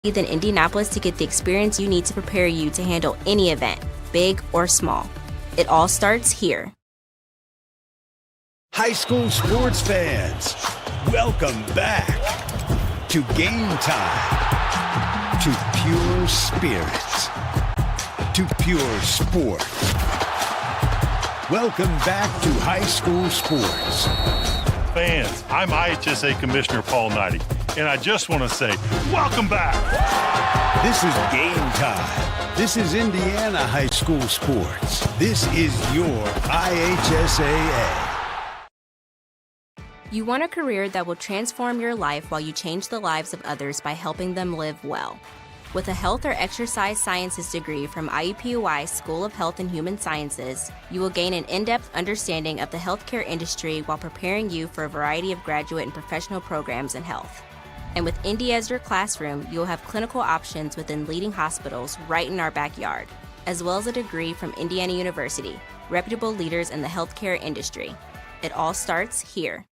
than Indianapolis to get the experience you need to prepare you to handle any event, big or small. It all starts here. High school sports fans, welcome back to Game Time, to pure spirits, to pure sport. Welcome back to high school sports. Fans, I'm IHSAA Commissioner Paul Knighty, and I just want to say, welcome back. This is Game Time. This is Indiana high school sports. This is your IHSAA. You want a career that will transform your life while you change the lives of others by helping them live well. With a health or exercise sciences degree from IUPUI School of Health and Human Sciences, you will gain an in-depth understanding of the healthcare industry while preparing you for a variety of graduate and professional programs in health. And with Indy as your classroom, you will have clinical options within leading hospitals right in our backyard, as well as a degree from Indiana University, reputable leaders in the healthcare industry. It all starts here.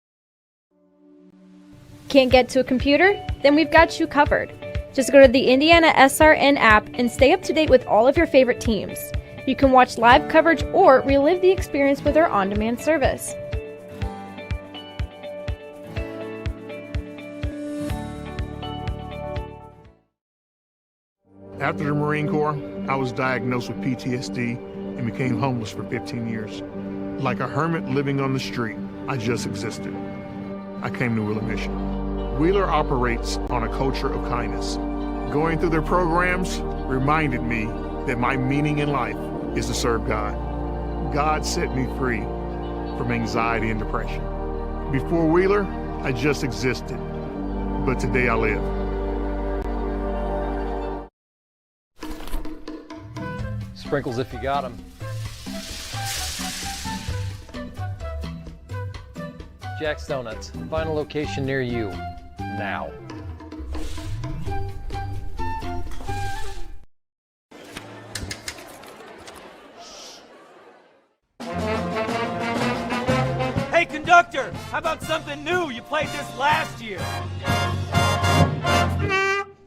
Can't get to a computer? Then we've got you covered. Just go to the IndianaSRN app and stay up to date with all of your favorite teams. You can watch live coverage or relive the experience with our on-demand service. After the Marine Corps, I was diagnosed with PTSD and became homeless for 15 years. Like a hermit living on the street, I just existed. I came to Wheeler Mission. Wheeler operates on a culture of kindness. Going through their programs reminded me that my meaning in life is to serve God. God set me free from anxiety and depression. Before Wheeler, I just existed, but today I live. Sprinkles if you got them. Jack's Donuts, find a location near you, now. Hey conductor, how about something new? You played this last year.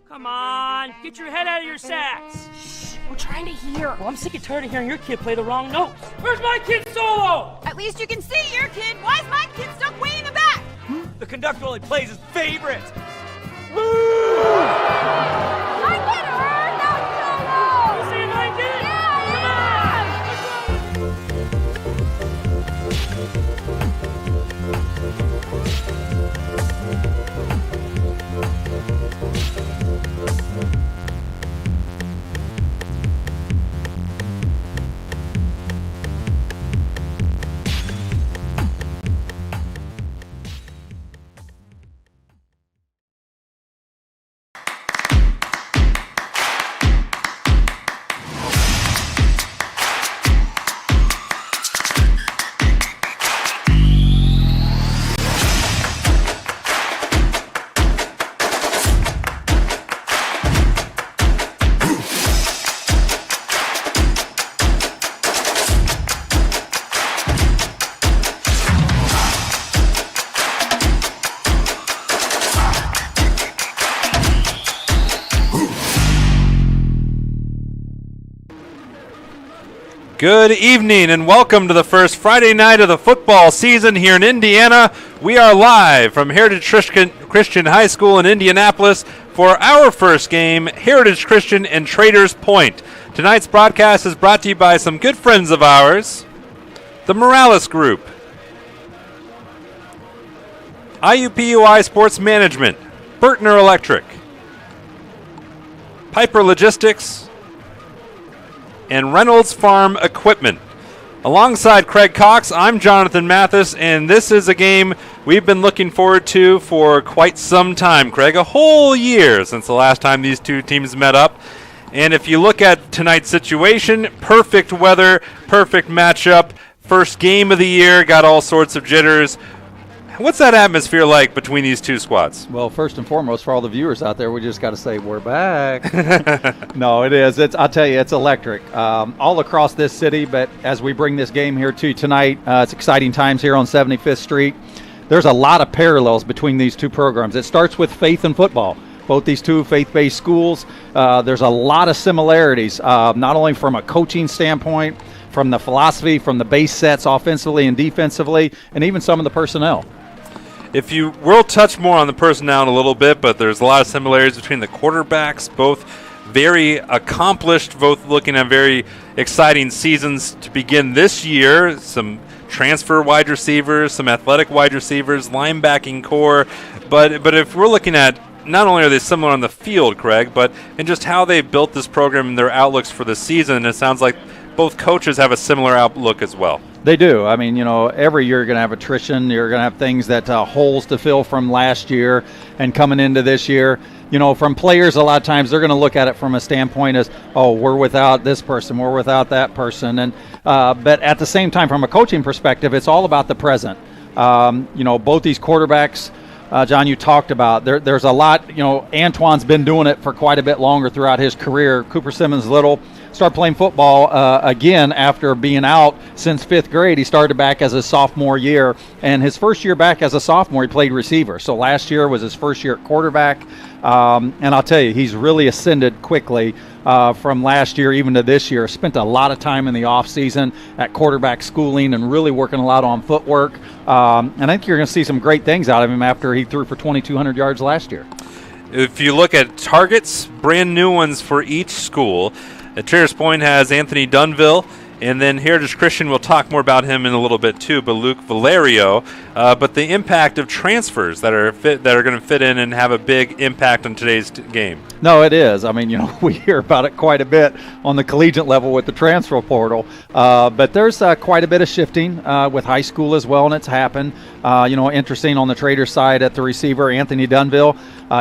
Come on, get your head out of your sacks. Shh, we're trying to hear. Well, I'm sick and tired of hearing your kid play the wrong notes. Where's my kid solo? At least you can see your kid. Why is my kid stuck way in the back? The conductor only plays his favorite. My kid heard that solo! You saying I did? Good evening and welcome to the first Friday night of the football season here in Indiana. We are live from Heritage Christian High School in Indianapolis for our first game, Heritage Christian and Traders Point. Tonight's broadcast is brought to you by some good friends of ours, the Morales Group, IUPUI Sports Management, Burtner Electric, Piper Logistics, and Reynolds Farm Equipment. Alongside Craig Cox, I'm Jonathan Mathis, and this is a game we've been looking forward to for quite some time, Craig. A whole year since the last time these two teams met up. And if you look at tonight's situation, perfect weather, perfect matchup, first game of the year, got all sorts of jitters. What's that atmosphere like between these two squads? Well, first and foremost, for all the viewers out there, we just got to say we're back. No, it is. I'll tell you, it's electric all across this city. But as we bring this game here to tonight, it's exciting times here on 75th Street. There's a lot of parallels between these two programs. It starts with faith in football. both these two faith-based schools. There's a lot of similarities, not only from a coaching standpoint, from the philosophy, from the base sets offensively and defensively, and even some of the personnel. If you will touch more on the personnel in a little bit, but there's a lot of similarities between the quarterbacks, both very accomplished, both looking at very exciting seasons to begin this year. Some transfer wide receivers, some athletic wide receivers, linebacking core. But if we're looking at, not only are they similar on the field, Craig, but in just how they built this program and their outlooks for the season, it sounds like both coaches have a similar outlook as well. They do. I mean, every year you're going to have attrition. You're going to have things that holes to fill from last year and coming into this year. From players, a lot of times they're going to look at it from a standpoint as, oh, we're without this person, we're without that person. And but at the same time, from a coaching perspective, it's all about the present. Both these quarterbacks, John, you talked about, there's a lot. Antoine's been doing it for quite a bit longer throughout his career. Cooper Simmons-Little started playing football again after being out since 5th grade. He started back as a sophomore year, and his first year back as a sophomore, he played receiver. So last year was his first year at quarterback, and I'll tell you, he's really ascended quickly from last year even to this year. Spent a lot of time in the offseason at quarterback schooling and really working a lot on footwork, and I think you're going to see some great things out of him after he threw for 2,200 yards last year. If you look at targets, brand new ones for each school, Traders Point has Anthony Dunville, and then Heritage Christian, we'll talk more about him in a little bit too, but Luke Valerio. But the impact of transfers that are going to fit in and have a big impact on today's game. No, it is. I mean, we hear about it quite a bit on the collegiate level with the transfer portal. But there's quite a bit of shifting with high school as well, and it's happened. Interesting on the Traders side at the receiver, Anthony Dunville.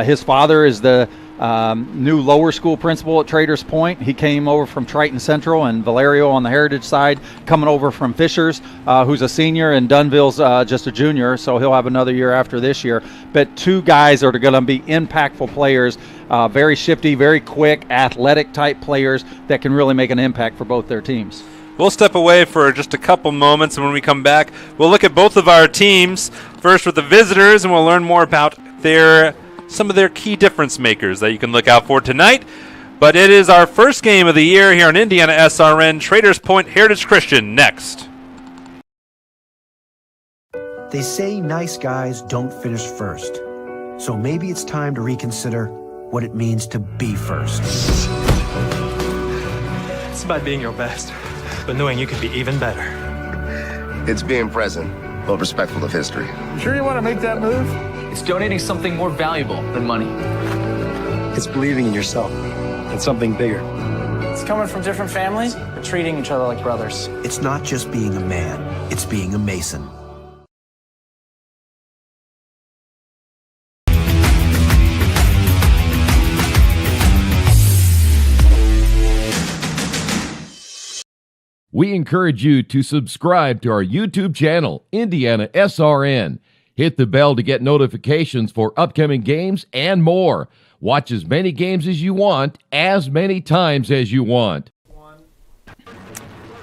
His father is the new lower school principal at Traders Point. He came over from Triton Central, and Valerio on the Heritage side coming over from Fishers, who's a senior, and Dunville's just a junior, so he'll have another year after this year. But two guys that are going to be impactful players, very shifty, very quick, athletic type players that can really make an impact for both their teams. We'll step away for just a couple moments, and when we come back, we'll look at both of our teams, first with the visitors, and we'll learn more about some of their key difference makers that you can look out for tonight. But it is our first game of the year here on IndianaSRN. Traders Point Heritage Christian next. They say nice guys don't finish first. So maybe it's time to reconsider what it means to be first. It's about being your best, but knowing you could be even better. It's being present, but respectful of history. You sure you want to make that move? It's donating something more valuable than money. It's believing in yourself and something bigger. It's coming from different families, but treating each other like brothers. It's not just being a man, it's being a Mason. We encourage you to subscribe to our YouTube channel, IndianaSRN. Hit the bell to get notifications for upcoming games and more. Watch as many games as you want, as many times as you want.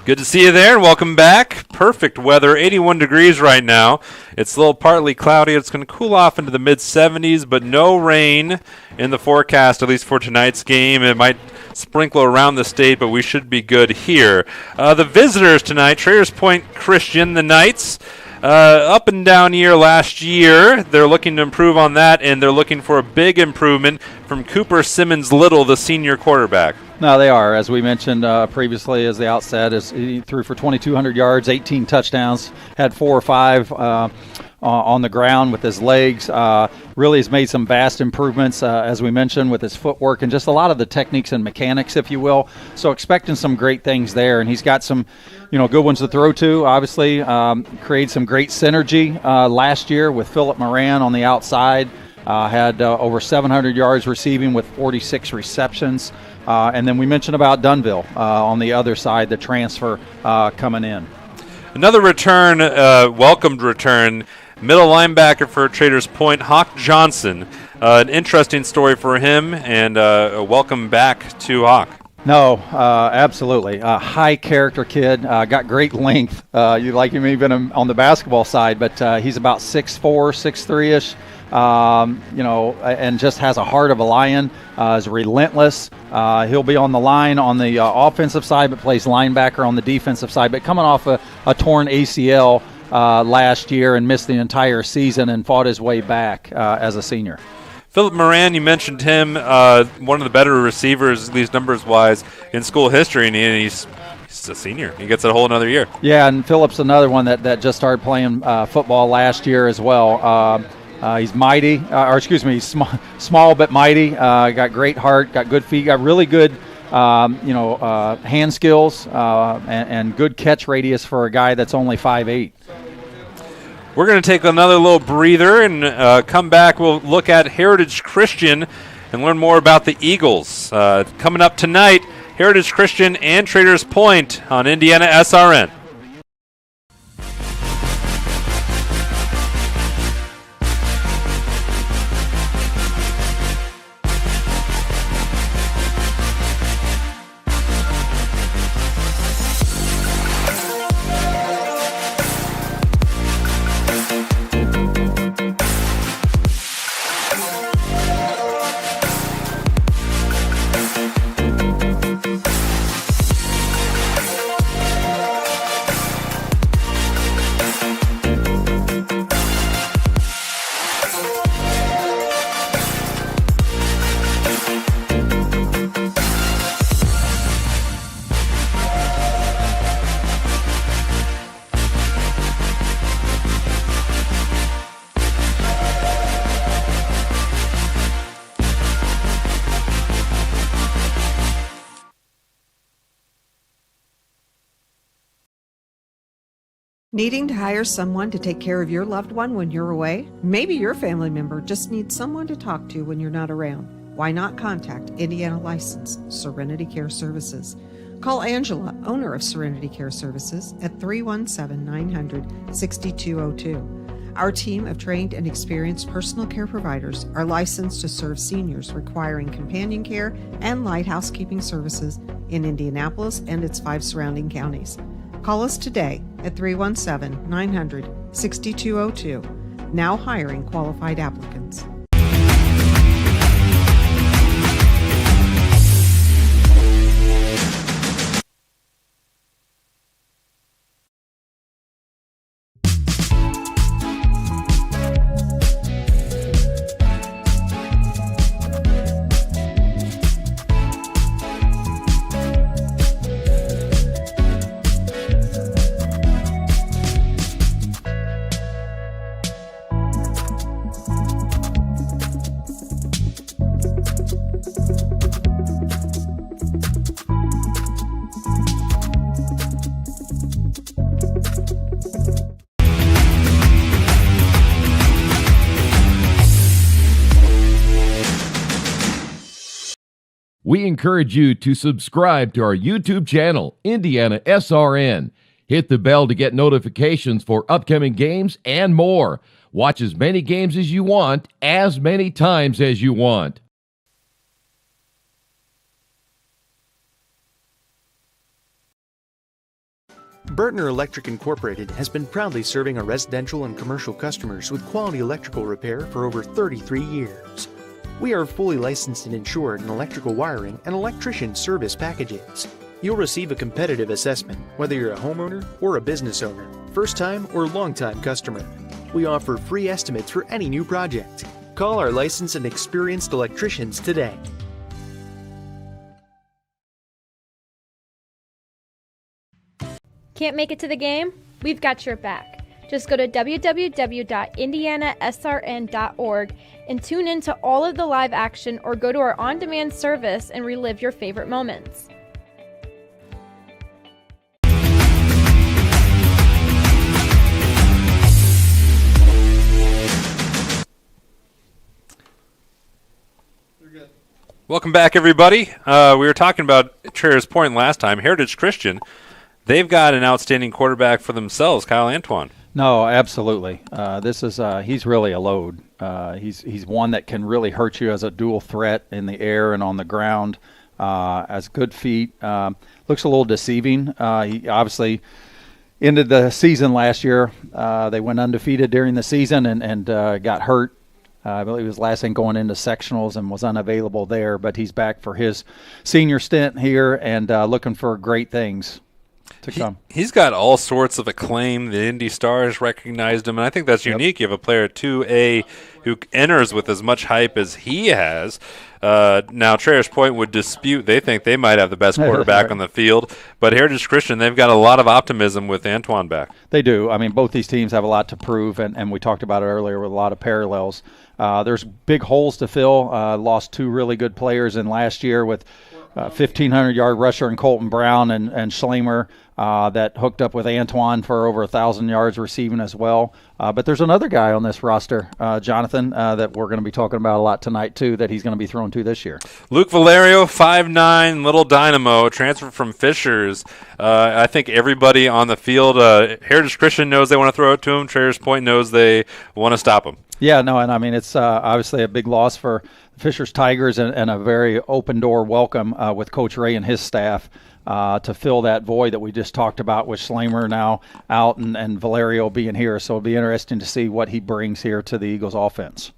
Good to see you there, and welcome back. Perfect weather, 81 degrees right now. It's a little partly cloudy. It's going to cool off into the mid-70s, but no rain in the forecast, at least for tonight's game. It might sprinkle around the state, but we should be good here. The visitors tonight, Traders Point Christian, the Knights. Up and down year last year. They're looking to improve on that, and they're looking for a big improvement from Cooper Simmons-Little, the senior quarterback. No, they are. As we mentioned previously, as the outset, he threw for 2,200 yards, 18 touchdowns, had 4 or 5 on the ground with his legs. Really has made some vast improvements, as we mentioned, with his footwork and just a lot of the techniques and mechanics, if you will. So expecting some great things there, and he's got some, good ones to throw to. Obviously, created some great synergy last year with Philip Moran on the outside. Had over 700 yards receiving with 46 receptions. And then we mentioned about Dunville on the other side, the transfer coming in. Another return, welcomed return, middle linebacker for Traders Point, Hawk Johnson. An interesting story for him, and a welcome back to Hawk. No, absolutely. High character kid. Got great length. You like him even on the basketball side, but he's about 6'4", 6'3"-ish. And just has a heart of a lion. Is relentless. He'll be on the line on the offensive side, but plays linebacker on the defensive side. But coming off a torn ACL last year and missed the entire season and fought his way back as a senior. Philip Moran, you mentioned him, one of the better receivers, at least numbers-wise, in school history, and he's a senior. He gets a whole another year. Yeah, and Philip's another one that just started playing football last year as well. He's mighty, he's small but mighty. Got great heart, got good feet, got really good, hand skills, and good catch radius for a guy that's only 5'8". We're going to take another little breather and come back. We'll look at Heritage Christian and learn more about the Eagles. Coming up tonight, Heritage Christian and Traders Point on IndianaSRN. Needing to hire someone to take care of your loved one when you're away? Maybe your family member just needs someone to talk to when you're not around. Why not contact Indiana licensed Serenity Care Services? Call Angela, owner of Serenity Care Services, at 317-900-6202. Our team of trained and experienced personal care providers are licensed to serve seniors requiring companion care and light housekeeping services in Indianapolis and its 5 surrounding counties. Call us today at 317-900-6202. Now hiring qualified applicants. We encourage you to subscribe to our YouTube channel, IndianaSRN. Hit the bell to get notifications for upcoming games and more. Watch as many games as you want, as many times as you want. Burtner Electric Incorporated has been proudly serving our residential and commercial customers with quality electrical repair for over 33 years. We are fully licensed and insured in electrical wiring and electrician service packages. You'll receive a competitive assessment whether you're a homeowner or a business owner, first-time or long-time customer. We offer free estimates for any new project. Call our licensed and experienced electricians today. Can't make it to the game? We've got your back. Just go to www.indianasrn.org and tune in to all of the live action, or go to our on-demand service and relive your favorite moments. Welcome back, everybody. We were talking about Traders Point last time. Heritage Christian, they've got an outstanding quarterback for themselves, Kyle Antoine. No, absolutely. He's really a load. He's one that can really hurt you as a dual threat in the air and on the ground. Has good feet. Looks a little deceiving. He obviously ended the season last year. They went undefeated during the season and got hurt. I believe it was last thing going into sectionals and was unavailable there, but he's back for his senior stint here and looking for great things to come. He's got all sorts of acclaim. The Indy Stars recognized him, and I think that's unique. You have a player at 2A who enters with as much hype as he has. Now, Traders Point would dispute. They think they might have the best quarterback on the field. But Heritage Christian, they've got a lot of optimism with Antoine back. They do. I mean, both these teams have a lot to prove, and we talked about it earlier with a lot of parallels. There's big holes to fill. Lost two really good players in last year with 1,500-yard rusher in Colton Brown and Schlamer that hooked up with Antoine for over 1,000 yards receiving as well. But there's another guy on this roster, Jonathan, that we're going to be talking about a lot tonight, too, that he's going to be thrown to this year. Luke Valerio, 5'9", little dynamo, transferred from Fishers. I think everybody on the field, Heritage Christian knows they want to throw it to him. Traders Point knows they want to stop him. Yeah, no, and I mean, it's obviously a big loss for Fishers Tigers and a very open-door welcome with Coach Ray and his staff to fill that void that we just talked about with Schlamer now out and Valerio being here. So it'll be interesting to see what he brings here to the Eagles offense.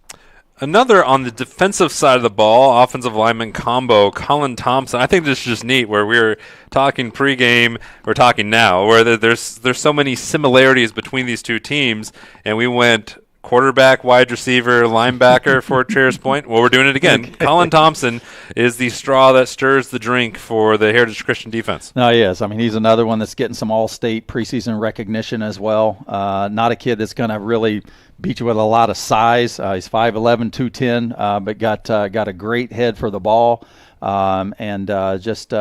Another on the defensive side of the ball, offensive lineman combo, Colin Thompson. I think this is just neat where we were talking pregame, we're talking now, where there's so many similarities between these two teams, and we went quarterback, wide receiver, linebacker for Traders Point. Well, we're doing it again. Okay. Colin Thompson is the straw that stirs the drink for the Heritage Christian defense. No, he is. I mean, he's another one that's getting some all-state preseason recognition as well. Not a kid that's going to really beat you with a lot of size. He's 5'11", 210, but got a great head for the ball. And just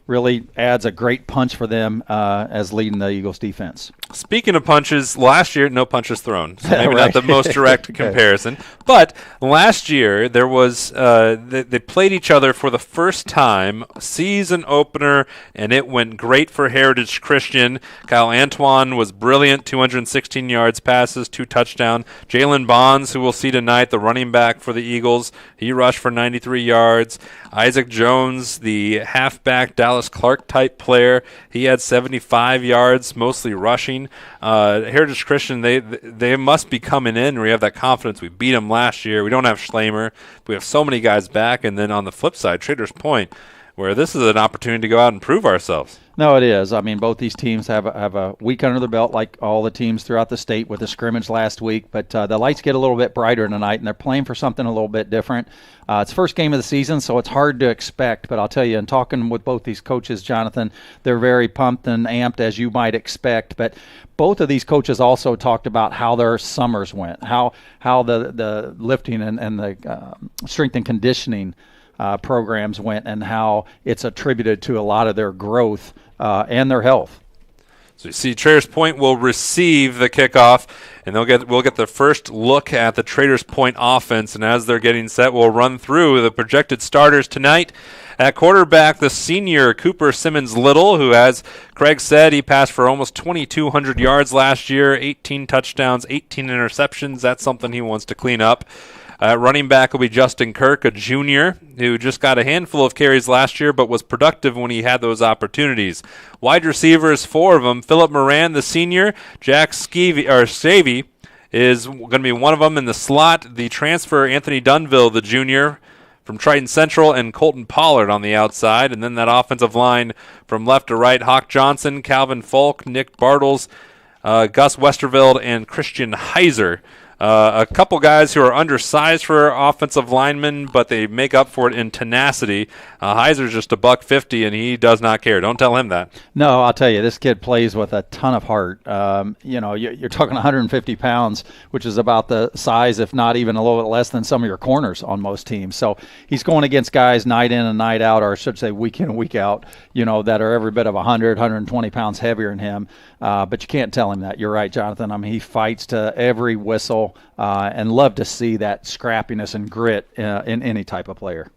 really adds a great punch for them as leading the Eagles defense. Speaking of punches, last year, no punches thrown. So maybe not the most direct comparison. But last year, there was they played each other for the first time, season opener, and it went great for Heritage Christian. Kyle Antoine was brilliant, 216 yards passes, 2 touchdowns. Jalen Bonds, who we'll see tonight, the running back for the Eagles, he rushed for 93 yards. Isaac Jones, the halfback Dallas Clark type player, he had 75 yards, mostly rushing. Heritage Christian, they must be coming in. We have that confidence. We beat them last year. We don't have Schlamer. We have so many guys back. And then on the flip side, Traders Point, where this is an opportunity to go out and prove ourselves. No, it is. I mean, both these teams have a week under their belt, like all the teams throughout the state with the scrimmage last week. But the lights get a little bit brighter tonight, and they're playing for something a little bit different. It's first game of the season, so it's hard to expect. But I'll tell you, in talking with both these coaches, Jonathan, they're very pumped and amped, as you might expect. But both of these coaches also talked about how their summers went, how the lifting and the strength and conditioning programs went, and how it's attributed to a lot of their growth and their health. So you see Traders Point will receive the kickoff, and we'll get the first look at the Traders Point offense. And as they're getting set, we'll run through the projected starters tonight. At quarterback, the senior Cooper Simmons-Little, who, as Craig said, he passed for almost 2,200 yards last year, 18 touchdowns, 18 interceptions. That's something he wants to clean up. Running back will be Justin Kirk, a junior, who just got a handful of carries last year but was productive when he had those opportunities. Wide receivers, 4 of them. Philip Moran, the senior. Jack Savy is going to be one of them in the slot. The transfer, Anthony Dunville, the junior, from Triton Central, and Colton Pollard on the outside. And then that offensive line from left to right, Hawk Johnson, Calvin Falk, Nick Bartles, Gus Westerveld, and Christian Heiser. A couple guys who are undersized for offensive linemen, but they make up for it in tenacity. Heiser's just $150, and he does not care. Don't tell him that. No, I'll tell you, this kid plays with a ton of heart. You're talking 150 pounds, which is about the size, if not even a little bit less than some of your corners on most teams. So he's going against guys night in and night out, or I should say week in and week out, that are every bit of 100, 120 pounds heavier than him. But you can't tell him that. You're right, Jonathan. I mean, he fights to every whistle. And love to see that scrappiness and grit in any type of player.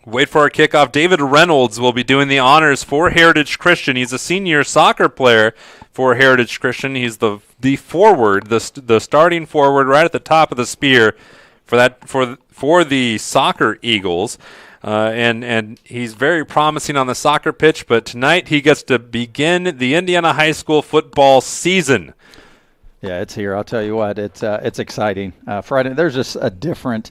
Wait for our kickoff. David Reynolds will be doing the honors for Heritage Christian. He's a senior soccer player for Heritage Christian. He's the forward, the starting forward right at the top of the spear for the soccer Eagles. and he's very promising on the soccer pitch, but tonight he gets to begin the Indiana high school football season. Yeah, it's here. I'll tell you what, it's exciting. Friday, there's just a different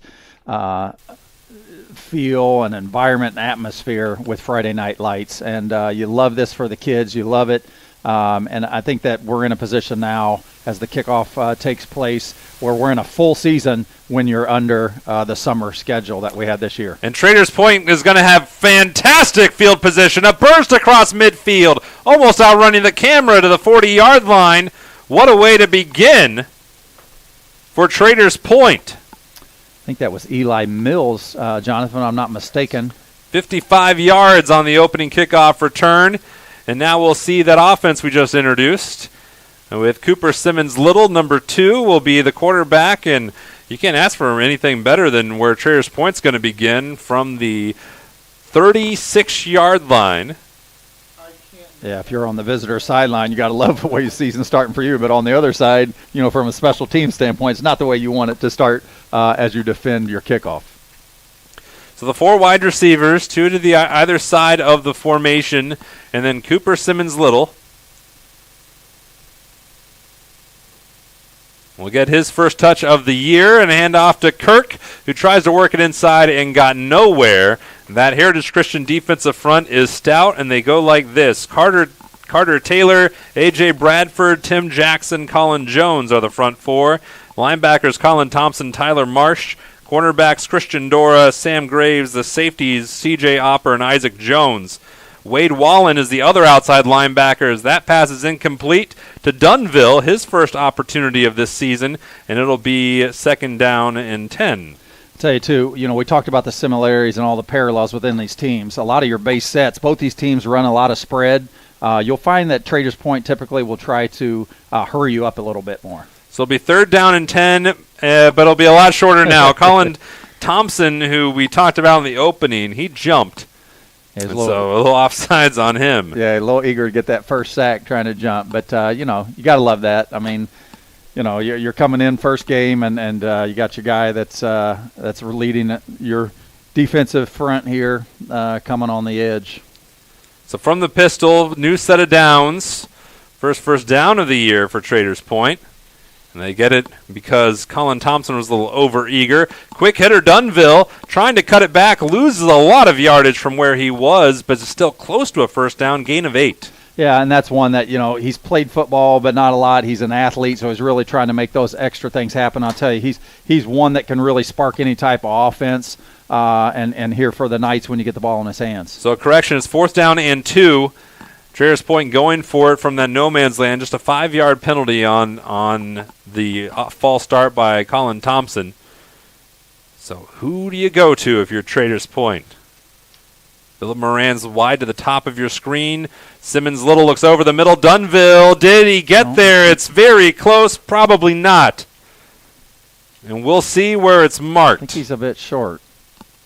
feel and environment and atmosphere with Friday Night Lights, and you love this for the kids. You love it, and I think that we're in a position now as the kickoff takes place where we're in a full season when you're under the summer schedule that we had this year. And Traders Point is going to have fantastic field position. A burst across midfield, almost outrunning the camera to the 40-yard line. What a way to begin for Traders Point. I think that was Eli Mills, Jonathan, I'm not mistaken. 55 yards on the opening kickoff return. And now we'll see that offense we just introduced. With Cooper Simmons Little, number 2, will be the quarterback. And you can't ask for anything better than where Traders Point's going to begin from the 36-yard line. Yeah, if you're on the visitor sideline, you got to love the way the season's starting for you. But on the other side, from a special team standpoint, it's not the way you want it to start as you defend your kickoff. So the 4 wide receivers, 2 to the either side of the formation, and then Cooper Simmons Little will get his first touch of the year and hand off to Kirk, who tries to work it inside and got nowhere. That Heritage Christian defensive front is stout, and they go like this. Carter Taylor, A.J. Bradford, Tim Jackson, Colin Jones are the front 4. Linebackers Colin Thompson, Tyler Marsh. Cornerbacks Christian Dora, Sam Graves. The safeties C.J. Opper and Isaac Jones. Wade Wallen is the other outside linebacker as that pass is incomplete to Dunville, his first opportunity of this season, and it'll be second down and 10. I'll tell you, too, we talked about the similarities and all the parallels within these teams. A lot of your base sets, both these teams run a lot of spread. You'll find that Traders Point typically will try to hurry you up a little bit more. So it'll be third down and 10, but it'll be a lot shorter now. Colin Thompson, who we talked about in the opening, he jumped. So a little offsides on him. Yeah, a little eager to get that first sack trying to jump. But, you got to love that. I mean, you're coming in first game, and you got your guy that's leading your defensive front here coming on the edge. So from the pistol, new set of downs. First down of the year for Traders Point. And they get it because Colin Thompson was a little over-eager. Quick hitter Dunville trying to cut it back, loses a lot of yardage from where he was, but is still close to a first down, gain of 8. Yeah, and that's one that, he's played football, but not a lot. He's an athlete, so he's really trying to make those extra things happen. I'll tell you, he's one that can really spark any type of offense and here for the Knights when you get the ball in his hands. So a correction, it's 4th down and 2. Traders Point going for it from that no man's land. Just a 5-yard penalty on the false start by Colin Thompson. So who do you go to if you're Traders Point? Philip Moran's wide to the top of your screen. Simmons Little looks over the middle. Dunville, did he get there? It's very close. Probably not. And we'll see where it's marked. I think he's a bit short.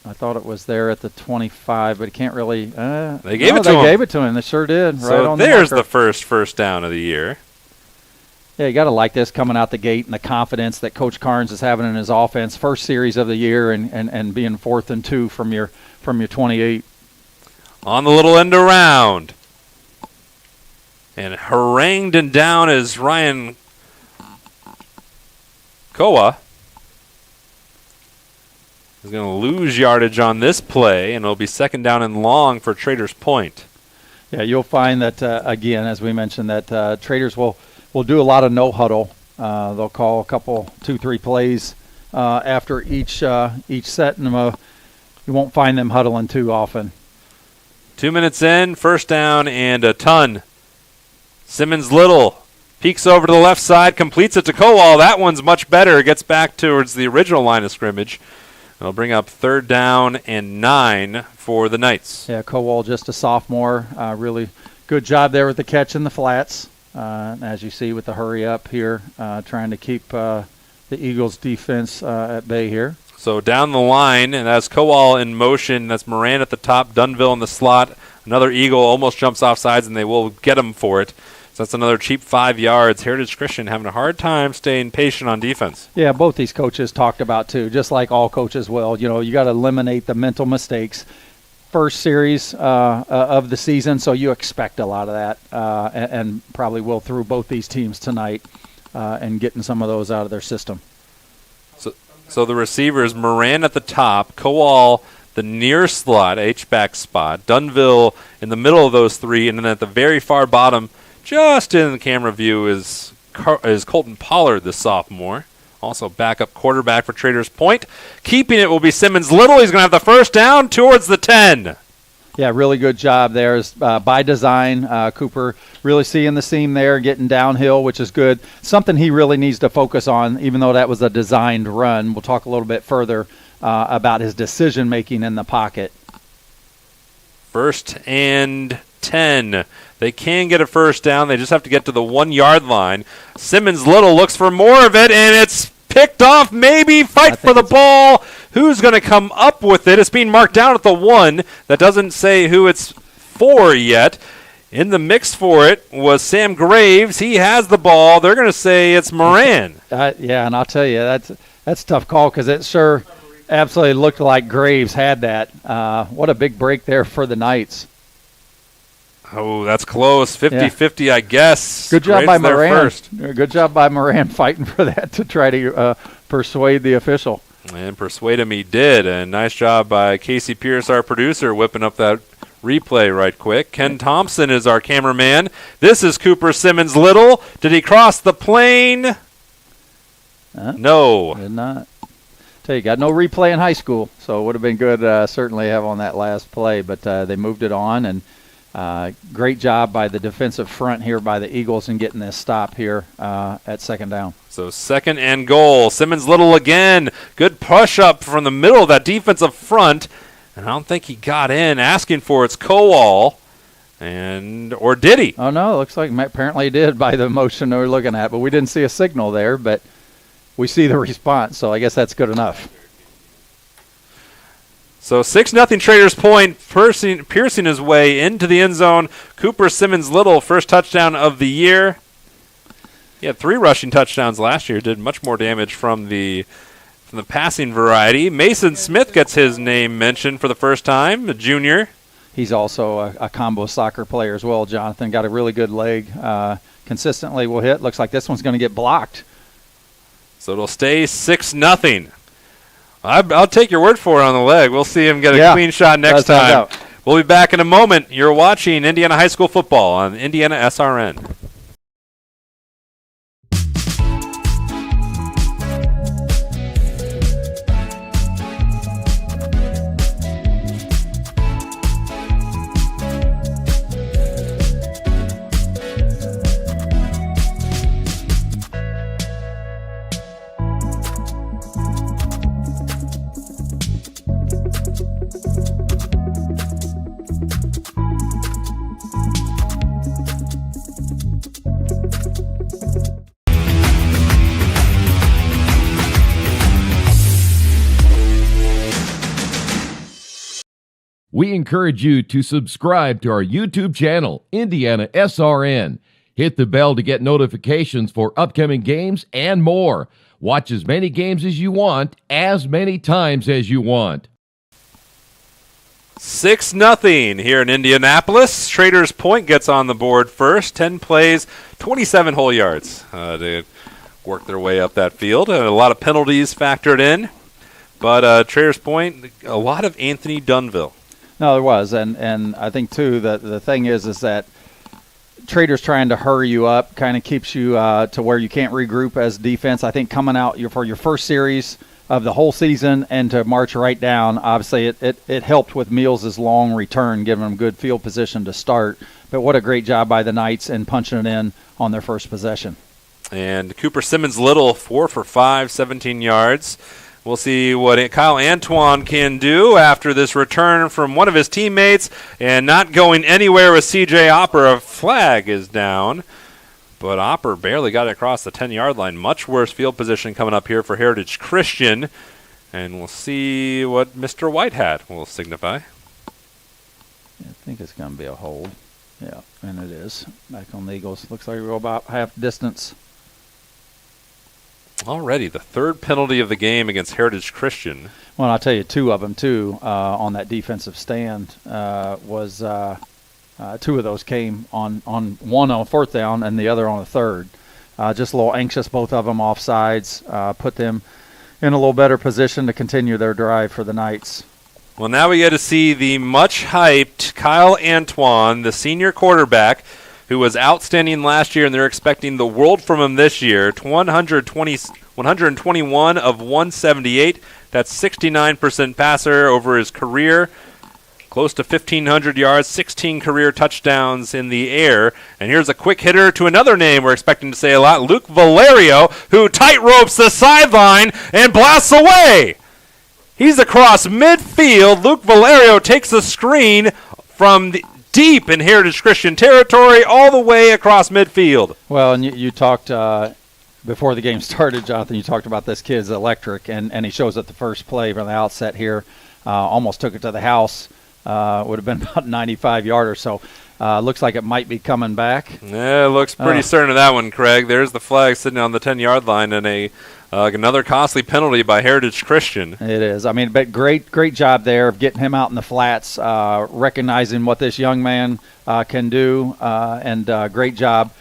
I thought it was there at the 25, but he can't really. They gave it to him. They gave it to him. They sure did. So right on there's the first down of the year. Yeah, you got to like this coming out the gate and the confidence that Coach Carnes is having in his offense. First series of the year and being 4th and 2 from your 28. On the little end around. And harangued and down is Ryan Koa. He's going to lose yardage on this play, and it'll be second down and long for Traders Point. Yeah, you'll find that, again, as we mentioned, that Traders will do a lot of no huddle. They'll call a couple, 2-3 plays after each set, and you won't find them huddling too often. 2 minutes in, first down and a ton. Simmons Little peeks over to the left side, completes it to Kowal. That one's much better. Gets back towards the original line of scrimmage. It'll bring up third down and 9 for the Knights. Yeah, Kowal, just a sophomore. Really good job there with the catch in the flats. As you see with the hurry up here, trying to keep the Eagles' defense at bay here. So down the line, and that's Kowal in motion. That's Moran at the top, Dunville in the slot. Another Eagle almost jumps off sides, and they will get him for it. So that's another cheap 5 yards. Heritage Christian having a hard time staying patient on defense. Yeah, both these coaches talked about, too, just like all coaches will. You got to eliminate the mental mistakes. First series of the season, so you expect a lot of that, and probably will through both these teams tonight, and getting some of those out of their system. So the receivers, Moran at the top, Kowal the near slot, H-back spot, Dunville in the middle of those three, and then at the very far bottom, just in the camera view, is Colton Pollard, the sophomore. Also backup quarterback for Traders Point. Keeping it will be Simmons Little. He's going to have the first down towards the 10. Yeah, really good job there by design. Cooper really seeing the seam there, getting downhill, which is good. Something he really needs to focus on, even though that was a designed run. We'll talk a little bit further about his decision-making in the pocket. 1st and 10. They can get a first down. They just have to get to the 1-yard line. Simmons Little looks for more of it, and it's picked off. Maybe fight for the ball. Who's going to come up with it? It's being marked down at the 1. That doesn't say who it's for yet. In the mix for it was Sam Graves. He has the ball. They're going to say it's Moran. Yeah, and I'll tell you, that's a tough call because it sure absolutely looked like Graves had that. What a big break there for the Knights. Oh, that's close. 50-50, I guess. Good job Graves by there Moran. First. Good job by Moran fighting for that to try to persuade the official. And persuade him he did. And nice job by Casey Pierce, our producer, whipping up that replay right quick. Ken Thompson is our cameraman. This is Cooper Simmons Little. Did he cross the plane? No. Did not. Tell you, got no replay in high school, so it would have been good certainly have on that last play. But they moved it on, and great job by the defensive front here by the Eagles in getting this stop here at 2nd down. So 2nd and goal. Simmons Little again. Good push up from the middle of that defensive front. And I don't think he got in. Asking for it's Kowal. Or did he? Oh, no. It looks like apparently he did by the motion we're looking at. But we didn't see a signal there. But we see the response. So I guess that's good enough. So 6-0 Traders Point, piercing his way into the end zone. Cooper Simmons Little, first touchdown of the year. He had 3 rushing touchdowns last year. Did much more damage from the passing variety. Mason Smith gets his name mentioned for the first time, a junior. He's also a combo soccer player as well, Jonathan. Got a really good leg. Consistently will hit. Looks like this one's going to get blocked. So it'll stay 6-0. I'll take your word for it on the leg. We'll see him get a clean shot next time. We'll be back in a moment. You're watching Indiana High School football on IndianaSRN. We encourage you to subscribe to our YouTube channel, IndianaSRN. Hit the bell to get notifications for upcoming games and more. Watch as many games as you want, as many times as you want. 6-0 here in Indianapolis. Traders Point gets on the board first. 10 plays, 27 whole yards. They work their way up that field. A lot of penalties factored in. But Traders Point, a lot of Anthony Dunville. No, there was, and I think too that the thing is that Traders trying to hurry you up kind of keeps you to where you can't regroup as defense. I think coming out for your first series of the whole season and to march right down, obviously it helped with Meals' long return, giving them good field position to start. But what a great job by the Knights in punching it in on their first possession. And Cooper Simmons Little, 4 for 5, 17 yards. We'll see what Kyle Antoine can do after this return from one of his teammates, and not going anywhere with C.J. Opper. A flag is down, but Opper barely got it across the 10-yard line. Much worse field position coming up here for Heritage Christian, and we'll see what Mr. Whitehat will signify. I think it's going to be a hold. Yeah, and it is. Back on the Eagles. Looks like we go about half distance. Already the third penalty of the game against Heritage Christian. Well, I'll tell you, two of them, too, on that defensive stand was two of those came on one on fourth down and the other on the third. Just a little anxious, both of them offsides, put them in a little better position to continue their drive for the Knights. Well, now we get to see the much-hyped Kyle Antoine, the senior quarterback, who was outstanding last year, and they're expecting the world from him this year. 121 of 178. That's 69% passer over his career. Close to 1,500 yards, 16 career touchdowns in the air. And here's a quick hitter to another name we're expecting to say a lot, Luke Valerio, who tight-ropes the sideline and blasts away. He's across midfield. Luke Valerio takes the screen from deep in Heritage Christian territory all the way across midfield. Well, and you talked before the game started, Jonathan, you talked about this kid's electric, and he shows at the first play from the outset here. Almost took it to the house. Would have been about 95 yard or so. Looks like it might be coming back. Yeah, it looks pretty certain of that one, Craig. There's the flag sitting on the 10-yard line, and another costly penalty by Heritage Christian. It is. I mean, but great job there of getting him out in the flats, recognizing what this young man can do, and great job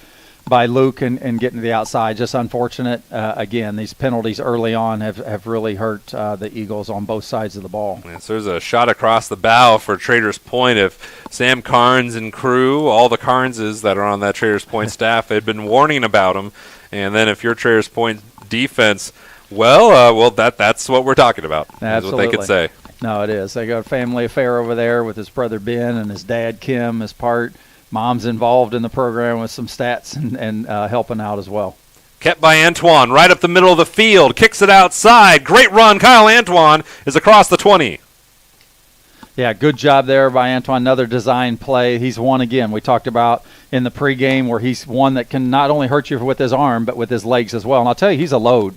by Luke and getting to the outside. Just unfortunate. Again, these penalties early on have really hurt the Eagles on both sides of the ball. Yes, there's a shot across the bow for Traders Point. If Sam Carnes and crew, all the Carneses that are on that Traders Point staff, had been warning about him, and then if you're Traders Point defense, that's what we're talking about. Absolutely. Is what they could say. No, it is. They got a family affair over there with his brother Ben and his dad Kim as part. Mom's involved in the program with some stats and helping out as well. Kept by Antoine, right up the middle of the field, kicks it outside. Great run. Kyle Antoine is across the 20. Yeah, good job there by Antoine. Another design play. He's one again. We talked about in the pregame where he's one that can not only hurt you with his arm but with his legs as well. And I'll tell you, he's a load.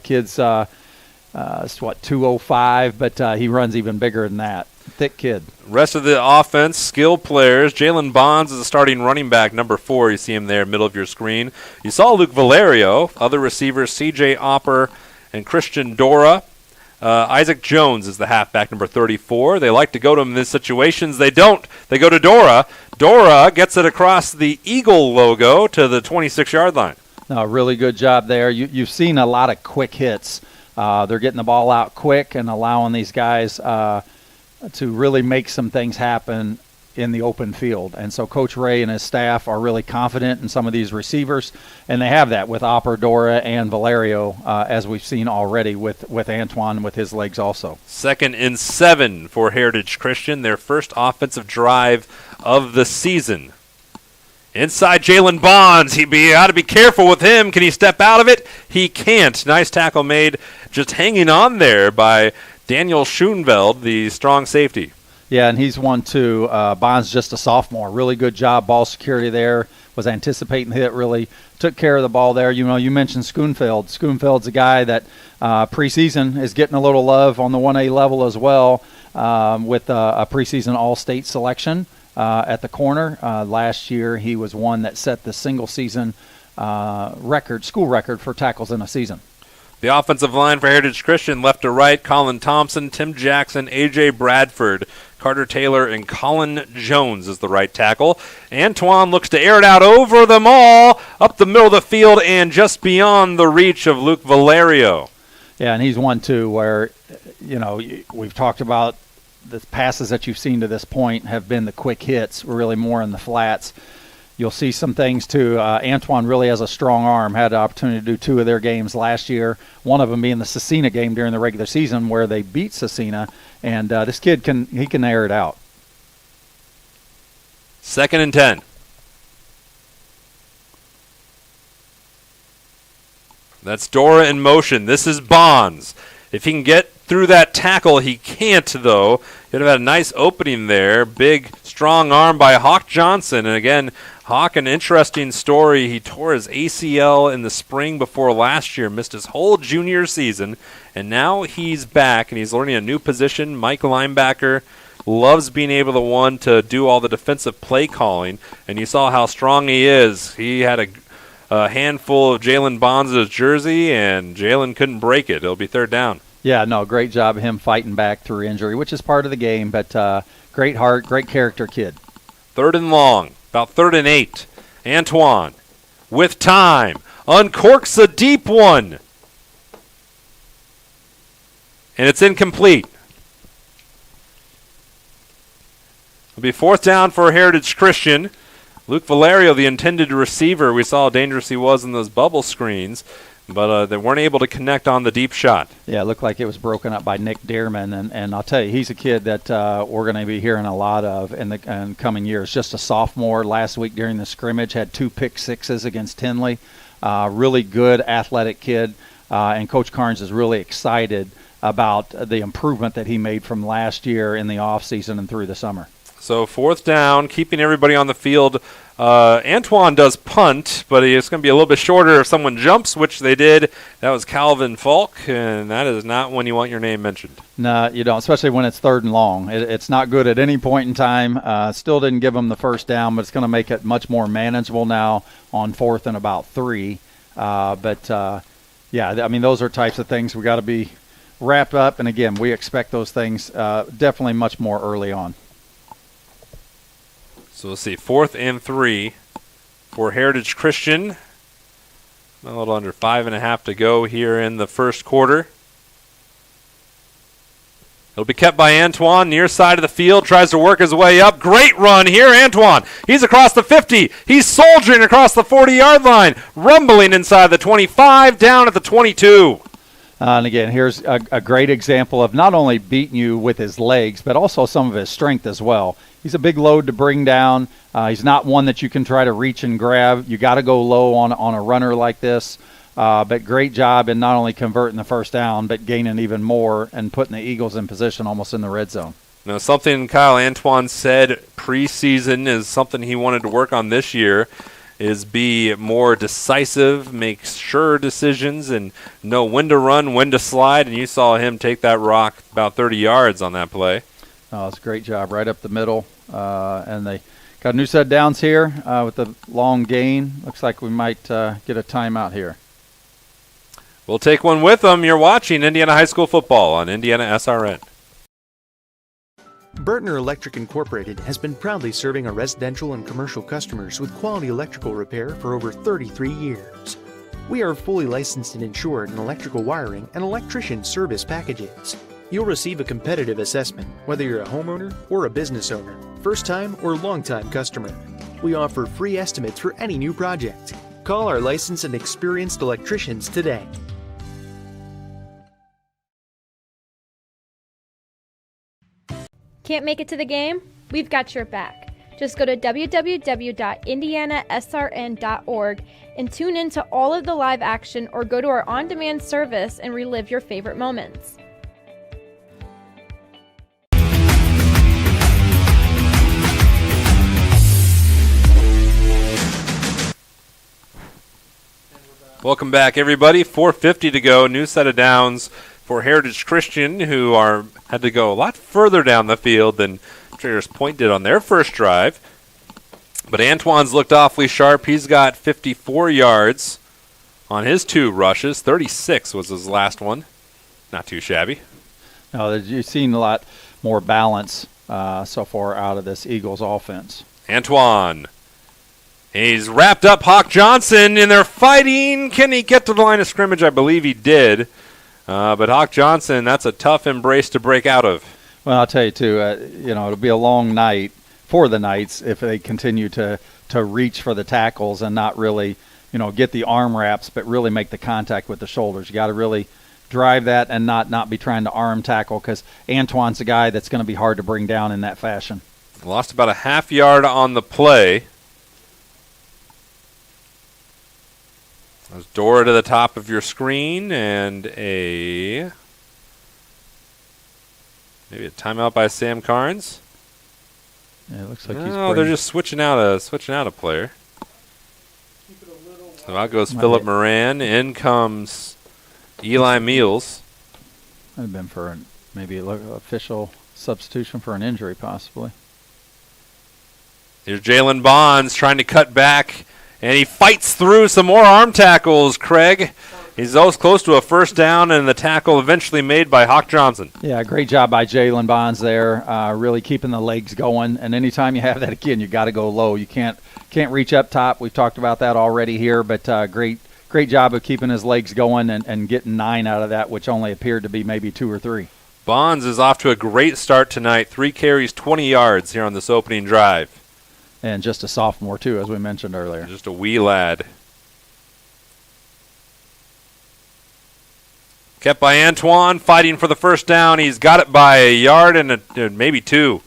Kid's 205, but he runs even bigger than that. Thick kid. Rest of the offense, skill players. Jalen Bonds is a starting running back, number 4. You see him there, middle of your screen. You saw Luke Valerio. Other receivers, C.J. Opper and Christian Dora. Isaac Jones is the halfback, number 34. They like to go to him in these situations. They don't. They go to Dora. Dora gets it across the Eagle logo to the 26-yard line. No, really good job there. You've seen a lot of quick hits. They're getting the ball out quick and allowing these guys to really make some things happen in the open field. And so Coach Ray and his staff are really confident in some of these receivers, and they have that with Opper, Dora, and Valerio, as we've seen already with Antoine with his legs also. 2nd and 7 for Heritage Christian, their first offensive drive of the season. Inside Jalen Bonds, he ought to be careful with him. Can he step out of it? He can't. Nice tackle made, just hanging on there by Daniel Schoenveld, the strong safety. Yeah, and he's one too. Bonds just a sophomore. Really good job. Ball security there. Was anticipating the hit. Really took care of the ball there. You know, you mentioned Schoenfeld. Schoenfeld's a guy that preseason is getting a little love on the 1A level as well, with a preseason All-State selection at the corner. Last year he was one that set the single season school record for tackles in a season. The offensive line for Heritage Christian, left to right, Colin Thompson, Tim Jackson, A.J. Bradford, Carter Taylor, and Colin Jones is the right tackle. Antoine looks to air it out over them all, up the middle of the field and just beyond the reach of Luke Valerio. Yeah, and he's one, too, where, you know, we've talked about the passes that you've seen to this point have been the quick hits, really more in the flats. You'll see some things, too. Antoine really has a strong arm. Had the opportunity to do 2 of their games last year, one of them being the Cecina game during the regular season where they beat Cecina. And this kid can air it out. 2nd and 10. That's Dora in motion. This is Bonds. If he can get through that tackle, he can't, though. He'd have had a nice opening there. Big, strong arm by Hawk Johnson. And again, Hawk, an interesting story. He tore his ACL in the spring before last year, missed his whole junior season, and now he's back, and he's learning a new position, Mike linebacker. loves being able to do all the defensive play calling, and you saw how strong he is. He had a handful of Jalen Bonza's jersey, and Jalen couldn't break it. It'll be third down. Yeah, no, great job of him fighting back through injury, which is part of the game, but great heart, great character kid. Third and long, about 3rd and 8. Antoine, with time, uncorks a deep one. And it's incomplete. It'll be 4th down for Heritage Christian. Luke Valerio, the intended receiver, we saw how dangerous he was in those bubble screens, but they weren't able to connect on the deep shot. Yeah, it looked like it was broken up by Nick Dearman, and I'll tell you, he's a kid that we're going to be hearing a lot of in the coming years. Just a sophomore. Last week during the scrimmage, had 2 pick sixes against Tinley. Really good athletic kid, and Coach Carnes is really excited about the improvement that he made from last year in the offseason and through the summer. So 4th down, keeping everybody on the field. Antoine does punt, but it's going to be a little bit shorter if someone jumps, which they did. That was Calvin Falk, and that is not when you want your name mentioned. No, you don't, especially when it's 3rd and long. It's not good at any point in time. Still didn't give them the first down, but it's going to make it much more manageable now on 4th and about 3. Yeah, I mean, those are types of things we got to be wrapped up, and again, we expect those things definitely much more early on. So we'll see, 4th and 3 for Heritage Christian. A little under 5.5 to go here in the first quarter. It'll be kept by Antoine, near side of the field, tries to work his way up. Great run here, Antoine. He's across the 50. He's soldiering across the 40-yard line, rumbling inside the 25, down at the 22. And again, here's a great example of not only beating you with his legs, but also some of his strength as well. He's a big load to bring down. He's not one that you can try to reach and grab. You got to go low on a runner like this. But great job in not only converting the first down, but gaining even more and putting the Eagles in position almost in the red zone. Now, something Kyle Antoine said preseason is something he wanted to work on this year, is be more decisive, make sure decisions, and know when to run, when to slide. And you saw him take that rock about 30 yards on that play. Oh, it's a great job right up the middle. And they got a new set of downs here with the long gain. Looks like we might get a timeout here. We'll take one with them. You're watching Indiana High School football on IndianaSRN. Burtner Electric Incorporated has been proudly serving our residential and commercial customers with quality electrical repair for over 33 years. We are fully licensed and insured in electrical wiring and electrician service packages. You'll receive a competitive assessment, whether you're a homeowner or a business owner, first-time or long-time customer. We offer free estimates for any new project. Call our licensed and experienced electricians today. Can't make it to the game? We've got your back. Just go to www.IndianaSRN.org and tune in to all of the live action, or go to our on-demand service and relive your favorite moments. Welcome back, everybody. 4:50 to go. New set of downs for Heritage Christian, who had to go a lot further down the field than Traders Point did on their first drive. But Antoine's looked awfully sharp. He's got 54 yards on his 2 rushes. 36 was his last one. Not too shabby. No, you've seen a lot more balance so far out of this Eagles offense. Antoine. He's wrapped up Hawk Johnson, and they're fighting. Can he get to the line of scrimmage? I believe he did. But Hawk Johnson, that's a tough embrace to break out of. Well, I'll tell you, too, it'll be a long night for the Knights if they continue to reach for the tackles and not really, get the arm wraps, but really make the contact with the shoulders. You got to really drive that and not be trying to arm tackle, because Antoine's a guy that's going to be hard to bring down in that fashion. Lost about a half yard on the play. There's Dora to the top of your screen, and maybe a timeout by Sam Carnes. Yeah, it looks like they're just switching out a player. So out goes Philip Moran. In comes Eli Meals. Might have been for maybe an official Substitution for an injury, possibly. Here's Jalen Bonds trying to cut back, and he fights through some more arm tackles, Craig. He's always close to a first down, and the tackle eventually made by Hawk Johnson. Yeah, great job by Jalen Bonds there, really keeping the legs going. And anytime you have that again, you got to go low. You can't reach up top. We've talked about that already here, but great job of keeping his legs going and getting 9 out of that, which only appeared to be maybe 2 or 3. Bonds is off to a great start tonight. 3 carries, 20 yards here on this opening drive. And just a sophomore, too, as we mentioned earlier. Just a wee lad. Kept by Antoine, fighting for the first down. He's got it by a yard and maybe 2.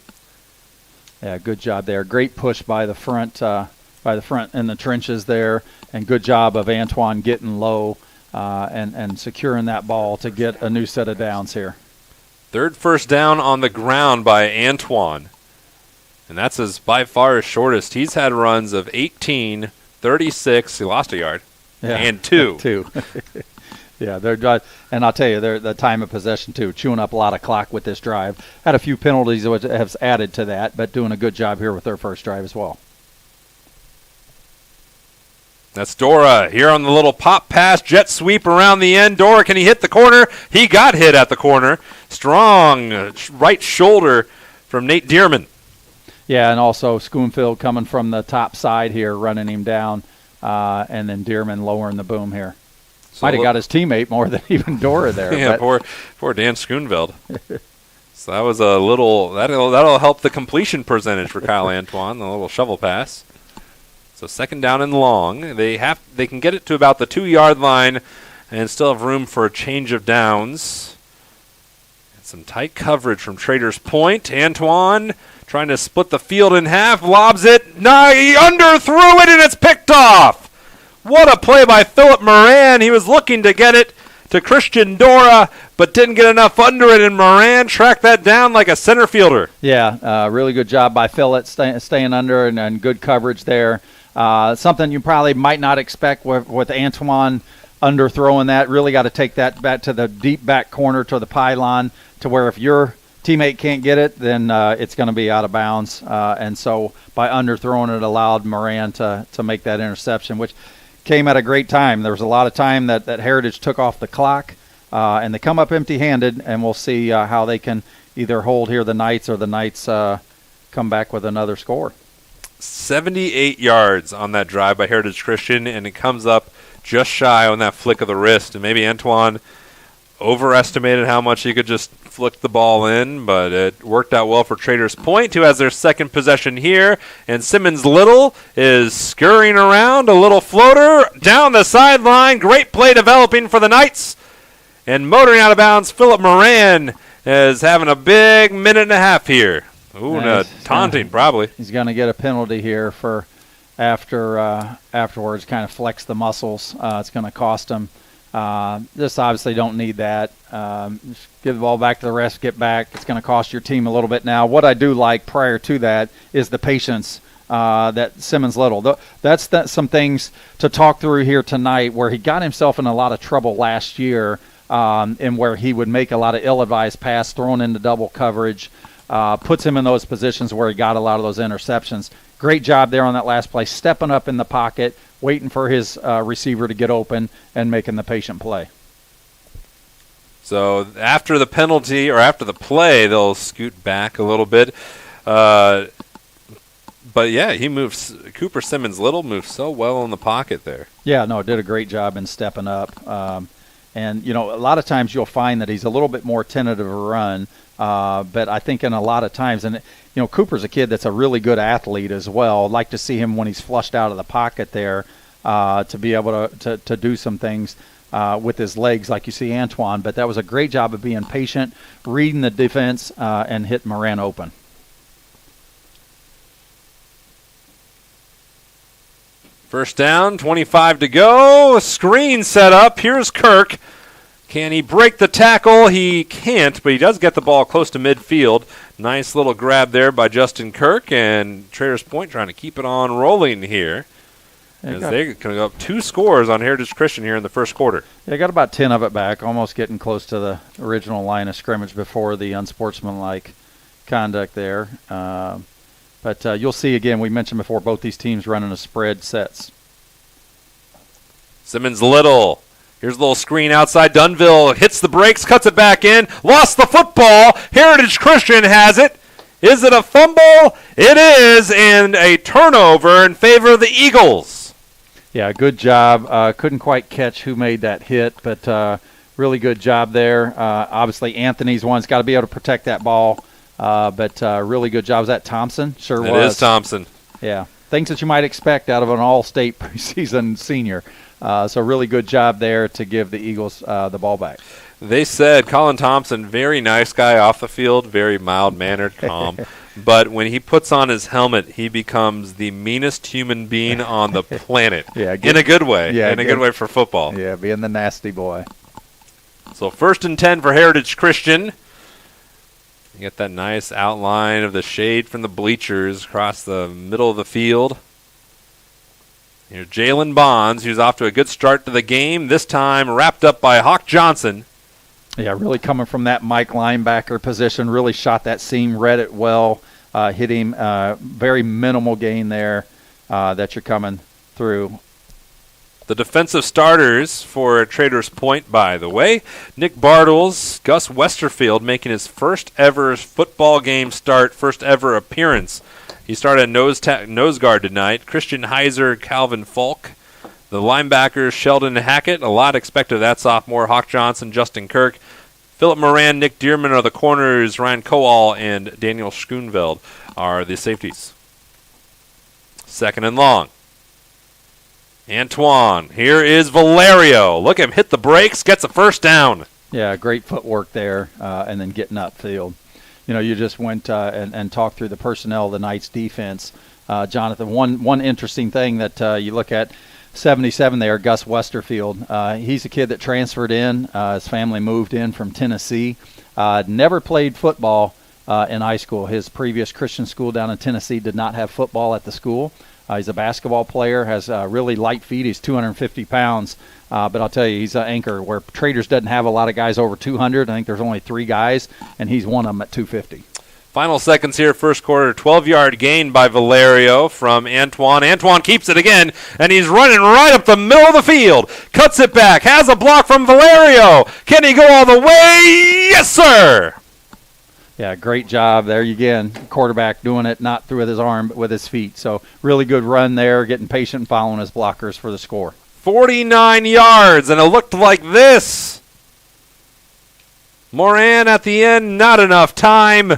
Yeah, good job there. Great push by the front in the trenches there, and good job of Antoine getting low and securing that ball to get a new set of downs here. 3rd first down on the ground by Antoine. And that's by far his shortest. He's had runs of 18, 36, he lost a yard, and 2. 2. Yeah, and I'll tell you, the time of possession, too, chewing up a lot of clock with this drive. Had a few penalties which have added to that, but doing a good job here with their first drive as well. That's Dora here on the little pop pass, jet sweep around the end. Dora, can he hit the corner? He got hit at the corner. Strong right shoulder from Nate Dearman. Yeah, and also Schoonfield coming from the top side here, running him down, and then Dearman lowering the boom here. So might have got his teammate more than even Dora there. Yeah, poor Dan Schoonveld. So that was a little that'll help the completion percentage for Kyle Antoine, the little shovel pass. So 2nd down and long. They can get it to about the 2-yard line and still have room for a change of downs. And some tight coverage from Traders Point. Antoine trying to split the field in half, lobs it. No, he underthrew it, and it's picked off. What a play by Philip Moran. He was looking to get it to Christian Dora, but didn't get enough under it, and Moran tracked that down like a center fielder. Yeah, really good job by Philip staying under and good coverage there. Something you probably might not expect with Antoine underthrowing that. Really got to take that back to the deep back corner to the pylon to where if your teammate can't get it, then it's going to be out of bounds. And so by underthrowing it allowed Moran to make that interception, which came at a great time. There was a lot of time that Heritage took off the clock, and they come up empty-handed, and we'll see how they can either hold here the Knights or the Knights come back with another score. 78 yards on that drive by Heritage Christian, and it comes up just shy on that flick of the wrist. And maybe Antoine overestimated how much he could just flick the ball in, but it worked out well for Traders Point, who has their 2nd possession here. And Simmons Little is scurrying around, a little floater down the sideline. Great play developing for the Knights. And motoring out of bounds, Philip Moran is having a big minute and a half here. Ooh, taunting probably. He's going to get a penalty here for afterwards, kind of flex the muscles. It's going to cost him. Just obviously don't need that. Just give the ball back to the rest, get back. It's going to cost your team a little bit now. What I do like prior to that is the patience that Simmons Little. That's some things to talk through here tonight where he got himself in a lot of trouble last year and where he would make a lot of ill-advised pass thrown into double coverage. Puts him in those positions where he got a lot of those interceptions. Great job there on that last play, stepping up in the pocket, waiting for his receiver to get open and making the patient play. So after the penalty or after the play, they'll scoot back a little bit. But yeah, Cooper Simmons Little moves so well in the pocket there. Yeah, no, did a great job in stepping up. And, a lot of times you'll find that he's a little bit more tentative to run. But I think in a lot of times, and Cooper's a kid that's a really good athlete as well. I'd like to see him when he's flushed out of the pocket there to be able to do some things with his legs like you see Antoine. But that was a great job of being patient, reading the defense, and hit Moran open. First down, 25 to go. Screen set up. Here's Kirk. Can he break the tackle? He can't, but he does get the ball close to midfield. Nice little grab there by Justin Kirk, and Traders Point trying to keep it on rolling here. As they're going to go up 2 scores on Heritage Christian here in the first quarter. They got about 10 of it back, almost getting close to the original line of scrimmage before the unsportsmanlike misconduct there. But you'll see, again, we mentioned before, both these teams running a spread sets. Simmons-Little. Here's a little screen outside. Dunville hits the brakes, cuts it back in, lost the football. Heritage Christian has it. Is it a fumble? It is, and a turnover in favor of the Eagles. Yeah, good job. Couldn't quite catch who made that hit, but really good job there. Obviously, Anthony's one's got to be able to protect that ball, but really good job. Was that Thompson? Sure was. It is Thompson. Yeah, things that you might expect out of an all-state preseason senior. So really good job there to give the Eagles the ball back. They said Colin Thompson, very nice guy off the field, very mild-mannered, calm. But when he puts on his helmet, he becomes the meanest human being on the planet. Yeah, in a good way. Yeah, in a good way for football. Yeah, being the nasty boy. So 1st and 10 for Heritage Christian. You get that nice outline of the shade from the bleachers across the middle of the field. Here's Jalen Bonds, who's off to a good start to the game, this time wrapped up by Hawk Johnson. Yeah, really coming from that Mike linebacker position, really shot that seam, read it well, hit him. Very minimal gain there that you're coming through. The defensive starters for Traders Point, by the way, Nick Bartles, Gus Westerfield making his first ever football game start, first ever appearance. He started nose guard tonight. Christian Heiser, Calvin Falk. The linebackers, Sheldon Hackett. A lot expected of that sophomore. Hawk Johnson, Justin Kirk. Philip Moran, Nick Dearman are the corners. Ryan Kowal and Daniel Schoonveld are the safeties. 2nd and long. Antoine. Here is Valerio. Look at him hit the brakes, gets a first down. Yeah, great footwork there, and then getting upfield. You know, you just went and talked through the personnel of the Knights defense. Jonathan, one interesting thing that you look at, 77 there, Gus Westerfield. He's a kid that transferred in. His family moved in from Tennessee. Never played football in high school. His previous Christian school down in Tennessee did not have football at the school. He's a basketball player, has really light feet. He's 250 pounds. But I'll tell you, he's an anchor where Traders doesn't have a lot of guys over 200. I think there's only 3 guys, and he's one of them at 250. Final seconds here, first quarter, 12-yard gain by Valerio from Antoine. Antoine keeps it again, and he's running right up the middle of the field. Cuts it back, has a block from Valerio. Can he go all the way? Yes, sir! Yeah, great job there. Again, quarterback doing it not through with his arm, but with his feet. So really good run there, getting patient and following his blockers for the score. 49 yards, and it looked like this. Moran at the end, not enough time.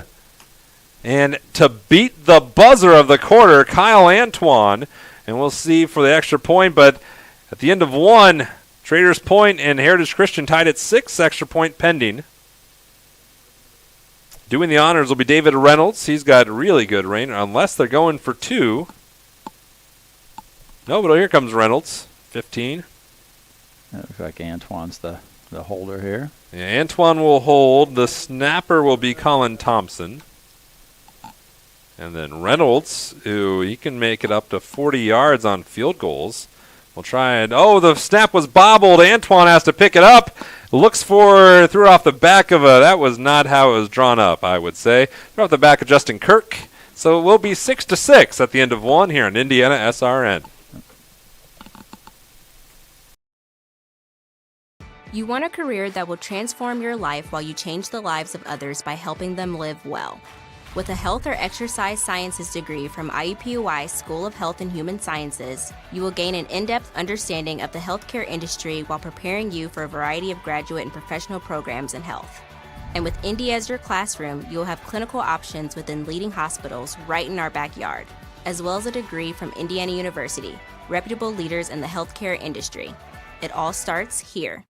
And to beat the buzzer of the quarter, Kyle Antoine. And we'll see for the extra point, but at the end of 1, Traders Point and Heritage Christian tied at 6, extra point pending. Doing the honors will be David Reynolds. He's got really good rain, unless they're going for 2. No, but here comes Reynolds, 15. That looks like Antoine's the holder here. Yeah, Antoine will hold. The snapper will be Colin Thompson. And then Reynolds, who he can make it up to 40 yards on field goals. We'll try and, the snap was bobbled. Antoine has to pick it up. Looks threw it off the back of that was not how it was drawn up, I would say. Threw off the back of Justin Kirk. So it will be 6-6 at the end of 1 here on IndianaSRN. You want a career that will transform your life while you change the lives of others by helping them live well. With a health or exercise sciences degree from IUPUI School of Health and Human Sciences, you will gain an in-depth understanding of the healthcare industry while preparing you for a variety of graduate and professional programs in health. And with Indy as your classroom, you will have clinical options within leading hospitals right in our backyard, as well as a degree from Indiana University, reputable leaders in the healthcare industry. It all starts here.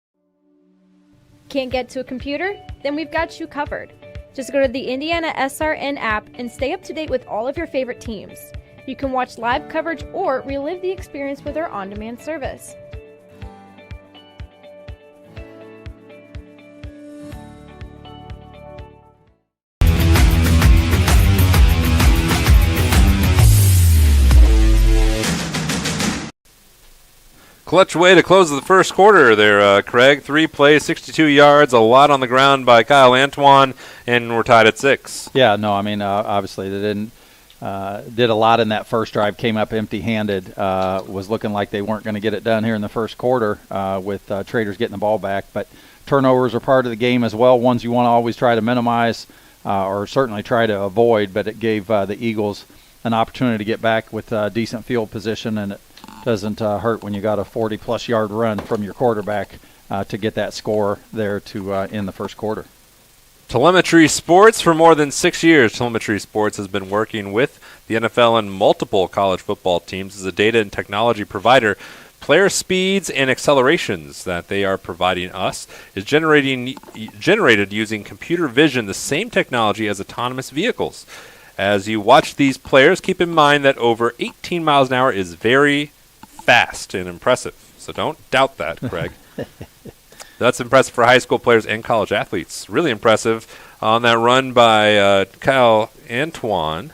Can't get to a computer? Then we've got you covered. Just go to the IndianaSRN app and stay up to date with all of your favorite teams. You can watch live coverage or relive the experience with our on-demand service. Clutch way to close the first quarter there, Craig. 3 plays, 62 yards, a lot on the ground by Kyle Antoine, and we're tied at 6. Yeah, no, I mean, obviously they did a lot in that first drive, came up empty-handed, was looking like they weren't going to get it done here in the first quarter with Traders getting the ball back. But turnovers are part of the game as well, ones you want to always try to minimize or certainly try to avoid, but it gave the Eagles an opportunity to get back with decent field position, and it doesn't hurt when you got a 40-plus yard run from your quarterback to get that score there to end the first quarter. Telemetry Sports. For more than 6 years, Telemetry Sports has been working with the NFL and multiple college football teams as a data and technology provider. Player speeds and accelerations that they are providing us is generated using computer vision, the same technology as autonomous vehicles. As you watch these players, keep in mind that over 18 miles an hour is very fast and impressive. So don't doubt that, Craig. That's impressive for high school players and college athletes. Really impressive on that run by Kyle Antoine.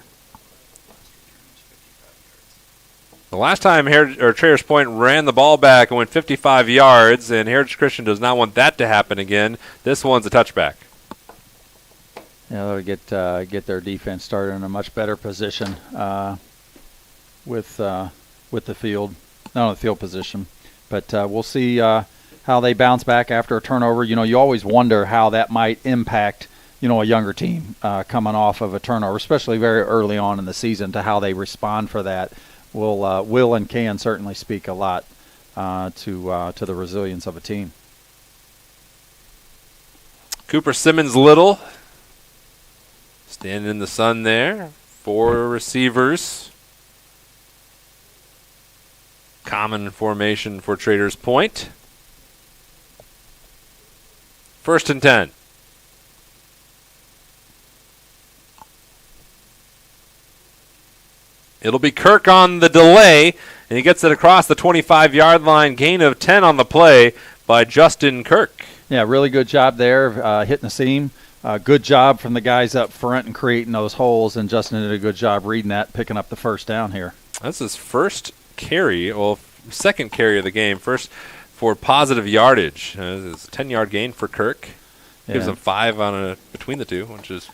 The last time Traders Point ran the ball back and went 55 yards, and Heritage Christian does not want that to happen again. This one's a touchback. Yeah, they'll get their defense started in a much better position with the field, not on the field position. But we'll see how they bounce back after a turnover. You know, you always wonder how that might impact, a younger team coming off of a turnover, especially very early on in the season, to how they respond for that. Will and can certainly speak a lot to the resilience of a team. Cooper Simmons-Little standing in the sun there. 4 receivers. Common formation for Traders Point. 1st and 10. It'll be Kirk on the delay, and he gets it across the 25-yard line. Gain of 10 on the play by Justin Kirk. Yeah, really good job there, hitting the seam. Good job from the guys up front and creating those holes, and Justin did a good job reading that, picking up the first down here. That's his first carry, second carry of the game, first for positive yardage. It's a 10-yard gain for Kirk. Gives him 5 between the two, which is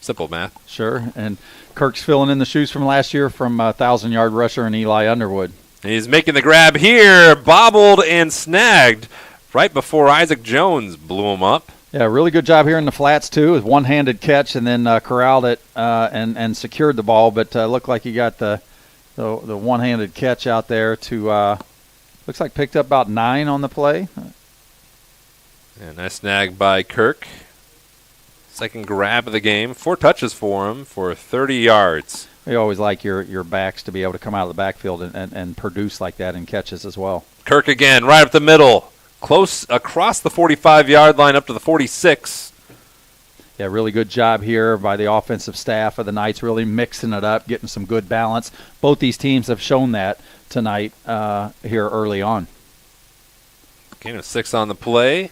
simple math. Sure, and Kirk's filling in the shoes from last year from 1,000-yard rusher and Eli Underwood. And he's making the grab here, bobbled and snagged right before Isaac Jones blew him up. Yeah, really good job here in the flats, too, with one-handed catch, and then corralled it and secured the ball, but looked like he got the one-handed catch out there to looks like picked up about 9 on the play. Yeah, nice snag by Kirk. Second grab of the game. 4 touches for him for 30 yards. We always like your backs to be able to come out of the backfield and produce like that in catches as well. Kirk again, right up the middle. Close across the 45-yard line up to the 46. Yeah, really good job here by the offensive staff of the Knights, really mixing it up, getting some good balance. Both these teams have shown that tonight here early on. Gain of 6 on the play.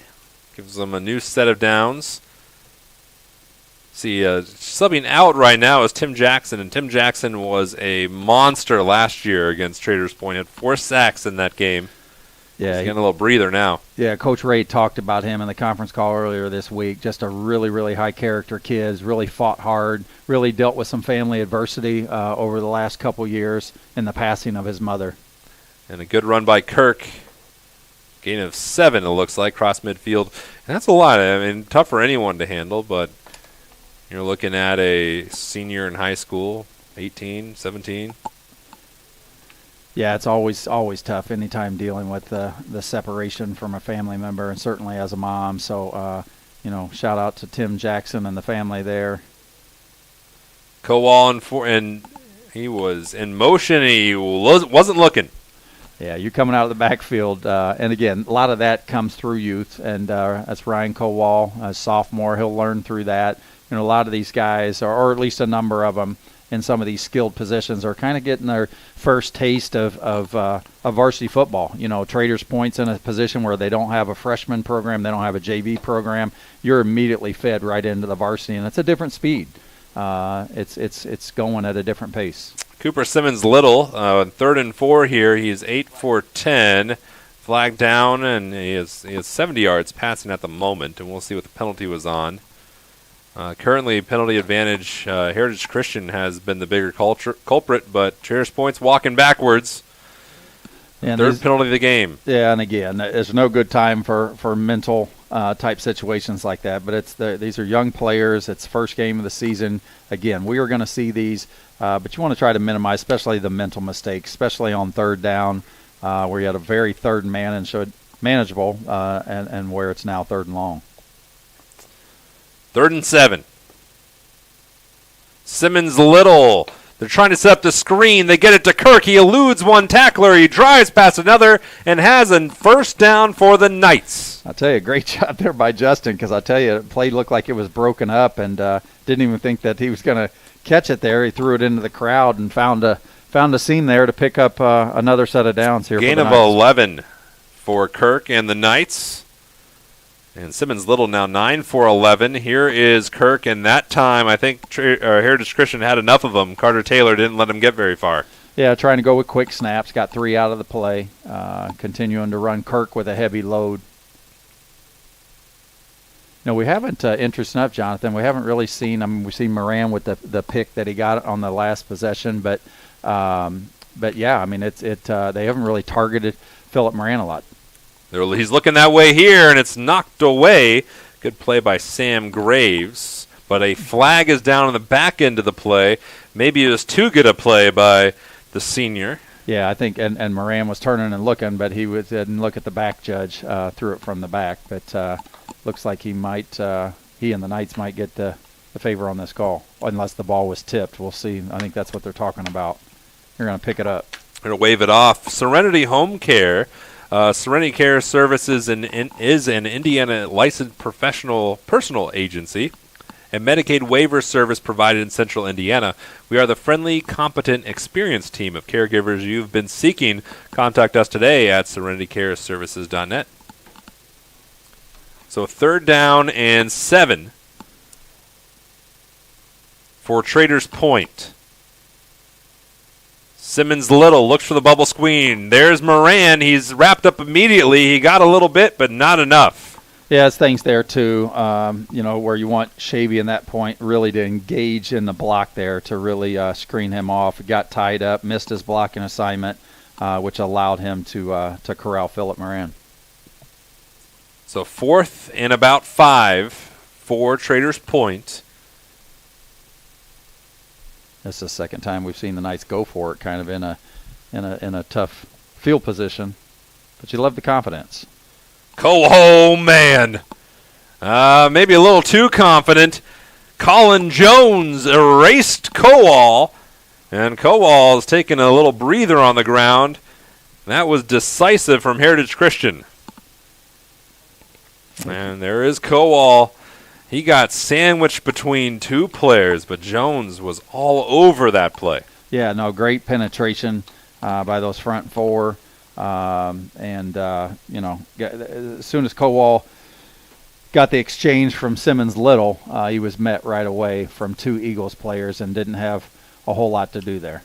Gives them a new set of downs. See, subbing out right now is Tim Jackson, and Tim Jackson was a monster last year against Traders Point. Had 4 sacks in that game. Yeah, he's getting a little breather now. Yeah, Coach Ray talked about him in the conference call earlier this week. Just a really, really high-character kid. Really fought hard. Really dealt with some family adversity over the last couple years in the passing of his mother. And a good run by Kirk. Gain of 7, it looks like, cross midfield. And that's a lot. I mean, tough for anyone to handle, but you're looking at a senior in high school, 18, 17. Yeah, it's always tough anytime dealing with the separation from a family member, and certainly as a mom. So, shout out to Tim Jackson and the family there. Kowal and he was in motion. He wasn't looking. Yeah, you're coming out of the backfield, and again, a lot of that comes through youth, and that's Ryan Kowal, a sophomore. He'll learn through that. A lot of these guys, or at least a number of them, in some of these skilled positions are kind of getting their first taste of varsity football. Traders Point's in a position where they don't have a freshman program, they don't have a JV program. You're immediately fed right into the varsity, and it's a different speed. It's going at a different pace. Cooper Simmons-Little, 3rd and 4 here. He's 8 for 10 Flag down, and he has 70 yards passing at the moment, and we'll see what the penalty was on. Currently, penalty advantage, Heritage Christian has been the bigger culprit, but Traders Point's walking backwards. And third penalty of the game. Yeah, and again, there's no good time for mental type situations like that. But these are young players. It's first game of the season. Again, we are going to see these, but you want to try to minimize, especially the mental mistakes, especially on third down, where you had a very third and man and showed manageable, and where it's now third and long. 3rd and 7. Simmons Little. They're trying to set up the screen. They get it to Kirk. He eludes one tackler. He drives past another and has a first down for the Knights. I'll tell you, great job there by Justin, because I tell you, the play looked like it was broken up, and didn't even think that he was going to catch it there. He threw it into the crowd and found a seam there to pick up another set of downs here. Gain for the of Knights. 11 for Kirk and the Knights. And Simmons Little now 9 for 11. Here is Kirk, and that time I think Heritage Christian had enough of them. Carter Taylor didn't let him get very far. Yeah, trying to go with quick snaps. Got 3 out of the play. Continuing to run Kirk with a heavy load. No, we haven't, interesting enough, Jonathan, we haven't really seen, we've seen Moran with the pick that he got on the last possession, but yeah, they haven't really targeted Philip Moran a lot. He's looking that way here, and it's knocked away. Good play by Sam Graves, but a flag is down on the back end of the play. Maybe it was too good a play by the senior. Yeah, I think, and Moran was turning and looking, but he didn't look at the back judge, threw it from the back, but looks like he and the Knights might get the favor on this call, unless the ball was tipped. We'll see. I think that's what they're talking about. They're going to pick it up. They're going to wave it off. Serenity Home Care. Serenity Care Services is an Indiana licensed professional personal agency and Medicaid waiver service provided in Central Indiana. We are the friendly, competent, experienced team of caregivers you've been seeking. Contact us today at serenitycareservices.net. So 3rd down and 7 for Traders Point. Simmons Little looks for the bubble screen. There's Moran. He's wrapped up immediately. He got a little bit, but not enough. Yeah, it's things there, too, where you want Shavy in that point really to engage in the block there to really screen him off. He got tied up, missed his blocking assignment, which allowed him to corral Philip Moran. So 4th and about 5 for Traders Point. This is the second time we've seen the Knights go for it, kind of in a tough field position. But you love the confidence. Oh, man. Maybe a little too confident. Colin Jones erased Kowal. And Kowal's taking a little breather on the ground. That was decisive from Heritage Christian. And there is Kowal. He got sandwiched between 2 players, but Jones was all over that play. Yeah, no, great penetration by those front 4. As soon as Kowal got the exchange from Simmons Little, he was met right away from 2 Eagles players and didn't have a whole lot to do there.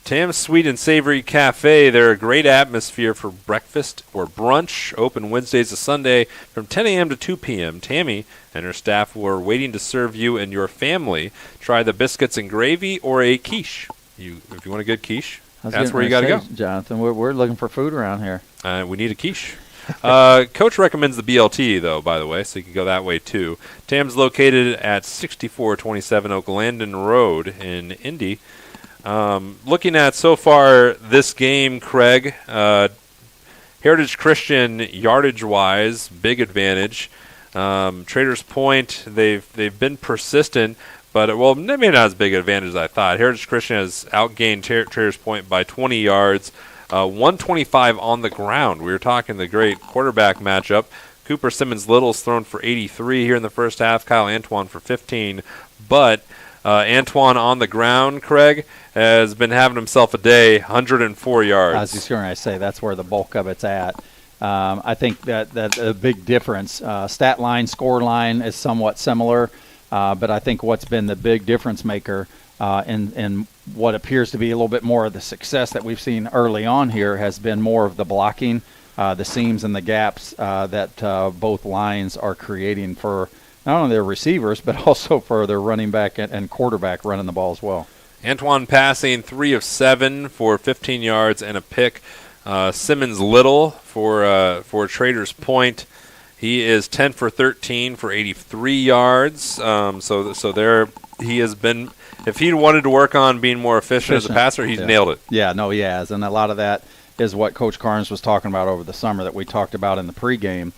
Tam's Sweet and Savory Cafe, they're a great atmosphere for breakfast or brunch, open Wednesdays to Sunday from 10 a.m. to 2 p.m. Tammy and her staff were waiting to serve you and your family. Try the biscuits and gravy or a quiche. If you want a good quiche, that's where you got to go. Jonathan, we're looking for food around here. We need a quiche. Coach recommends the BLT, though, by the way, so you can go that way, too. Tam's located at 6427 Oak Landon Road in Indy. Looking at so far this game, Craig, Heritage Christian yardage-wise, big advantage. Traders Point, they've been persistent, but maybe not as big an advantage as I thought. Heritage Christian has outgained Traders Point by 20 yards, 125 on the ground. We were talking the great quarterback matchup. Cooper Simmons Little's thrown for 83 here in the first half. Kyle Antoine for 15, but Antoine on the ground, Craig, has been having himself a day, 104 yards. I was just going to say that's where the bulk of it's at. I think that a big difference. Stat line, score line is somewhat similar, but I think what's been the big difference maker in what appears to be a little bit more of the success that we've seen early on here has been more of the blocking the seams and the gaps that both lines are creating for not only their receivers but also for their running back and quarterback running the ball as well. Antoine passing 3 of 7 for 15 yards and a pick. Simmons Little for Traders Point. He is 10 for 13 for 83 yards. So there he has been. If he wanted to work on being more efficient as a passer, he's nailed it. Yeah, no, he has, and a lot of that is what Coach Carnes was talking about over the summer that we talked about in the pregame,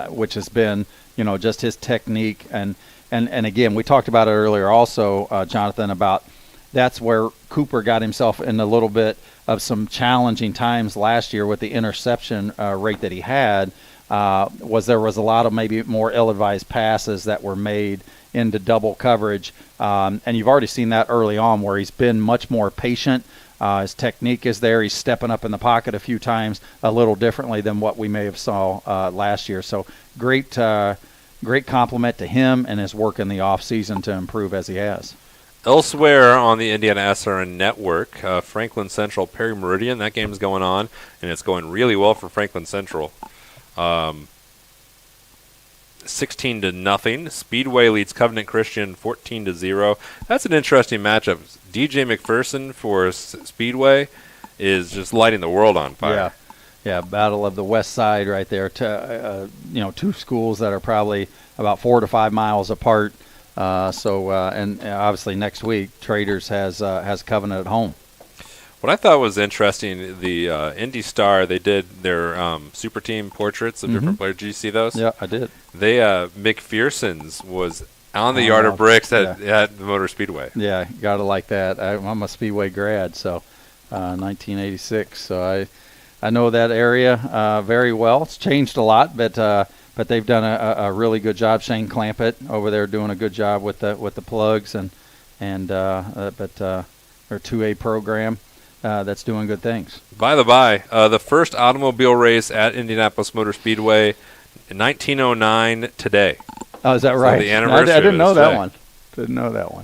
which has been, just his technique and again, we talked about it earlier also, Jonathan, about that's where Cooper got himself in a little bit of some challenging times last year with the interception rate that he had. There was a lot of maybe more ill-advised passes that were made into double coverage, and you've already seen that early on where he's been much more patient. His technique is there. He's stepping up in the pocket a few times a little differently than what we may have saw last year. So great compliment to him and his work in the offseason to improve as he has. Elsewhere on the IndianaSRN network, Franklin Central, Perry Meridian, that game's going on, and it's going really well for Franklin Central. 16-0. Speedway leads Covenant Christian 14-0. That's an interesting matchup. DJ McPherson for Speedway is just lighting the world on fire. Yeah, battle of the West Side right there. Two schools that are probably about 4 to 5 miles apart. And obviously next week, Traders has Covenant at home. What I thought was interesting, the Indy Star, they did their super team portraits of different players. Did you see those? Yeah, I did. They McPherson's was on the yard of bricks at the Motor Speedway. Yeah, gotta like that. I'm a Speedway grad, so 1986. So I know that area very well. It's changed a lot, but they've done a really good job. Shane Clampett over there doing a good job with the plugs and their 2A program. That's doing good things. By the by, the first automobile race at Indianapolis Motor Speedway in 1909 today. Oh, is that right? So the anniversary. I didn't know that one. Didn't know that one.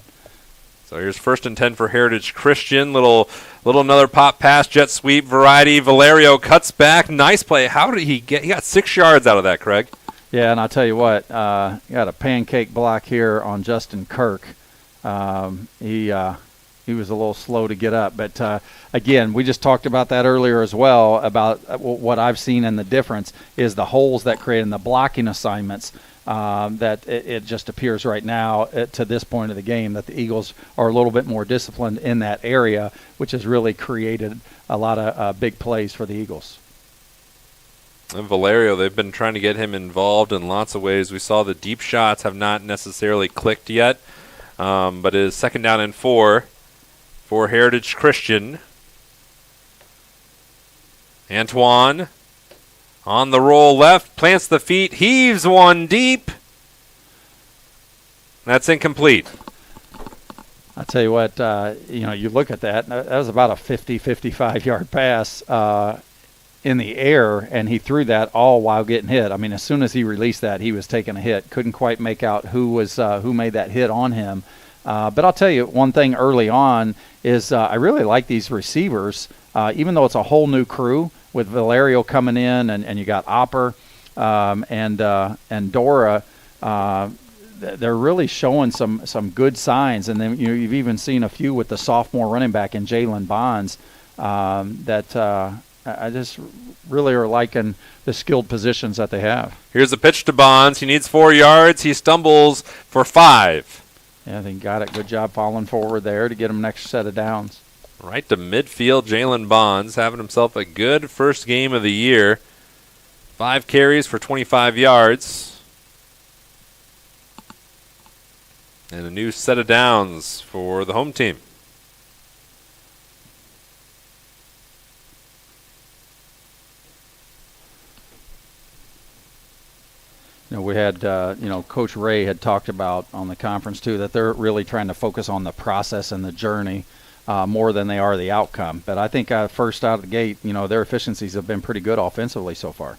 So here's 1st and 10 for Heritage Christian. Little another pop pass, jet sweep variety. Valerio cuts back. Nice play. How did he get? He got 6 yards out of that, Craig. Yeah, and I'll tell you what, you got a pancake block here on Justin Kirk. He was a little slow to get up. But, again, we just talked about that earlier as well, about what I've seen and the difference is the holes that create in the blocking assignments, that it just appears right now to this point of the game that the Eagles are a little bit more disciplined in that area, which has really created a lot of big plays for the Eagles. And Valerio, they've been trying to get him involved in lots of ways. We saw the deep shots have not necessarily clicked yet, but it is 2nd down and 4. For Heritage Christian. Antoine on the roll left, plants the feet, heaves one deep. That's incomplete. I'll tell you what, you look at that was about a 50, 55-yard pass in the air, and he threw that all while getting hit. I mean, as soon as he released that, he was taking a hit. Couldn't quite make out who made that hit on him. But I'll tell you one thing early on is I really like these receivers, even though it's a whole new crew with Valerio coming in and you got Opper and Dora. They're really showing some good signs. And then you've even seen a few with the sophomore running back in Jalen Bonds that I just really are liking the skilled positions that they have. Here's a pitch to Bonds. He needs 4 yards. He stumbles for 5. Yeah, they got it. Good job falling forward there to get him next set of downs. Right to midfield, Jalen Bonds having himself a good first game of the year. 5 carries for 25 yards. And a new set of downs for the home team. We had, Coach Ray had talked about on the conference, too, that they're really trying to focus on the process and the journey more than they are the outcome. But I think first out of the gate, their efficiencies have been pretty good offensively so far.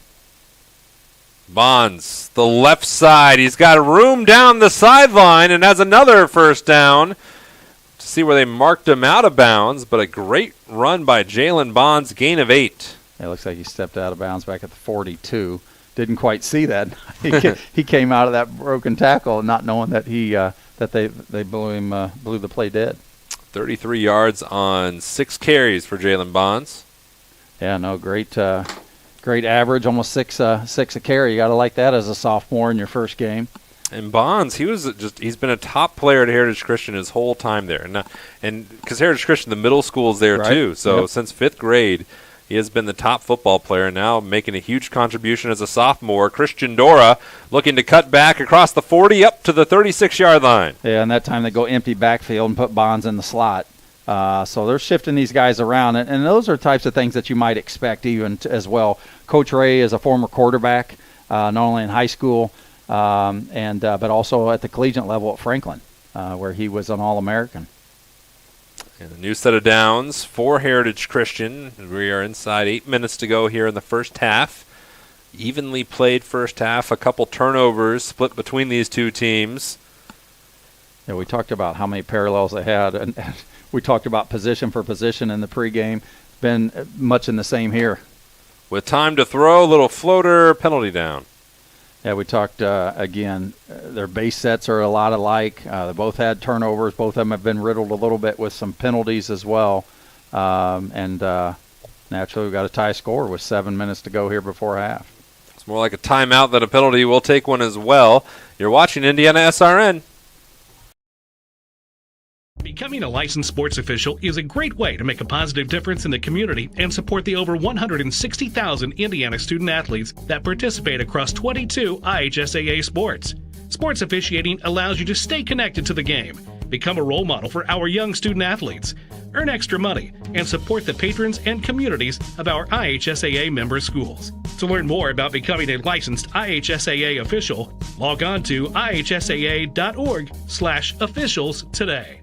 Bonds, the left side. He's got room down the sideline and has another first down. To see where they marked him out of bounds, but a great run by Jalen Bonds, gain of 8. It looks like he stepped out of bounds back at the 42. Didn't quite see that. He came out of that broken tackle not knowing that they blew the play dead. 33 yards on 6 carries for Jalen Bonds. Yeah, no, great average, almost six a carry. You got to like that as a sophomore in your first game. And Bonds, he's been a top player at Heritage Christian his whole time there. And because Heritage Christian, the middle school is there too. So since 5th grade, he has been the top football player, now making a huge contribution as a sophomore. Christian Dora looking to cut back across the 40 up to the 36-yard line. Yeah, and that time they go empty backfield and put Bonds in the slot. So they're shifting these guys around, and those are types of things that you might expect even as well. Coach Ray is a former quarterback, not only in high school, but also at the collegiate level at Franklin, where he was an All-American. And a new set of downs for Heritage Christian. We are inside 8 minutes to go here in the first half. Evenly played first half, a couple turnovers split between these two teams. Yeah, we talked about how many parallels they had, and we talked about position for position in the pregame. It's been much in the same here. With time to throw, a little floater, penalty down. Yeah, we talked again. Their base sets are a lot alike. They both had turnovers. Both of them have been riddled a little bit with some penalties as well. And naturally, we've got a tie score with 7 minutes to go here before half. It's more like a timeout than a penalty. We'll take one as well. You're watching IndianaSRN. Becoming a licensed sports official is a great way to make a positive difference in the community and support the over 160,000 Indiana student athletes that participate across 22 IHSAA sports. Sports officiating allows you to stay connected to the game, become a role model for our young student athletes, earn extra money, and support the patrons and communities of our IHSAA member schools. To learn more about becoming a licensed IHSAA official, log on to ihsaa.org/officials today.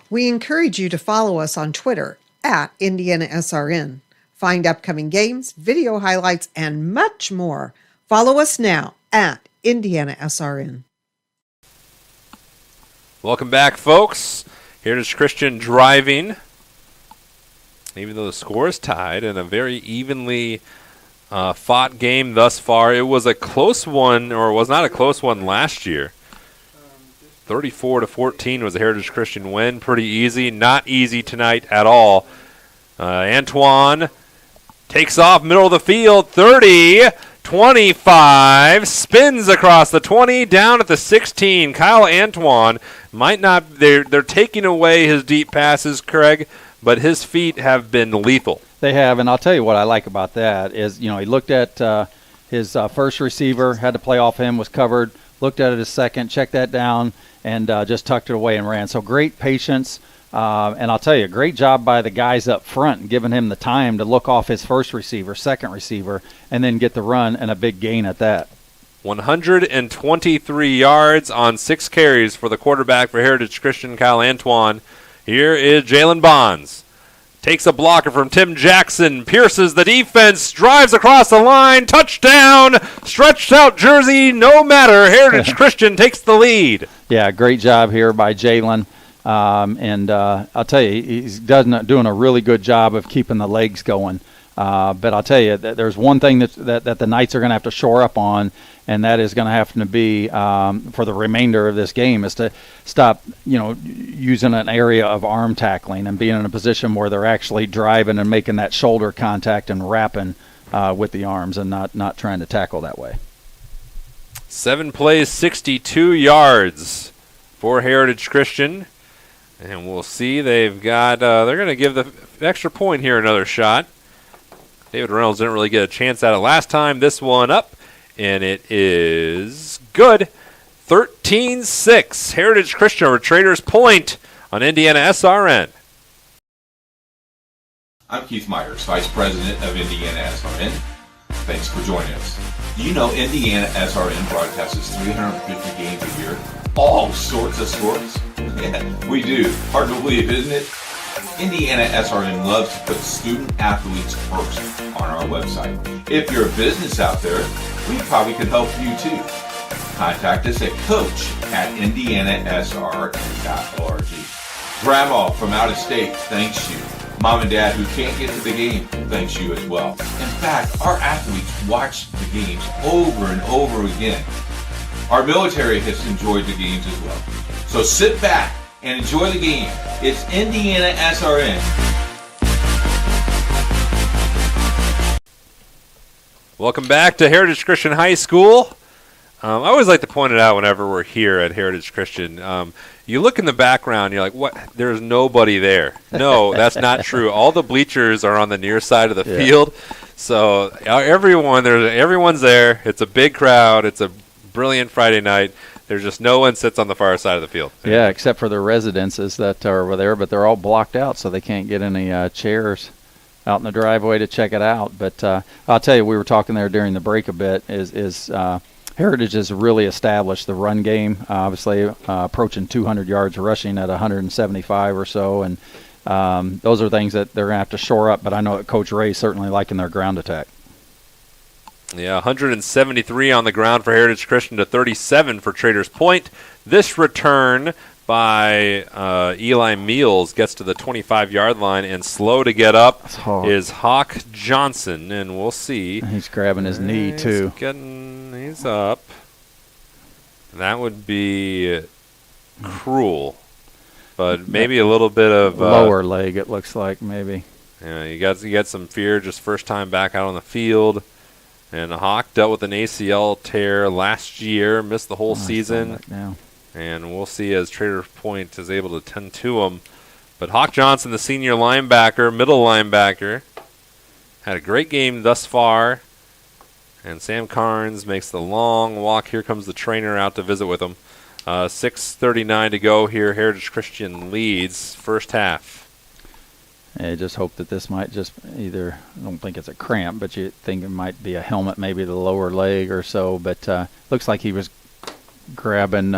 We encourage you to follow us on Twitter at IndianaSRN. Find upcoming games, video highlights, and much more. Follow us now at IndianaSRN. Welcome back, folks. Heritage Christian driving. Even though the score is tied and a very evenly fought game thus far, it was a close one, or it was not a close one last year. 34-14 was a Heritage Christian win. Pretty easy. Not easy tonight at all. Antoine takes off middle of the field. 30, 25, spins across the 20, down at the 16. Kyle Antoine might not, they're taking away his deep passes, Craig, but his feet have been lethal. They have, and I'll tell you what I like about that is, he looked at his first receiver, had to play off him, was covered, looked at it his second, checked that down, and just tucked it away and ran. So great patience, and I'll tell you, great job by the guys up front, giving him the time to look off his first receiver, second receiver, and then get the run and a big gain at that. 123 yards on 6 carries for the quarterback for Heritage Christian, Kyle Antoine. Here is Jalen Bonds. Takes a blocker from Tim Jackson, pierces the defense, drives across the line, touchdown, stretched out jersey, no matter. Heritage Christian takes the lead. Yeah, great job here by Jalen. And I'll tell you, he's doing a really good job of keeping the legs going. But I'll tell you, there's one thing that the Knights are going to have to shore up on, and that is going to have to be for the remainder of this game is to stop, using an area of arm tackling and being in a position where they're actually driving and making that shoulder contact and wrapping with the arms and not trying to tackle that way. 7 plays, 62 yards for Heritage Christian. And we'll see, they've got, they're going to give the extra point here another shot. David Reynolds didn't really get a chance at it last time. This one up, and it is good. 13-6. Heritage Christian over Traders Point on IndianaSRN. I'm Keith Myers, Vice President of IndianaSRN. Thanks for joining us. You know IndianaSRN broadcasts 350 games a year, all sorts of sports. Yeah, we do. Hard to believe, isn't it? IndianaSRN loves to put student athletes first on our website. If you're a business out there, we probably could help you too. contact us at coach@IndianaSRN.org. Grandma from out of state thanks you. Mom and Dad who can't get to the game thanks you as well. In fact, our athletes watch the games over and over again. Our military has enjoyed the games as well. So sit back and enjoy the game. It's IndianaSRN. Welcome back to Heritage Christian High School. I always like to point it out whenever we're here at Heritage Christian. You look in the background, you're like, "What? There's nobody there." No, that's not true. All the bleachers are on the near side of the field, so everyone's there. It's a big crowd. It's a brilliant Friday night. There's just no one sits on the far side of the field. Yeah, except for the residences that are over there, but they're all blocked out, so they can't get any chairs out in the driveway to check it out. But I'll tell you, we were talking there during the break a bit, is Heritage has really established the run game, obviously approaching 200 yards rushing at 175 or so, and those are things that they're going to have to shore up, but I know that Coach Ray's certainly liking their ground attack. Yeah, 173 on the ground for Heritage Christian to 37 for Traders Point. This return by Eli Meals gets to the 25-yard line, and slow to get up is Hawk Johnson, and we'll see. He's grabbing his knee, too. He's up. That would be cruel, but maybe a little bit of lower leg, it looks like, maybe. Yeah, you got some fear, just first time back out on the field. And Hawk dealt with an ACL tear last year, missed the whole season. And we'll see as Trader Point is able to tend to him. But Hawk Johnson, the senior linebacker, middle linebacker, had a great game thus far. And Sam Carnes makes the long walk. Here comes the trainer out to visit with him. 6:39 to go here. Heritage Christian leads first half. I just hope that this might just either, I don't think it's a cramp, but you think it might be a helmet, maybe the lower leg or so. But looks like he was grabbing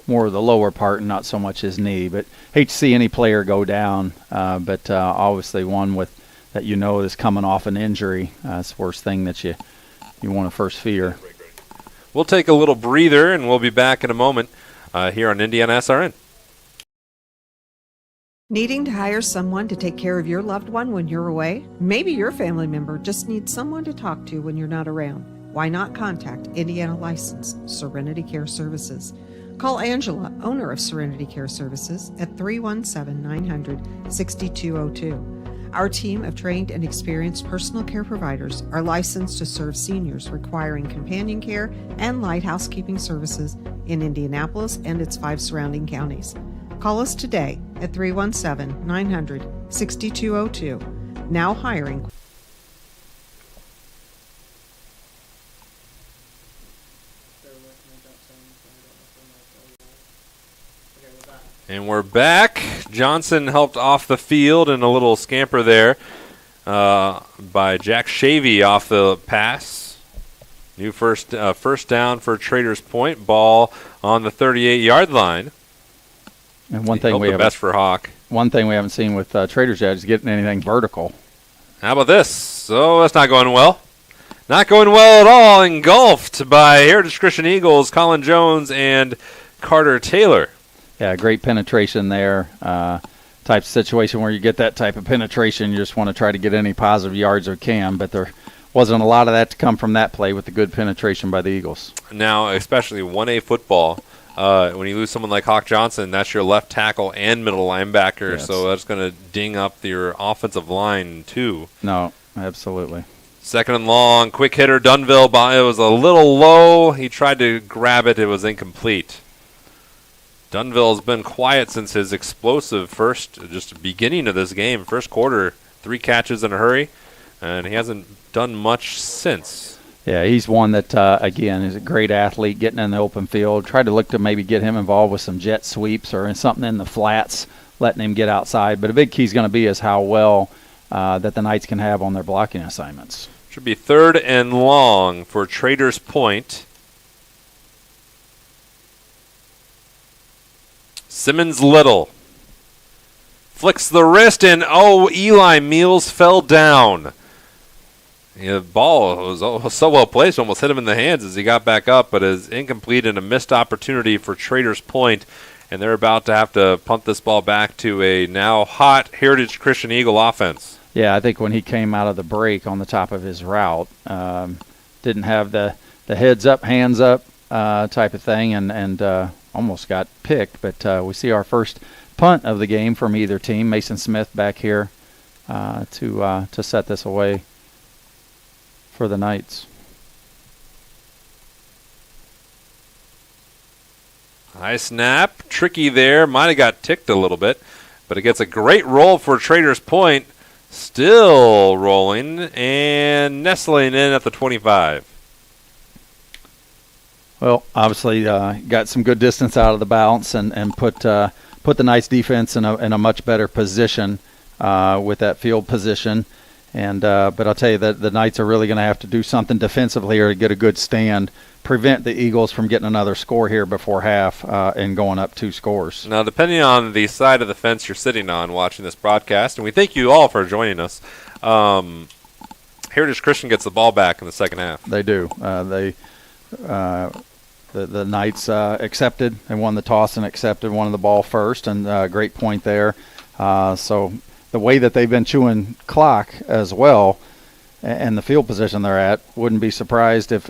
more of the lower part and not so much his knee. But hate to see any player go down, but obviously one that is coming off an injury. It's the worst thing that you want to first fear. We'll take a little breather, and we'll be back in a moment here on IndianaSRN. Needing to hire someone to take care of your loved one when you're away? Maybe your family member just needs someone to talk to when you're not around. Why not contact Indiana licensed Serenity Care Services? Call Angela, owner of Serenity Care Services, at 317-900-6202. Our team of trained and experienced personal care providers are licensed to serve seniors requiring companion care and light housekeeping services in Indianapolis and its 5 surrounding counties. Call us today at 317-900-6202. Now hiring. And we're back. Johnson helped off the field in a little scamper there by Jack Shavy off the pass. New first down for Traders Point. Ball on the 38-yard line. And one thing we haven't seen with Traders yet is getting anything vertical. How about this? So that's not going well. Not going well at all. Engulfed by Heritage Christian Eagles, Colin Jones and Carter Taylor. Yeah, great penetration there. Type of situation where you get that type of penetration, you just want to try to get any positive yards you can, but there wasn't a lot of that to come from that play with the good penetration by the Eagles. Now, especially 1A football, when you lose someone like Hawk Johnson, that's your left tackle and middle linebacker, so that's going to ding up your offensive line too. No, absolutely. Second and long, quick hitter, Dunville. It was a little low. He tried to grab it. It was incomplete. Dunville's been quiet since his explosive beginning of this game. First quarter, 3 catches in a hurry, and he hasn't done much since. Yeah, he's one that, again, is a great athlete getting in the open field. Tried to look to maybe get him involved with some jet sweeps or something in the flats, letting him get outside. But a big key is going to be is how well that the Knights can have on their blocking assignments. Should be 3rd and long for Traders Point. Simmons Little flicks the wrist, and Eli Meals fell down. The ball was so well placed, almost hit him in the hands as he got back up, but is incomplete and a missed opportunity for Traders Point. And they're about to have to punt this ball back to a now hot Heritage Christian Eagle offense. Yeah, I think when he came out of the break on the top of his route, didn't have the heads up, hands up type of thing, and almost got picked. But we see our first punt of the game from either team. Mason Smith back here to set this away for the Knights. High snap, tricky there. Might have got ticked a little bit, but it gets a great roll for Traders Point. Still rolling and nestling in at the 25. Well, obviously got some good distance out of the bounce and put the Knights defense in a much better position with that field position. And but I'll tell you that the Knights are really going to have to do something defensively here to get a good stand, prevent the Eagles from getting another score here before half and going up 2 scores. Now, depending on the side of the fence you're sitting on watching this broadcast, and we thank you all for joining us, Heritage Christian gets the ball back in the second half. They do. The Knights accepted and won the toss and accepted, won the ball first, and great point there. So the way that they've been chewing clock as well and the field position they're at, wouldn't be surprised if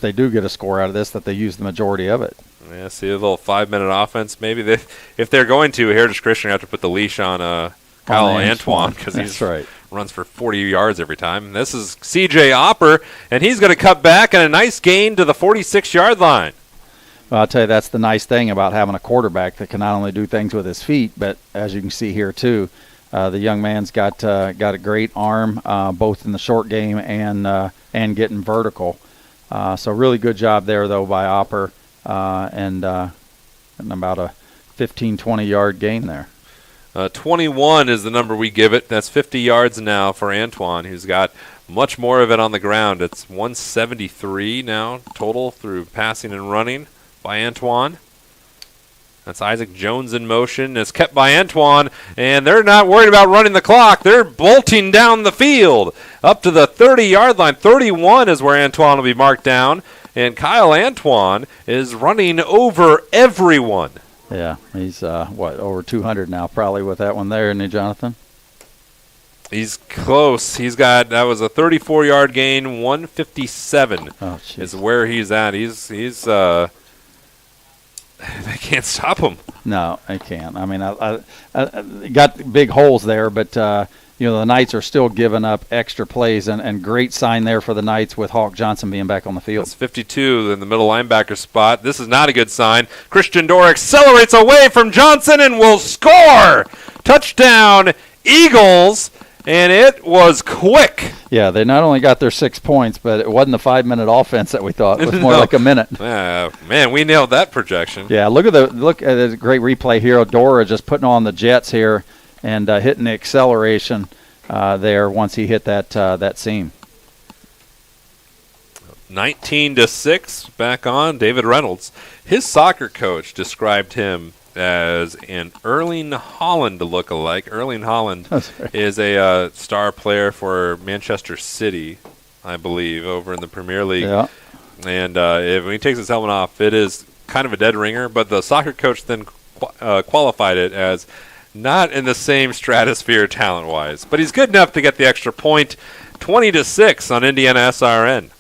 they do get a score out of this, that they use the majority of it. Yeah, see a little 5-minute offense maybe. If they're going to, Heritage Christian have to put the leash on Kyle Antoine because he runs for 40 yards every time. This is C.J. Opper, and he's going to cut back and a nice gain to the 46-yard line. Well, I'll tell you, that's the nice thing about having a quarterback that can not only do things with his feet, but as you can see here too, the young man's got a great arm, both in the short game and getting vertical. So really good job there, though, by Opper, and about a 15, 20-yard gain there. 21 is the number we give it. That's 50 yards now for Antoine, who's got much more of it on the ground. It's 173 now total through passing and running by Antoine. That's Isaac Jones in motion. It's kept by Antoine, and they're not worried about running the clock. They're bolting down the field up to the 30-yard line. 31 is where Antoine will be marked down, and Kyle Antoine is running over everyone. Yeah, he's, over 200 now probably with that one there, isn't he, Jonathan? He's close. That was a 34-yard gain. 157 is where he's at. He's they can't stop him. No, they can't. I mean, I got big holes there, but the Knights are still giving up extra plays, and great sign there for the Knights with Hawk Johnson being back on the field. That's 52 in the middle linebacker spot. This is not a good sign. Christian Dorr accelerates away from Johnson and will score. Touchdown, Eagles. And it was quick. Yeah, they not only got their 6 points, but it wasn't the 5-minute offense that we thought. It was more like a minute. Man, we nailed that projection. Yeah, look at the great replay here. Dora just putting on the jets here and hitting the acceleration there once he hit that seam. 19-6 back on David Reynolds. His soccer coach described him as an Erling Haaland look-alike. Erling Haaland is a star player for Manchester City, I believe, over in the Premier League. Yeah. And when he takes his helmet off, it is kind of a dead ringer, but the soccer coach then qualified it as not in the same stratosphere talent-wise. But he's good enough to get the extra point. 20-6 on IndianaSRN.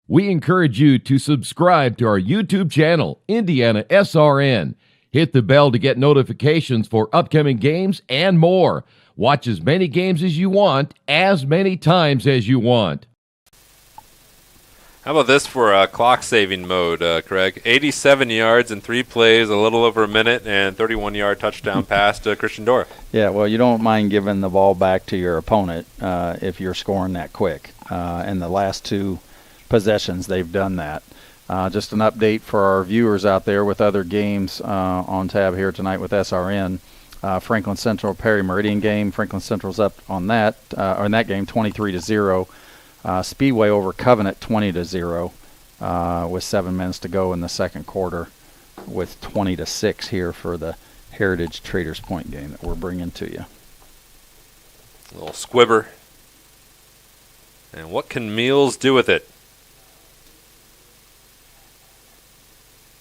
We encourage you to subscribe to our YouTube channel, IndianaSRN. Hit the bell to get notifications for upcoming games and more. Watch as many games as you want, as many times as you want. How about this for clock-saving mode, Craig? 87 yards in 3 plays, a little over a minute, and 31-yard touchdown pass to Christian Dorff. Yeah, well, you don't mind giving the ball back to your opponent if you're scoring that quick. And the last 2 possessions, they've done that. Just an update for our viewers out there with other games on tab here tonight with SRN. Franklin Central Perry Meridian game. Franklin Central's up on that, or in that game, 23-0. Speedway over Covenant 20-0 with 7 minutes to go in the second quarter, with 20-6 here for the Heritage Traders Point game that we're bringing to you. A little squibber. And what can Meals do with it?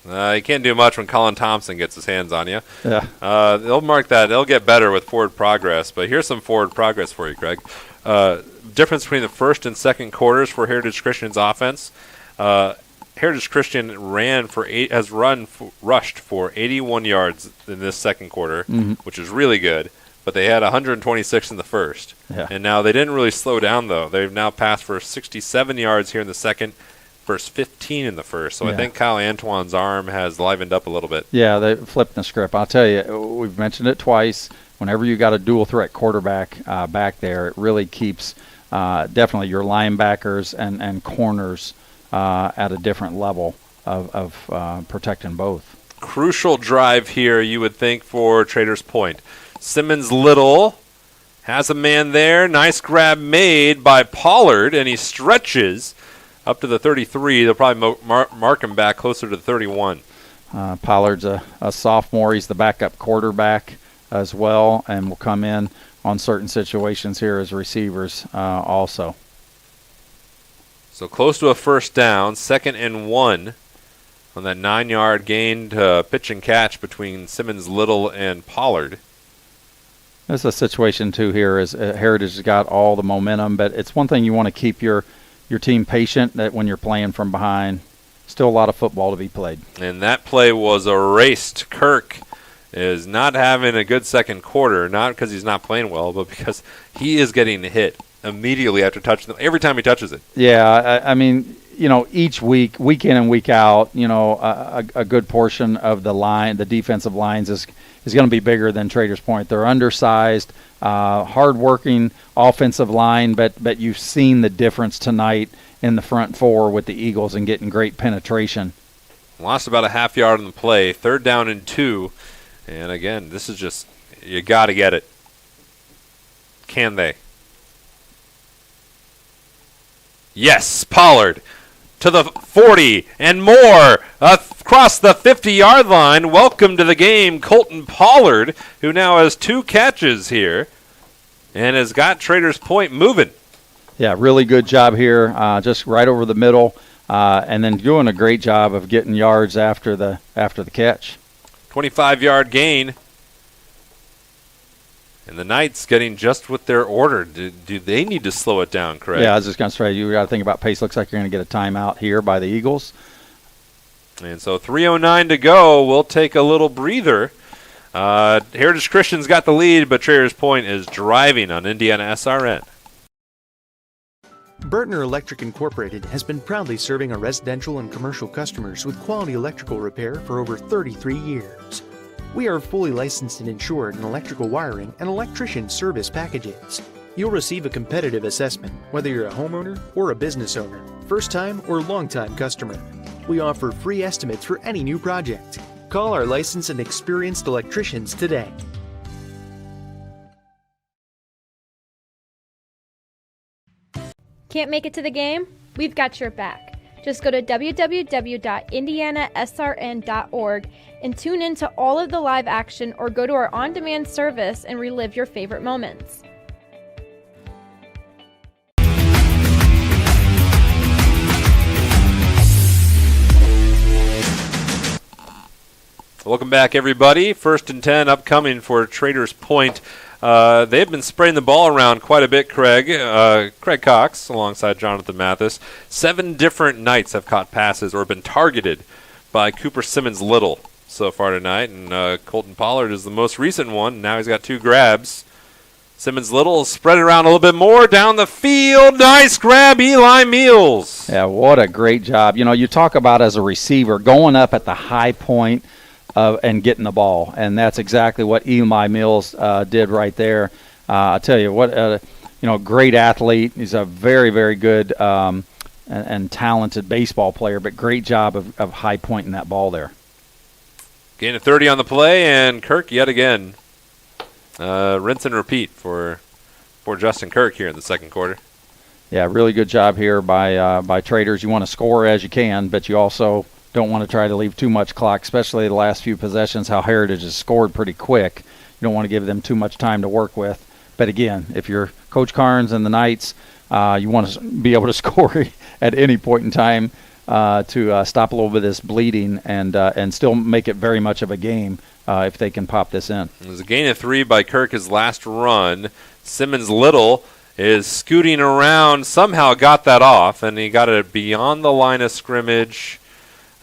You can't do much when Colin Thompson gets his hands on you. Yeah. They'll mark that. They'll get better with forward progress. But here's some forward progress for you, Craig. Difference between the first and second quarters for Heritage Christian's offense. Heritage Christian rushed for 81 yards in this second quarter, which is really good. But they had 126 in the first. Yeah. And now they didn't really slow down, though. They've now passed for 67 yards here in the second, versus 15 in the first. So I think Kyle Antoine's arm has livened up a little bit. Yeah, they flipped the script. I'll tell you, we've mentioned it twice. Whenever you got a dual threat quarterback back there, it really keeps definitely your linebackers and corners at a different level of protecting both. Crucial drive here, you would think, for Traders Point. Simmons Little has a man there. Nice grab made by Pollard, and he stretches up to the 33. They'll probably mark him back closer to the 31. Pollard's a sophomore. He's the backup quarterback as well, and will come in on certain situations here as receivers also. So close to a first down, 2nd and 1 on that 9-yard gain to pitch and catch between Simmons Little and Pollard. There's a situation, too, here is Heritage has got all the momentum, but it's one thing you want to keep your team patient that when you're playing from behind. Still a lot of football to be played. And that play was erased. Kirk is not having a good second quarter, not because he's not playing well, but because he is getting hit immediately after touching them, every time he touches it. Yeah, I mean, each week in and week out, a good portion of the defensive lines is going to be bigger than Traders Point. They're undersized, hard-working offensive line, but you've seen the difference tonight in the front four with the Eagles and getting great penetration. Lost about a half yard on the play, 3rd down and 2. And again, this is just, you got to get it. Can they? Yes, Pollard to the 40 and more across the 50-yard line. Welcome to the game, Colton Pollard, who now has 2 catches here and has got Traders Point moving. Yeah, really good job here, just right over the middle, and then doing a great job of getting yards after the catch. 25-yard gain. And the Knights getting just what they're ordered. Do they need to slow it down, Craig? Yeah, I was just going to say, you got to think about pace. Looks like you're going to get a timeout here by the Eagles. And so 3:09 to go. We'll take a little breather. Heritage Christian's got the lead, but Traders Point is driving on IndianaSRN. Burtner Electric Incorporated has been proudly serving our residential and commercial customers with quality electrical repair for over 33 years. We are fully licensed and insured in electrical wiring and electrician service packages. You'll receive a competitive assessment, whether you're a homeowner or a business owner, first-time or long-time customer. We offer free estimates for any new project. Call our licensed and experienced electricians today. Can't make it to the game? We've got your back. Just go to www.IndianaSRN.org and tune in to all of the live action, or go to our on-demand service and relive your favorite moments. Welcome back, everybody. 1st and 10 upcoming for Traders Point. They've been spraying the ball around quite a bit, Craig. Craig Cox, alongside Jonathan Mathis. 7 different Knights have caught passes or been targeted by Cooper Simmons Little so far tonight. And Colton Pollard is the most recent one. Now he's got 2 grabs. Simmons Little spread it around a little bit more down the field. Nice grab, Eli Meals. Yeah, what a great job. You know, you talk about as a receiver going up at the high point and getting the ball, and that's exactly what Eli Mills did right there. I tell you what, great athlete. He's a very, very good and talented baseball player, but great job of high pointing that ball there. Gain of 30 on the play, and Kirk yet again. Rinse and repeat for Justin Kirk here in the second quarter. Yeah, really good job here by Traders. You want to score as you can, but you also don't want to try to leave too much clock, especially the last few possessions, how Heritage has scored pretty quick. You don't want to give them too much time to work with. But again, if you're Coach Carnes and the Knights, you want to be able to score at any point in time to stop a little bit of this bleeding and still make it very much of a game if they can pop this in. It was a gain of 3 by Kirk his last run. Simmons Little is scooting around, somehow got that off, and he got it beyond the line of scrimmage.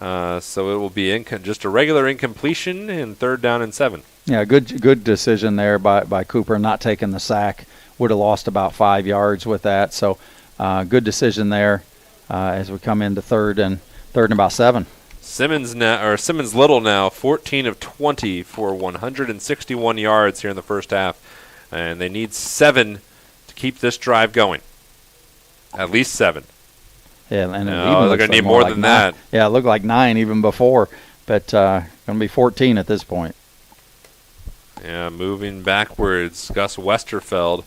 So it will be just a regular incompletion in 3rd down and 7. Yeah, good decision there by Cooper, not taking the sack. Would have lost about 5 yards with that. So good decision there as we come into third and about 7. Simmons Little now 14 of 20 for 161 yards here in the first half, and they need 7 to keep this drive going. At least 7. Yeah, and they're going to need more than that. Yeah, it looked like 9 even before, but going to be 14 at this point. Yeah, moving backwards, Gus Westerfeld.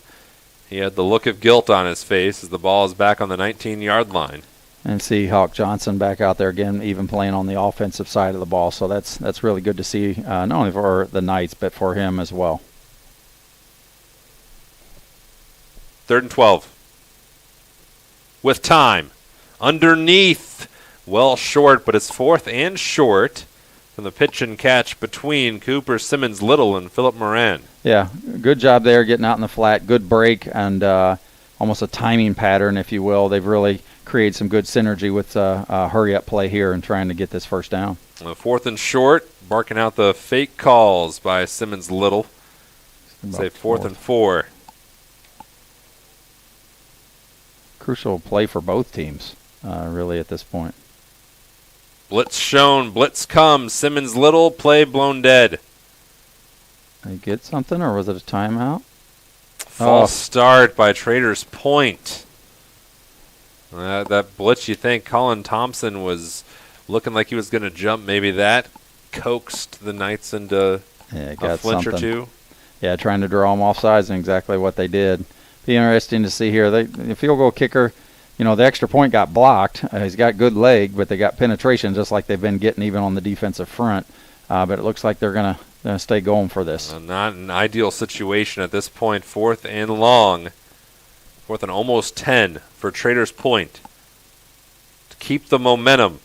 He had the look of guilt on his face as the ball is back on the 19-yard line. And see Hawk Johnson back out there again, even playing on the offensive side of the ball. So that's really good to see, not only for the Knights, but for him as well. 3rd and 12. With time. Underneath. Well short, but it's 4th and short from the pitch and catch between Cooper, Simmons Little, and Philip Moran. Yeah, good job there getting out in the flat. Good break and almost a timing pattern, if you will. They've really created some good synergy with hurry-up play here and trying to get this first down. 4th and short, barking out the fake calls by Simmons Little. Say 4th and 4. Crucial play for both teams, really, at this point. Blitz shown, blitz comes. Simmons Little, play blown dead. They get something, or was it a timeout? False start by Traders Point. That blitz, you think Colin Thompson was looking like he was going to jump. Maybe that coaxed the Knights into a flinch or two. Yeah, trying to draw them off sides, and exactly what they did. Be interesting to see here. The field goal kicker, the extra point got blocked. He's got good leg, but they got penetration just like they've been getting even on the defensive front. But it looks like they're going to stay going for this. Not an ideal situation at this point. 4th and long. 4th and almost 10 for Traders Point. To keep the momentum.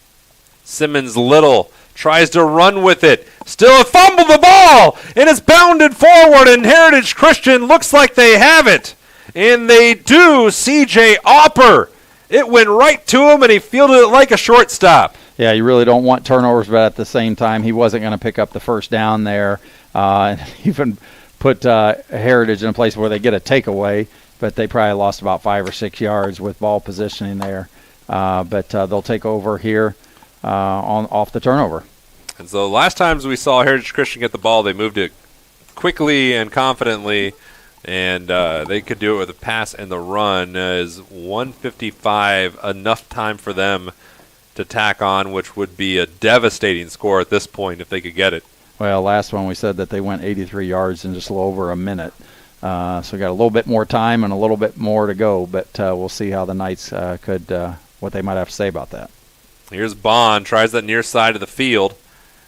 Simmons Little tries to run with it. Still fumbled the ball, and it's bounded forward, and Heritage Christian looks like they have it. And they do. C.J. Opper. It went right to him, and he fielded it like a shortstop. Yeah, you really don't want turnovers, but at the same time, he wasn't going to pick up the first down there. And even put Heritage in a place where they get a takeaway, but they probably lost about 5 or 6 yards with ball positioning there. But they'll take over here off the turnover. And so last times we saw Heritage Christian get the ball, they moved it quickly and confidently, and they could do it with a pass and the run. Is 1:55 enough time for them to tack on, which would be a devastating score at this point if they could get it. Well, last one we said that they went 83 yards in just a little over a minute. So we got a little bit more time and a little bit more to go, but we'll see how the Knights what they might have to say about that. Here's Bond, tries that near side of the field,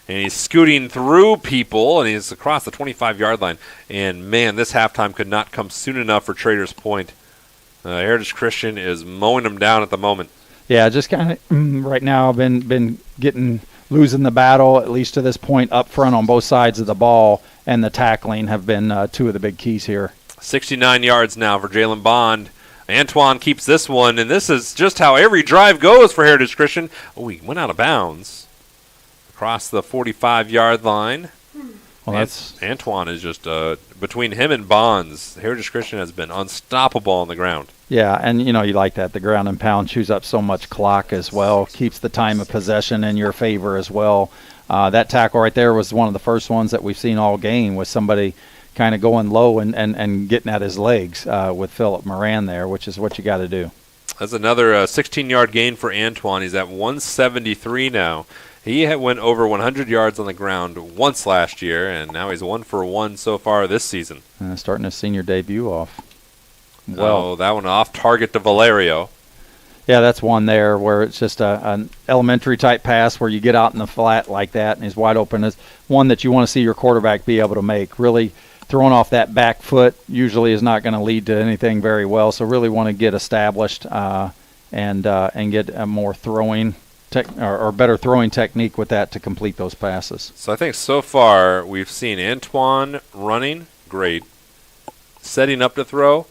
and he's scooting through people, and he's across the 25-yard line. And, man, this halftime could not come soon enough for Traders Point. Heritage Christian is mowing them down at the moment. Yeah, just kind of right now been losing the battle, at least to this point, up front on both sides of the ball, and the tackling have been 2 of the big keys here. 69 yards now for Jalen Bond. Antoine keeps this one, and this is just how every drive goes for Heritage Christian. Oh, he went out of bounds across the 45-yard line. Well, Antoine is just between him and Bonds, Heritage Christian has been unstoppable on the ground. Yeah, and you like that. The ground and pound chews up so much clock as well, keeps the time of possession in your favor as well. That tackle right there was one of the first ones that we've seen all game, with somebody kind of going low and getting at his legs with Philip Moran there, which is what you got to do. That's another 16-yard gain for Antoine. He's at 173 now. He went over 100 yards on the ground once last year, and now he's 1 for 1 so far this season. Starting his senior debut off. Well, that one off target to Valerio. Yeah, that's one there where it's just an elementary type pass where you get out in the flat like that and he's wide open. It's one that you want to see your quarterback be able to make. Really throwing off that back foot usually is not going to lead to anything very well. So really want to get established and get a more throwing or better throwing technique with that to complete those passes. So I think so far we've seen Antoine running, great. Setting up to throw,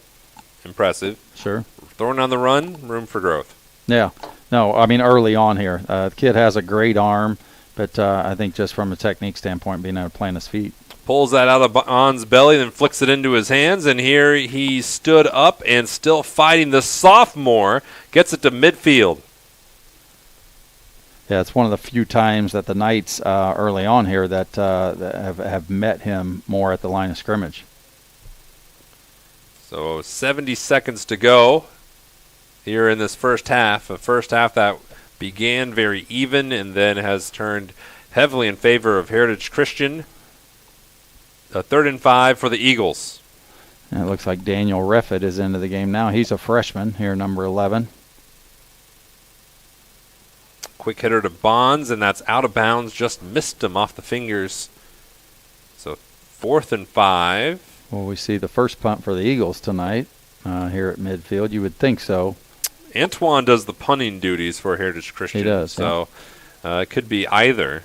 impressive. Sure. Throwing on the run, room for growth. Yeah. No, I mean early on here. The kid has a great arm, but I think just from a technique standpoint, being able to plant his feet. Pulls that out of Bonds' belly, then flicks it into his hands, and here he stood up and still fighting. The sophomore gets it to midfield. Yeah, it's one of the few times that the Knights early on here that have met him more at the line of scrimmage. So 70 seconds to go here in this first half. A first half that began very even and then has turned heavily in favor of Heritage Christian. A 3rd and 5 for the Eagles. And it looks like Daniel Reffett is into the game now. He's a freshman here, number 11. Quick hitter to Bonds, and that's out of bounds. Just missed him off the fingers. So 4th and 5. Well, we see the first punt for the Eagles tonight here at midfield. You would think so. Antoine does the punting duties for Heritage Christian. He does. So it could be either.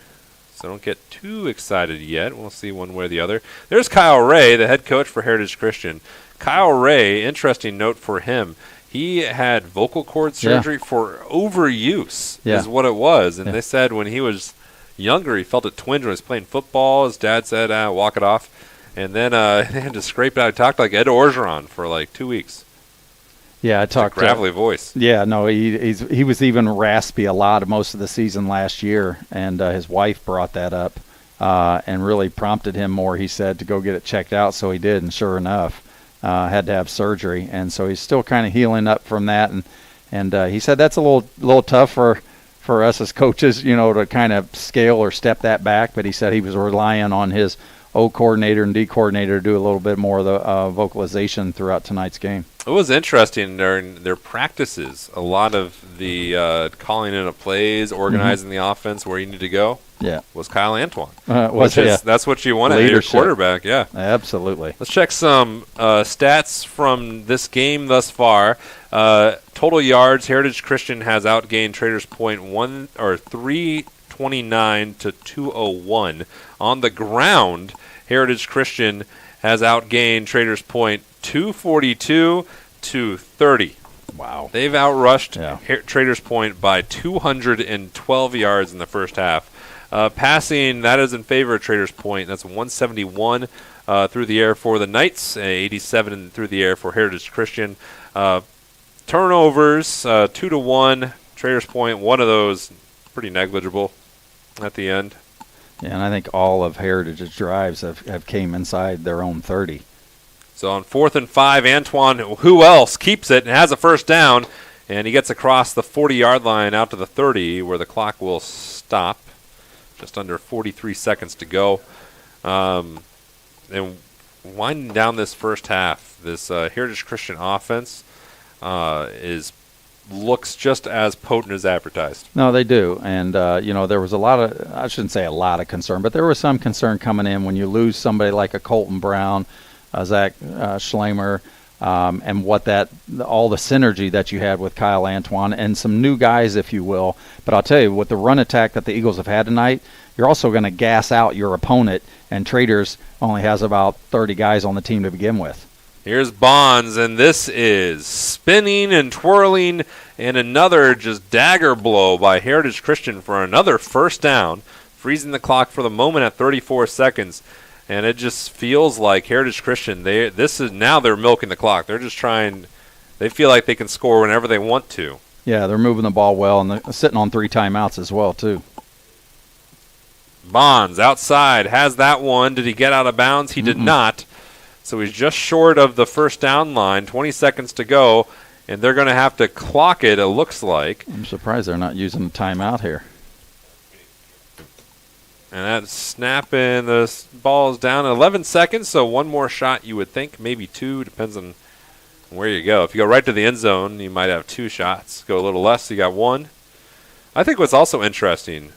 So don't get too excited yet. We'll see one way or the other. There's Kyle Ray, the head coach for Heritage Christian. Kyle Ray, interesting note for him. He had vocal cord surgery for overuse is what it was. And they said when he was younger, he felt a twinge when he was playing football. His dad said, walk it off. And then they had to scrape it out. He talked like Ed Orgeron for like 2 weeks. Yeah, I talked. Gravelly voice. Yeah, no, he was even raspy a lot of most of the season last year, and his wife brought that up and really prompted him more. He said to go get it checked out, so he did, and sure enough, had to have surgery, and so he's still kind of healing up from that. And he said that's a little tough for us as coaches, to kind of scale or step that back. But he said he was relying on his O coordinator and D coordinator to do a little bit more of the vocalization throughout tonight's game. It was interesting during their practices. A lot of the calling in of plays, organizing the offense where you need to go. Yeah, was Kyle Antoine. That's what you want at your quarterback. Yeah, absolutely. Let's check some stats from this game thus far. Total yards. Heritage Christian has outgained Traders Point 329 to 201. On the ground, Heritage Christian has outgained Traders Point 242 to 30. Wow. They've outrushed Traders Point by 212 yards in the first half. Passing, that is in favor of Traders Point. That's 171 through the air for the Knights, 87 through the air for Heritage Christian. Turnovers, 2-1. Traders Point, one of those pretty negligible at the end. Yeah, and I think all of Heritage's drives have came inside their own 30. So on 4th and 5, Antoine, who else, keeps it and has a first down, and he gets across the 40-yard line out to the 30 where the clock will stop. Just under 43 seconds to go. And winding down this first half, this Heritage Christian offense looks just as potent as advertised. No, they do. And, there was a lot of, I shouldn't say a lot of concern, but there was some concern coming in when you lose somebody like a Colton Brown, Zach Schleimer, and all the synergy that you had with Kyle Antoine and some new guys, if you will. But I'll tell you, with the run attack that the Eagles have had tonight, you're also going to gas out your opponent, and Traders only has about 30 guys on the team to begin with. Here's Bonds, and this is spinning and twirling, and another just dagger blow by Heritage Christian for another first down, freezing the clock for the moment at 34 seconds. And it just feels like Heritage Christian, they're milking the clock. They're just trying, they feel like they can score whenever they want to. Yeah, they're moving the ball well, and they're sitting on 3 timeouts as well, too. Bonds outside has that one. Did he get out of bounds? He did not. So he's just short of the first down line. 20 seconds to go, and they're going to have to clock it looks like. I'm surprised they're not using a timeout here. And that's snapping. The ball is down 11 seconds, so one more shot you would think. Maybe 2, depends on where you go. If you go right to the end zone, you might have 2 shots. Go a little less, you got 1. I think what's also interesting,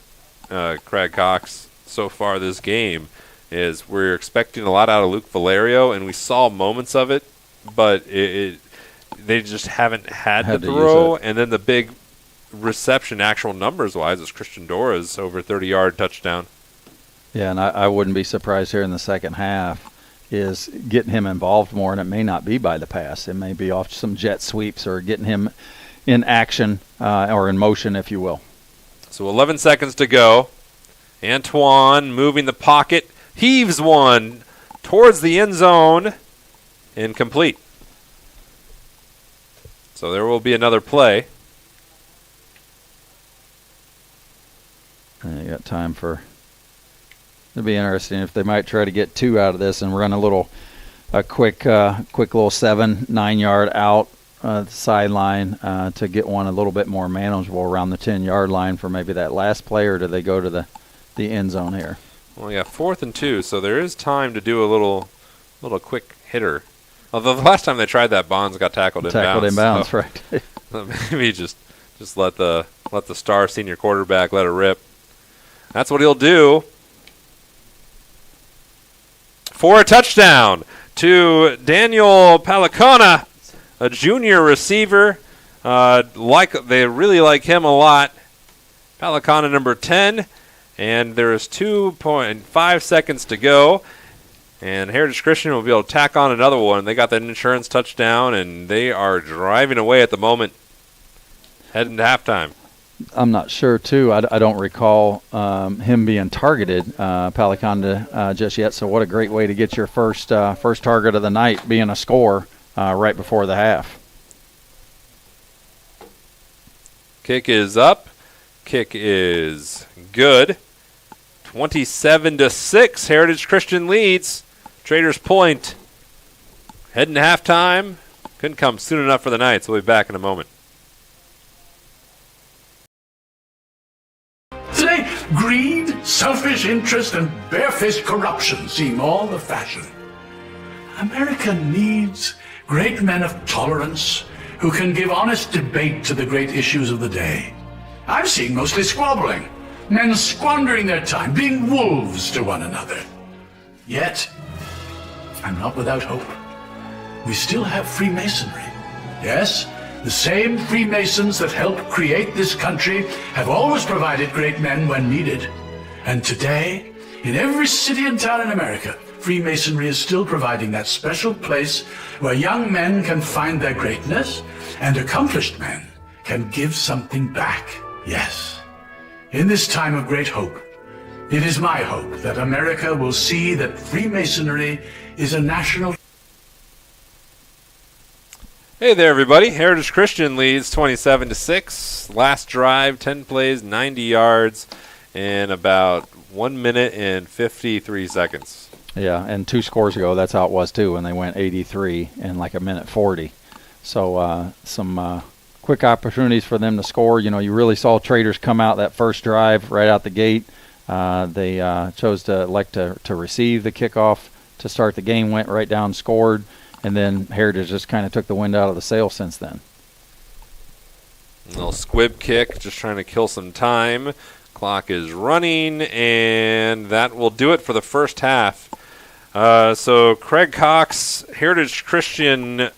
Craig Cox, so far this game, is we're expecting a lot out of Luke Valerio, and we saw moments of it, but they just haven't had to throw. And then the big reception, actual numbers-wise, is Christian Dora's over 30-yard touchdown. Yeah, and I wouldn't be surprised here in the second half is getting him involved more, and it may not be by the pass. It may be off some jet sweeps or getting him in action or in motion, if you will. So 11 seconds to go. Antoine moving the pocket, heaves one towards the end zone, incomplete. So there will be another play. And you got time for... It'd be interesting if they might try to get 2 out of this and run a quick little 7-9 yard out the sideline to get one a little bit more manageable around the 10-yard line for maybe that last play, or do they go to the end zone here? Well, yeah, 4th and 2, so there is time to do a little quick hitter. Although the last time they tried that, Bonds got tackled in bounds. So right. Maybe just let the star senior quarterback let it rip. That's what he'll do. For a touchdown to Daniel Palacona, a junior receiver. They really like him a lot. Palacona, number 10, and there is 2.5 seconds to go. And Heritage Christian will be able to tack on another one. They got that insurance touchdown, and they are driving away at the moment, heading to halftime. I'm not sure, too. I don't recall him being targeted, Palacona, just yet. So what a great way to get your first target of the night, being a score right before the half. Kick is up. Kick is good. 27-6. Heritage Christian leads. Traders Point. Heading to halftime. Couldn't come soon enough for the Knights. We'll be back in a moment. Today, greed, selfish interest, and barefaced corruption seem all the fashion. America needs great men of tolerance who can give honest debate to the great issues of the day. I'm seeing mostly squabbling, men squandering their time, being wolves to one another. Yet, I'm not without hope. We still have Freemasonry. Yes, the same Freemasons that helped create this country have always provided great men when needed. And today, in every city and town in America, Freemasonry is still providing that special place where young men can find their greatness and accomplished men can give something back. Yes, in this time of great hope, it is my hope that America will see that Freemasonry is a national... Hey there, everybody. Heritage Christian leads 27-6. Last drive, 10 plays, 90 yards, in about 1 minute and 53 seconds. Yeah, and 2 scores ago, that's how it was, too, when they went 83 in like a minute 40. So some quick opportunities for them to score. You know, you really saw Traders come out that first drive right out the gate. They chose to elect to receive the kickoff to start the game, went right down, scored, and then Heritage just kind of took the wind out of the sail since then. A little squib kick, just trying to kill some time. Clock is running, and that will do it for the first half. So Craig Cox, Heritage Christian,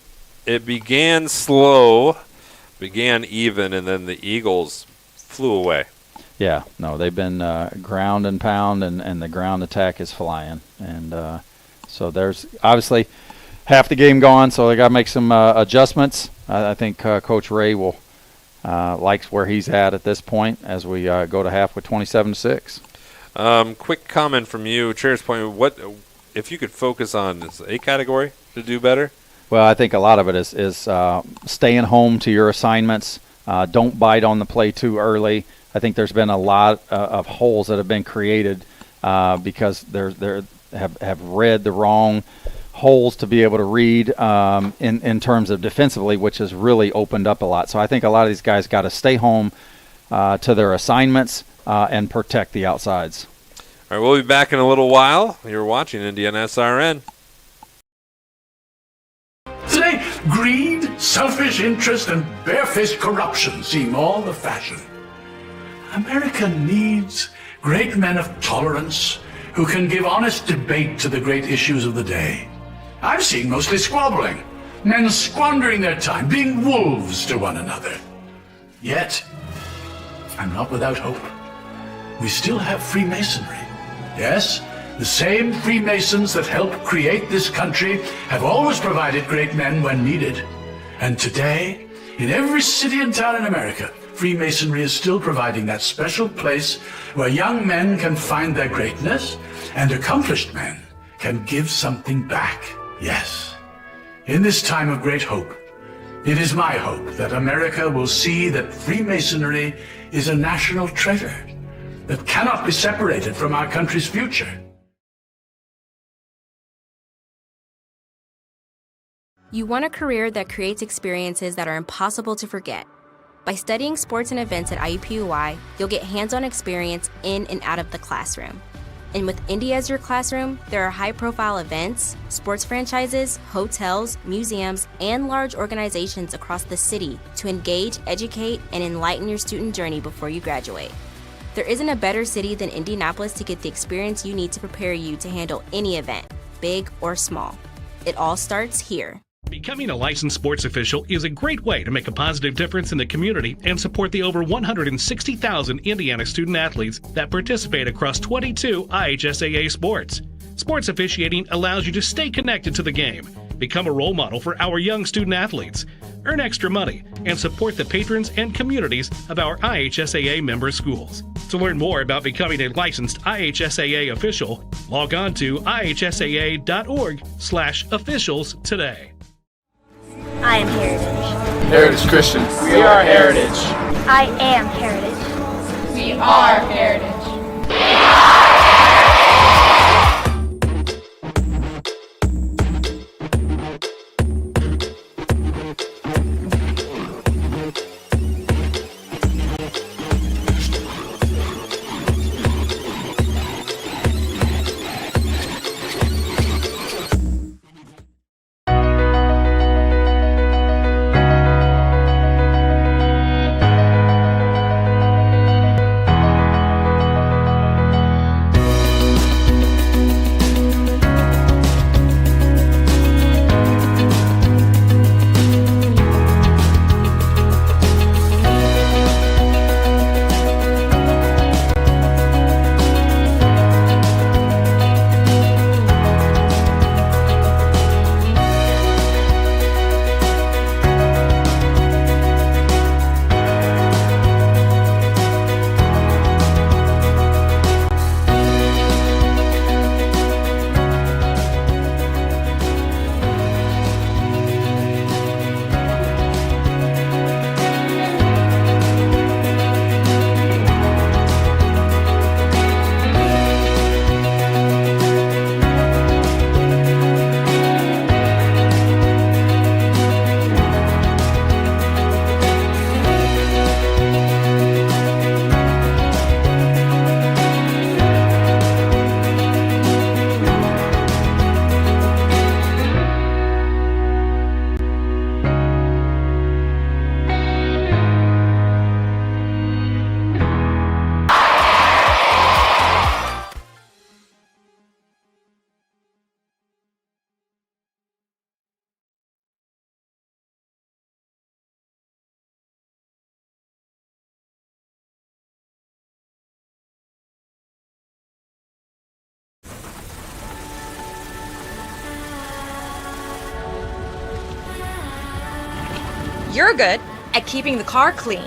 it began slow, began even, and then the Eagles flew away. Yeah, no, they've been ground and pound, and the ground attack is flying. And so there's obviously half the game gone, so they got to make some adjustments. I think Coach Ray will likes where he's at this point as we go to half with 27-6. Quick comment from you, Traders Point. if you could focus on this A category to do better? Well, I think a lot of it is staying home to your assignments. Don't bite on the play too early. I think there's been a lot of holes that have been created because they have read the wrong holes to be able to read in terms of defensively, which has really opened up a lot. So I think a lot of these guys got to stay home to their assignments and protect the outsides. All right, we'll be back in a little while. You're watching IndianaSRN. Today, greed, selfish interest, and barefaced corruption seem all the fashion. America needs great men of tolerance who can give honest debate to the great issues of the day. I'm seeing mostly squabbling, men squandering their time, being wolves to one another. Yet, I'm not without hope. We still have Freemasonry. Yes, the same Freemasons that helped create this country have always provided great men when needed. And today, in every city and town in America, Freemasonry is still providing that special place where young men can find their greatness and accomplished men can give something back. Yes, in this time of great hope, it is my hope that America will see that Freemasonry is a national treasure that cannot be separated from our country's future. You want a career that creates experiences that are impossible to forget. By studying sports and events at IUPUI, you'll get hands-on experience in and out of the classroom. And with Indy as your classroom, there are high-profile events, sports franchises, hotels, museums, and large organizations across the city to engage, educate, and enlighten your student journey before you graduate. There isn't a better city than Indianapolis to get the experience you need to prepare you to handle any event, big or small. It all starts here. Becoming a licensed sports official is a great way to make a positive difference in the community and support the over 160,000 Indiana student athletes that participate across 22 IHSAA sports. Sports officiating allows you to stay connected to the game, become a role model for our young student athletes, earn extra money, and support the patrons and communities of our IHSAA member schools. To learn more about becoming a licensed IHSAA official, log on to ihsaa.org/officials today. I am Heritage. Heritage Christians. We are Heritage. I am Heritage. We are Heritage. You're good at keeping the car clean.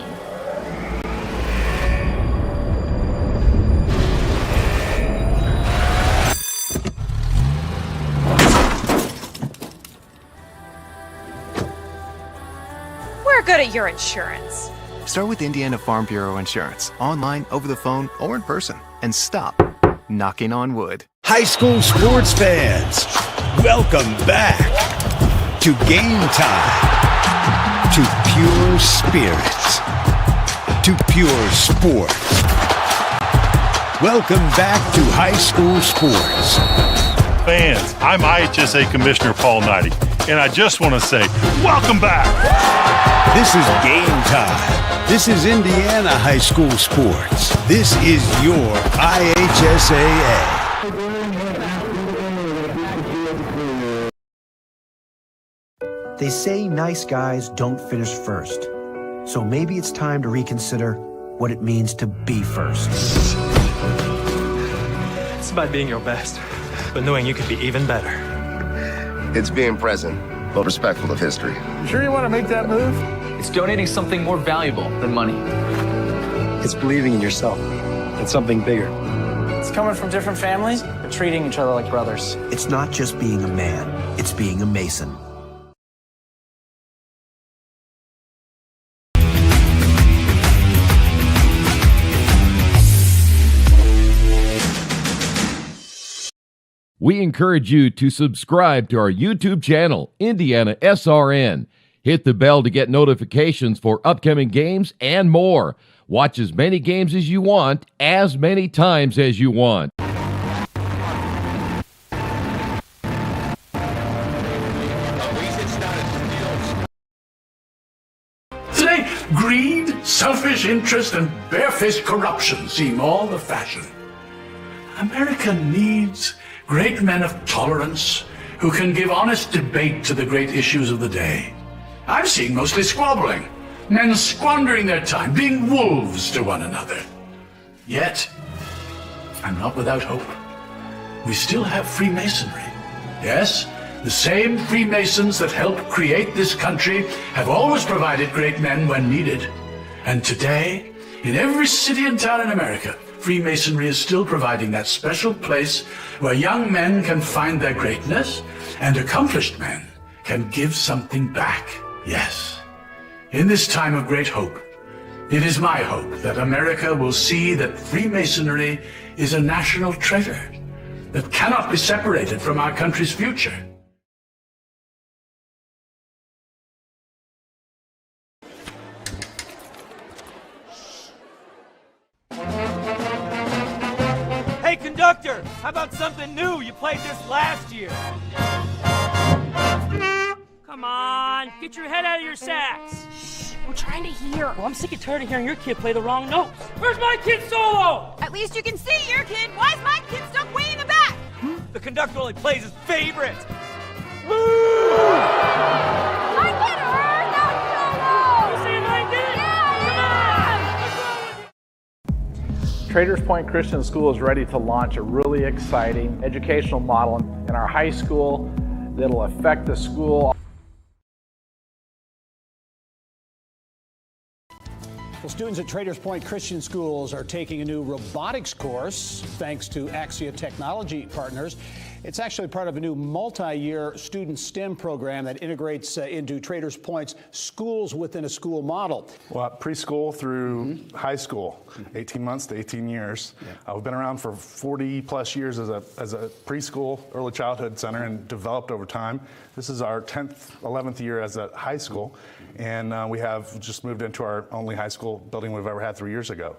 good at your insurance. Start with Indiana Farm Bureau Insurance, online, over the phone, or in person, and stop knocking on wood. High school sports fans, welcome back to Game Time, to pure spirits, to pure sports. Welcome back to high school sports. Fans, I'm IHSAA Commissioner Paul Knighty, and I just want to say, welcome back. This is Game Time. This is Indiana high school sports. This is your IHSAA. They say nice guys don't finish first. So maybe it's time to reconsider what it means to be first. It's about being your best, but knowing you could be even better. It's being present, but respectful of history. You sure you want to make that move? It's donating something more valuable than money. It's believing in yourself and something bigger. It's coming from different families, but treating each other like brothers. It's not just being a man, it's being a Mason. We encourage you to subscribe to our YouTube channel, IndianaSRN. Hit the bell to get notifications for upcoming games and more. Watch as many games as you want, as many times as you want. Today, greed, selfish interest, and barefaced corruption seem all the fashion. America needs great men of tolerance who can give honest debate to the great issues of the day. I'm seeing mostly squabbling, men squandering their time, being wolves to one another. Yet, I'm not without hope. We still have Freemasonry. Yes, the same Freemasons that helped create this country have always provided great men when needed. And today, in every city and town in America, Freemasonry is still providing that special place where young men can find their greatness and accomplished men can give something back. Yes, in this time of great hope, it is my hope that America will see that Freemasonry is a national treasure that cannot be separated from our country's future. Hey, conductor, how about something new? You played this last year. Come on, get your head out of your sacks. Shh, we're trying to hear. Well, I'm sick and tired of hearing your kid play the wrong notes. Where's my kid solo? At least you can see your kid. Why is my kid stuck way in the back? The conductor only plays his favorites. My kid heard that solo! You saying I did? Yeah! Come on! Traders Point Christian School is ready to launch a really exciting educational model in our high school that'll affect the school. Well, students at Traders Point Christian Schools are taking a new robotics course thanks to IHSAA Technology Partners. It's actually part of a new multi-year student STEM program that integrates into Traders Point's schools within a school model. Well, preschool through high school, 18 months to 18 years. We've been around for 40 plus years as a preschool early childhood center and developed over time. This is our 10th, 11th year as a high school. And we have just moved into our only high school building we've ever had 3 years ago.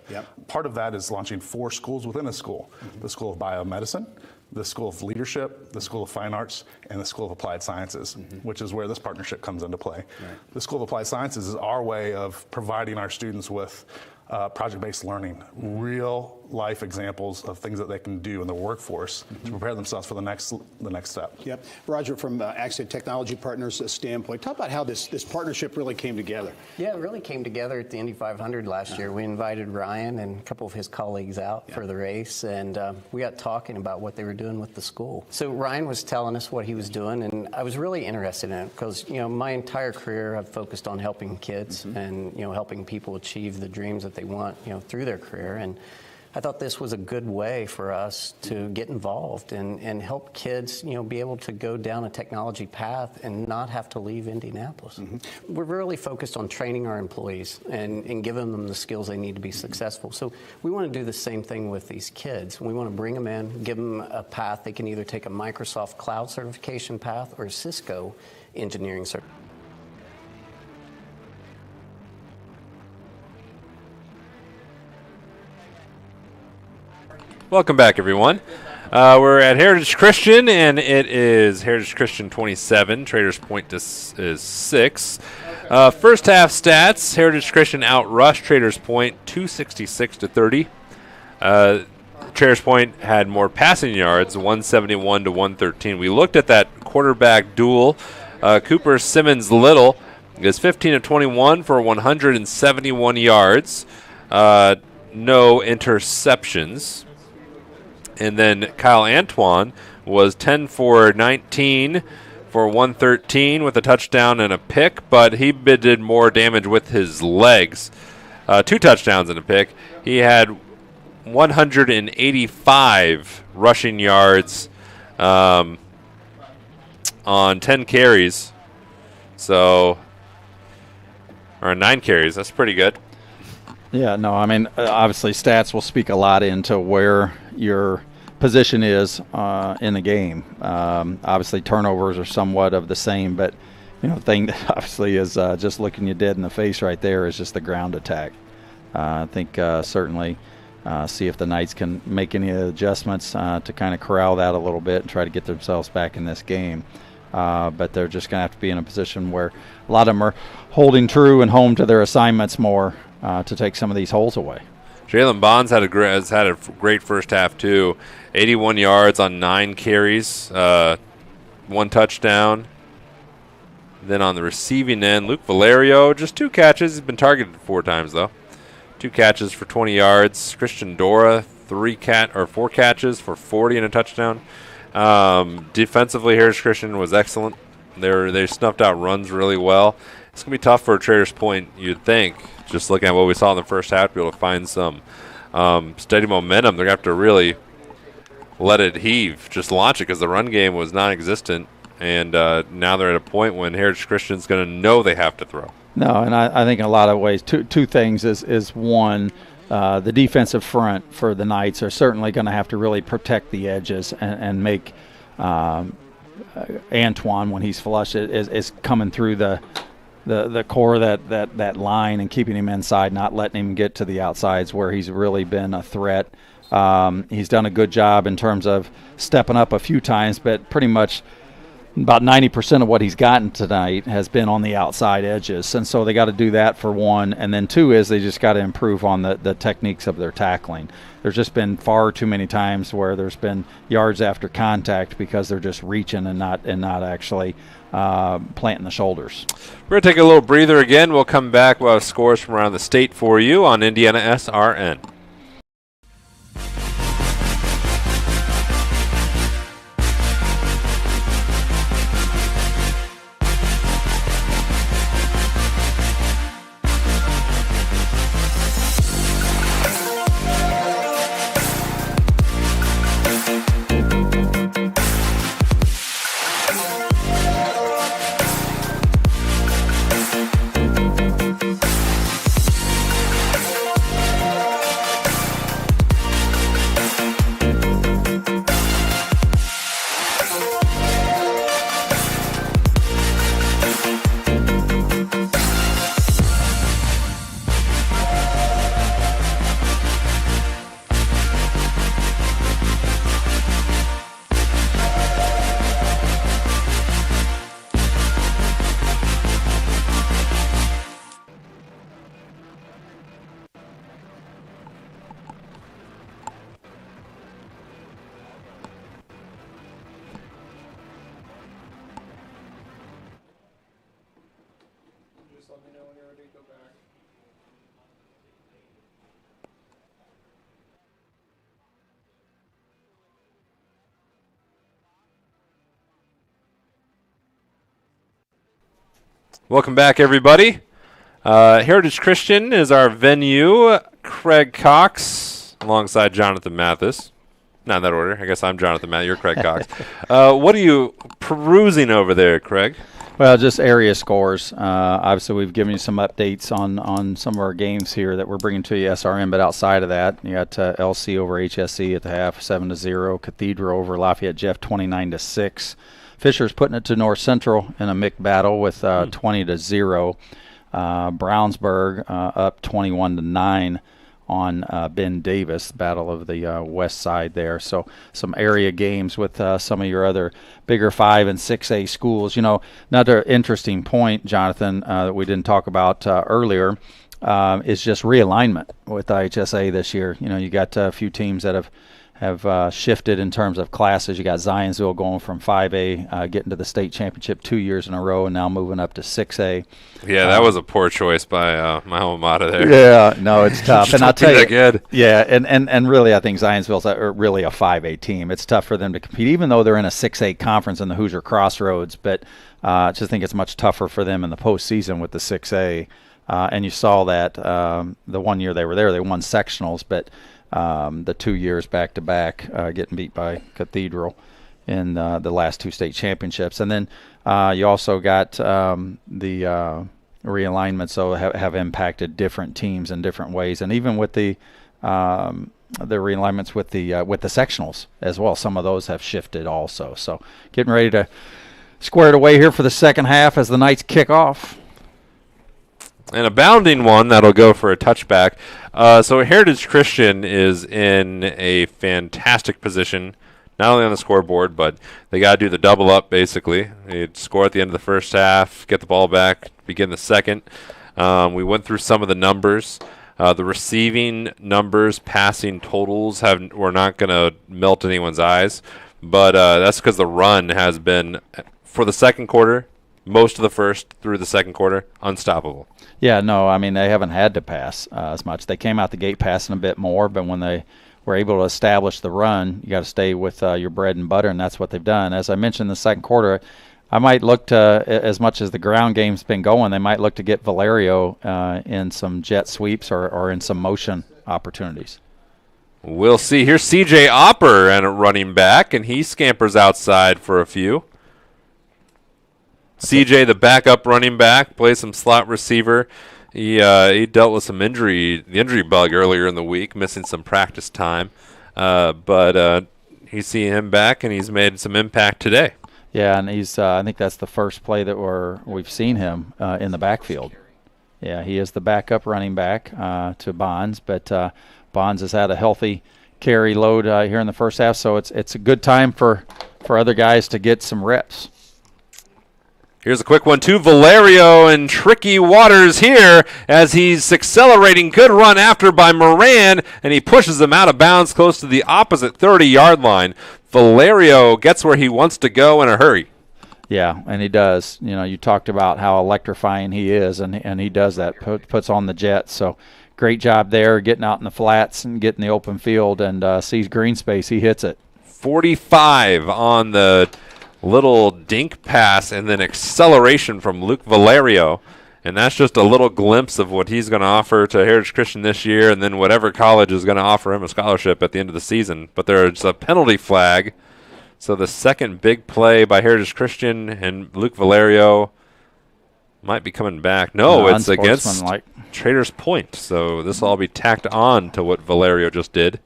Part of that is launching 4 schools within a school. The School of Biomedicine, the School of Leadership, the School of Fine Arts, and the School of Applied Sciences, which is where this partnership comes into play. The School of Applied Sciences is our way of providing our students with project-based learning, real life examples of things that they can do in the workforce to prepare themselves for the next step. Yep. Roger, from IHSAA Technology Partners standpoint, talk about how this partnership really came together. Yeah, it really came together at the Indy 500 last year. We invited Ryan and a couple of his colleagues out for the race, and we got talking about what they were doing with the school. So Ryan was telling us what he was doing, and I was really interested in it because, you know, my entire career I've focused on helping kids and, you know, helping people achieve the dreams that they want, you know, through their career. And I thought this was a good way for us to get involved and help kids, be able to go down a technology path and not have to leave Indianapolis. We're really focused on training our employees and giving them the skills they need to be successful. So we want to do the same thing with these kids. We want to bring them in, give them a path. They can either take a Microsoft Cloud certification path or a Cisco engineering certification. Welcome back, everyone. We're at Heritage Christian, and it is Heritage Christian 27. Traders Point is 6. First half stats: Heritage Christian outrushed Traders Point 266-30. Traders Point had more passing yards, 171-113. We looked at that quarterback duel. Cooper Simmons-Little is 15 of 21 for 171 yards. No interceptions. And then Kyle Antoine was 10 for 19 for 113 with a touchdown and a pick, but he did more damage with his legs. 2 touchdowns and a pick. He had 185 rushing yards on 10 carries. So, or 9 carries. That's pretty good. Yeah, no, I mean, obviously stats will speak a lot into where your position is in the game. Obviously turnovers are somewhat of the same, but the thing that obviously is just looking you dead in the face right there is just the ground attack. I think certainly see if the Knights can make any adjustments to kind of corral that a little bit and try to get themselves back in this game. But they're just going to have to be in a position where a lot of them are holding true and home to their assignments more to take some of these holes away. Jalen Bonds has had a great first half, too. 81 yards on 9 carries, 1 touchdown. Then on the receiving end, Luke Valerio, just 2 catches. He's been targeted 4 times, though. 2 catches for 20 yards. Christian Dora, 4 catches for 40 and a touchdown. Defensively, Heritage Christian was excellent. They snuffed out runs really well. It's going to be tough for Traders Point, you'd think, just looking at what we saw in the first half, to be able to find some steady momentum. They're going to have to really let it heave, just launch it, because the run game was non-existent, and now they're at a point when Heritage Christian's going to know they have to throw. No, and I think in a lot of ways, two things is one, the defensive front for the Knights are certainly going to have to really protect the edges and make Antoine, when he's flush, is coming through the core of that line and keeping him inside, not letting him get to the outsides where he's really been a threat. He's done a good job in terms of stepping up a few times, but pretty much about 90% of what he's gotten tonight has been on the outside edges. And so they got to do that for one. And then two is they just got to improve on the techniques of their tackling. There's just been far too many times where there's been yards after contact because they're just reaching and not actually planting the shoulders. We're going to take a little breather again. We'll come back. We'll have scores from around the state for you on IndianaSRN. Welcome back, everybody. Heritage Christian is our venue. Craig Cox alongside Jonathan Mathis. Not in that order. I guess I'm Jonathan Mathis. You're Craig Cox. What are you perusing over there, Craig? Well, just area scores. Obviously, we've given you some updates on some of our games here that we're bringing to you, SRN. But outside of that, you got LC over HSE at the half, 7-0. Cathedral over Lafayette Jeff, 29-6. Fisher's putting it to North Central in a MIC battle with 20-0. Brownsburg up 21-9 on Ben Davis, battle of the west side there. So some area games with some of your other bigger 5 and 6A schools. You know, another interesting point, Jonathan, that we didn't talk about earlier is just realignment with IHSAA this year. You know, you got a few teams that have shifted in terms of classes. You got Zionsville going from 5A, getting to the state championship 2 years in a row, and now moving up to 6A. Yeah, that was a poor choice by my alma mater there. Yeah, no, it's tough. And I'll tell you, good. Yeah, and really, I think Zionsville's really a 5A team. It's tough for them to compete, even though they're in a 6A conference in the Hoosier Crossroads. But I just think it's much tougher for them in the postseason with the 6A. And you saw that the 1 year they were there, they won sectionals, but the 2 years back-to-back getting beat by Cathedral in the last 2 state championships. And then you also got the realignments, so have impacted different teams in different ways. And even with the realignments with the sectionals as well, some of those have shifted also. So getting ready to square it away here for the second half as the Knights kick off. And a bounding one that'll go for a touchback. So Heritage Christian is in a fantastic position, not only on the scoreboard, but they got to do the double up, basically. They'd score at the end of the first half, get the ball back, begin the second. We went through some of the numbers. The receiving numbers, passing totals were not going to melt anyone's eyes, but that's because the run has been, for the second quarter, most of the first through the second quarter, unstoppable. Yeah, no, I mean, they haven't had to pass as much. They came out the gate passing a bit more, but when they were able to establish the run, you got to stay with your bread and butter, and that's what they've done. As I mentioned in the second quarter, I might look to, as much as the ground game's been going, they might look to get Valerio in some jet sweeps or in some motion opportunities. We'll see. Here's C.J. Opper and a running back, and he scampers outside for a few. CJ, the backup running back, plays some slot receiver. He dealt with the injury bug earlier in the week, missing some practice time. But he's seeing him back, and he's made some impact today. Yeah, and he's I think that's the first play that we've seen him in the backfield. Yeah, he is the backup running back to Bonds, but Bonds has had a healthy carry load here in the first half, so it's a good time for other guys to get some reps. Here's a quick one to Valerio and Tricky Waters here as he's accelerating. Good run after by Moran, and he pushes him out of bounds close to the opposite 30-yard line. Valerio gets where he wants to go in a hurry. Yeah, and he does. You know, you talked about how electrifying he is, and he does that, puts on the jet. So great job there, getting out in the flats and getting the open field, and sees green space. He hits it. 45 on the little dink pass and then acceleration from Luke Valerio. And that's just a little glimpse of what he's going to offer to Heritage Christian this year, and then whatever college is going to offer him a scholarship at the end of the season. But there's a penalty flag. So the second big play by Heritage Christian, and Luke Valerio might be coming back. No, it's against Traders Point. So this will all be tacked on to what Valerio just did.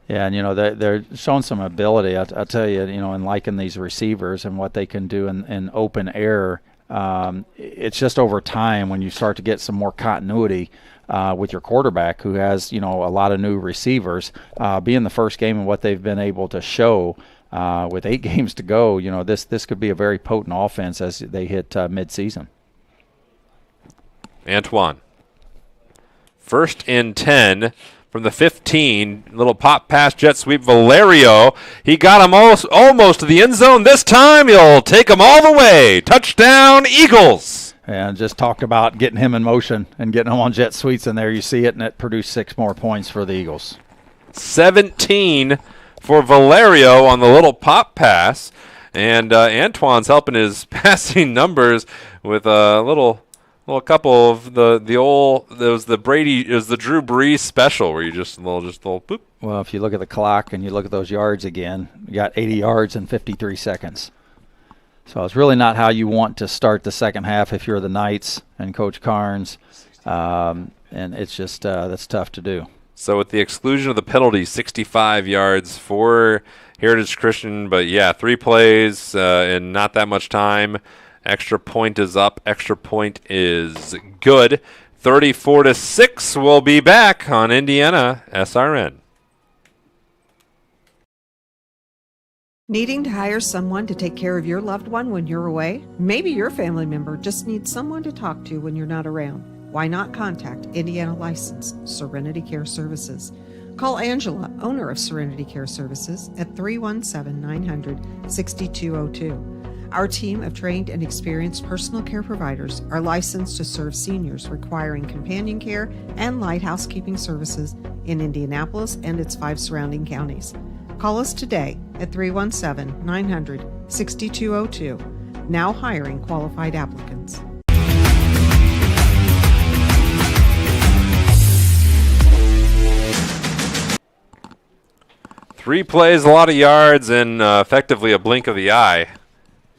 Yeah, and, you know, they're showing some ability. I'll tell you, you know, in liking these receivers and what they can do in open air. It's just over time when you start to get some more continuity with your quarterback, who has, you know, a lot of new receivers, being the first game and what they've been able to show with 8 games to go. You know, this could be a very potent offense as they hit midseason. Antoine, 1st and 10 from the 15. Little pop pass jet sweep. Valerio, he got him almost to the end zone. This time he'll take him all the way. Touchdown, Eagles. And just talked about getting him in motion and getting him on jet sweeps in there. You see it, and it produced 6 more points for the Eagles. 17 for Valerio on the little pop pass. And Antoine's helping his passing numbers with a little couple of the Drew Brees special where you just little boop, Well, if you look at the clock and you look at those yards again, you got 80 yards in 53 seconds. So it's really not how you want to start the second half if you're the Knights and Coach Carnes. And it's just that's tough to do. So with the exclusion of the penalty, 65 yards for Heritage Christian. But, yeah, 3 plays in not that much time. Extra point is up. Extra point is good. 34-6. We'll be back on IndianaSRN. Needing to hire someone to take care of your loved one when you're away? Maybe your family member just needs someone to talk to when you're not around. Why not contact Indiana licensed Serenity Care Services? Call Angela, owner of Serenity Care Services, at 317-900-6202. Our team of trained and experienced personal care providers are licensed to serve seniors requiring companion care and light housekeeping services in Indianapolis and its 5 surrounding counties. Call us today at 317-900-6202. Now hiring qualified applicants. 3 plays, a lot of yards, and effectively a blink of the eye.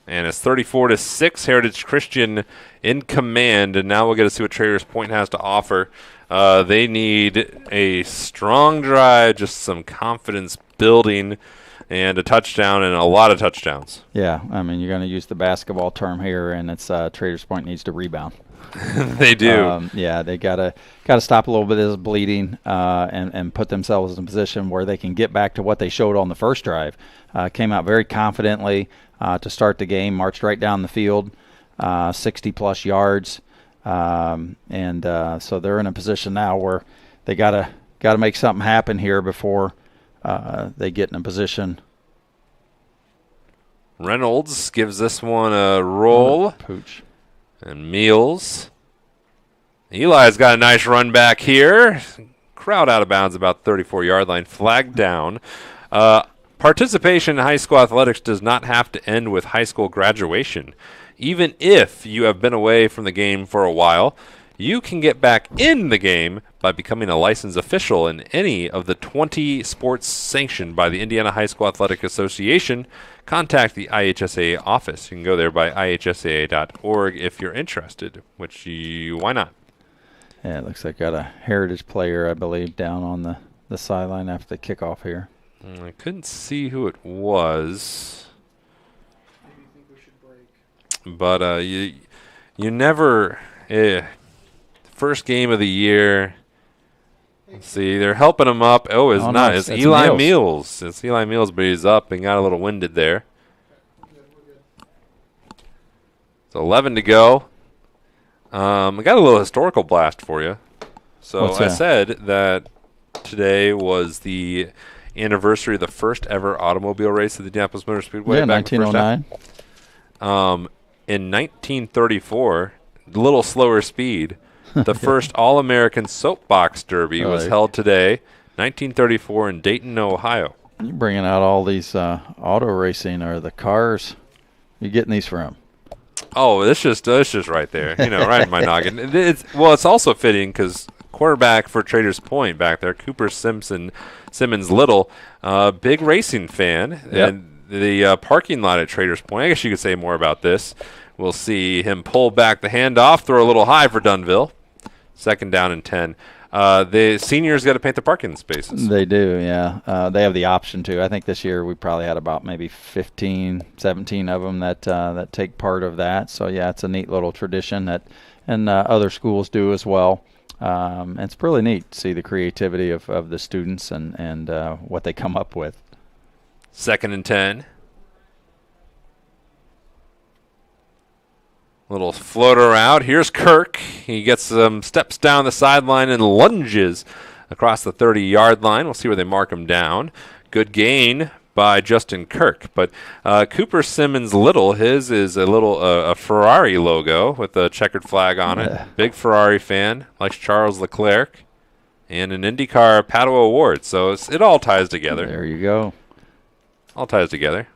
And it's 34-6, Heritage Christian in command. And now we'll get to see what Traders Point has to offer. They need a strong drive, just some confidence building, and a touchdown and a lot of touchdowns. Yeah, I mean, you're going to use the basketball term here, and it's Traders Point needs to rebound. They do. Yeah, they gotta stop a little bit of this bleeding and put themselves in a position where they can get back to what they showed on the first drive. Came out very confidently to start the game, marched right down the field, 60-plus yards, and so they're in a position now where they gotta make something happen here before they get in a position. Reynolds gives this one a roll. Pooch. And Meals. Eli's got a nice run back here. Crowd out of bounds about 34-yard line. Flag down. Participation in high school athletics does not have to end with high school graduation. Even if you have been away from the game for a while, you can get back in the game by becoming a licensed official in any of the 20 sports sanctioned by the Indiana High School Athletic Association. Contact the IHSAA office. You can go there by ihsaa.org if you're interested, why not? Yeah, it looks like got a Heritage player, I believe, down on the sideline after the kickoff here. I couldn't see who it was. Maybe think we should break. But you never... first game of the year. Let's see, they're helping him up. It's Eli Meals. It's Eli Meals, but he's up and got a little winded there. It's 11 to go. I got a little historical blast for you. So I said that today was the anniversary of the first ever automobile race at the Indianapolis Motor Speedway. Yeah, 1909. In 1934, a little slower speed. The first All-American Soapbox Derby was held today, 1934 in Dayton, Ohio. You're bringing out all these auto racing or the cars. You getting these from? Oh, it's just right there, right in my noggin. It's also fitting because quarterback for Traders Point back there, Cooper Simmons Little, big racing fan, and the parking lot at Traders Point. I guess you could say more about this. We'll see him pull back the handoff, throw a little high for Dunville. 2nd down and 10. The seniors got to paint the parking spaces. They do, yeah. They have the option to. I think this year we probably had about maybe 15, 17 of them that take part of that. So, yeah, it's a neat little tradition and other schools do as well. It's really neat to see the creativity of the students and what they come up with. 2nd and 10. Little floater out. Here's Kirk. He gets some steps down the sideline and lunges across the 30-yard line. We'll see where they mark him down. Good gain by Justin Kirk. But Cooper Simmons Little, his is a Ferrari logo with a checkered flag on it. Big Ferrari fan, likes Charles Leclerc, and an IndyCar Pato Award. So it all ties together. There you go. All ties together.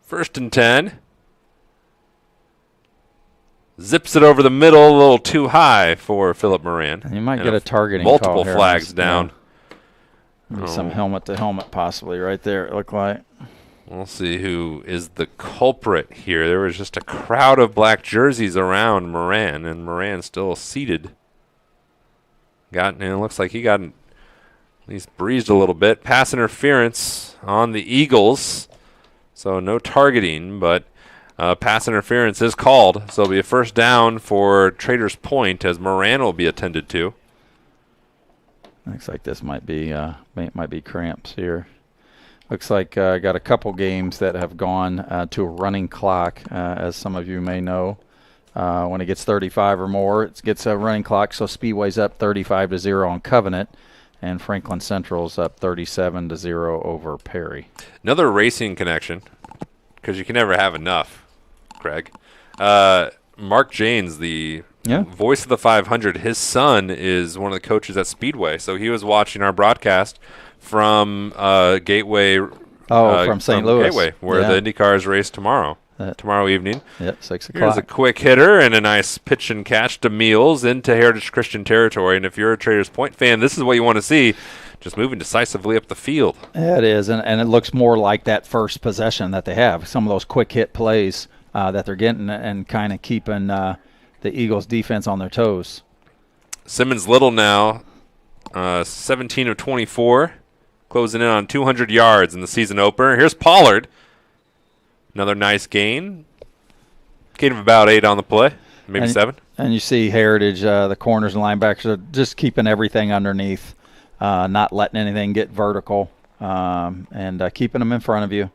First and 10. Zips it over the middle, a little too high for Philip Moran. And you might get a targeting multiple call here. flags down. Maybe some helmet to helmet possibly right there, it looked like. We'll see who is the culprit here. There was just a crowd of black jerseys around Moran, and Moran still seated. And it looks like he got at least breezed a little bit. Pass interference on the Eagles. So no targeting, but pass interference is called. So it'll be a first down for Traders Point as Moran will be attended to. Looks like this might be cramps here. Looks like got a couple games that have gone to a running clock, as some of you may know. When it gets 35 or more, it gets a running clock. So Speedway's up 35-0 on Covenant, and Franklin Central's up 37-0 over Perry. Another racing connection, because you can never have enough, Craig. Mark Janes, the voice of the 500, his son is one of the coaches at Speedway. So he was watching our broadcast from Gateway. From St. Louis. Gateway, where the Indy cars race tomorrow evening. Yep, 6 o'clock. Here's a quick hitter and a nice pitch and catch to Meals into Heritage Christian territory. And if you're a Traders Point fan, this is what you want to see. Just moving decisively up the field. Yeah, it is, and it looks more like that first possession that they have. Some of those quick hit plays that they're getting and kind of keeping the Eagles' defense on their toes. Simmons Little now, 17 of 24, closing in on 200 yards in the season opener. Here's Pollard. Another nice gain. Gain of about 8 on the play, maybe 7. And you see Heritage, the corners and linebackers are just keeping everything underneath, not letting anything get vertical, and keeping them in front of you.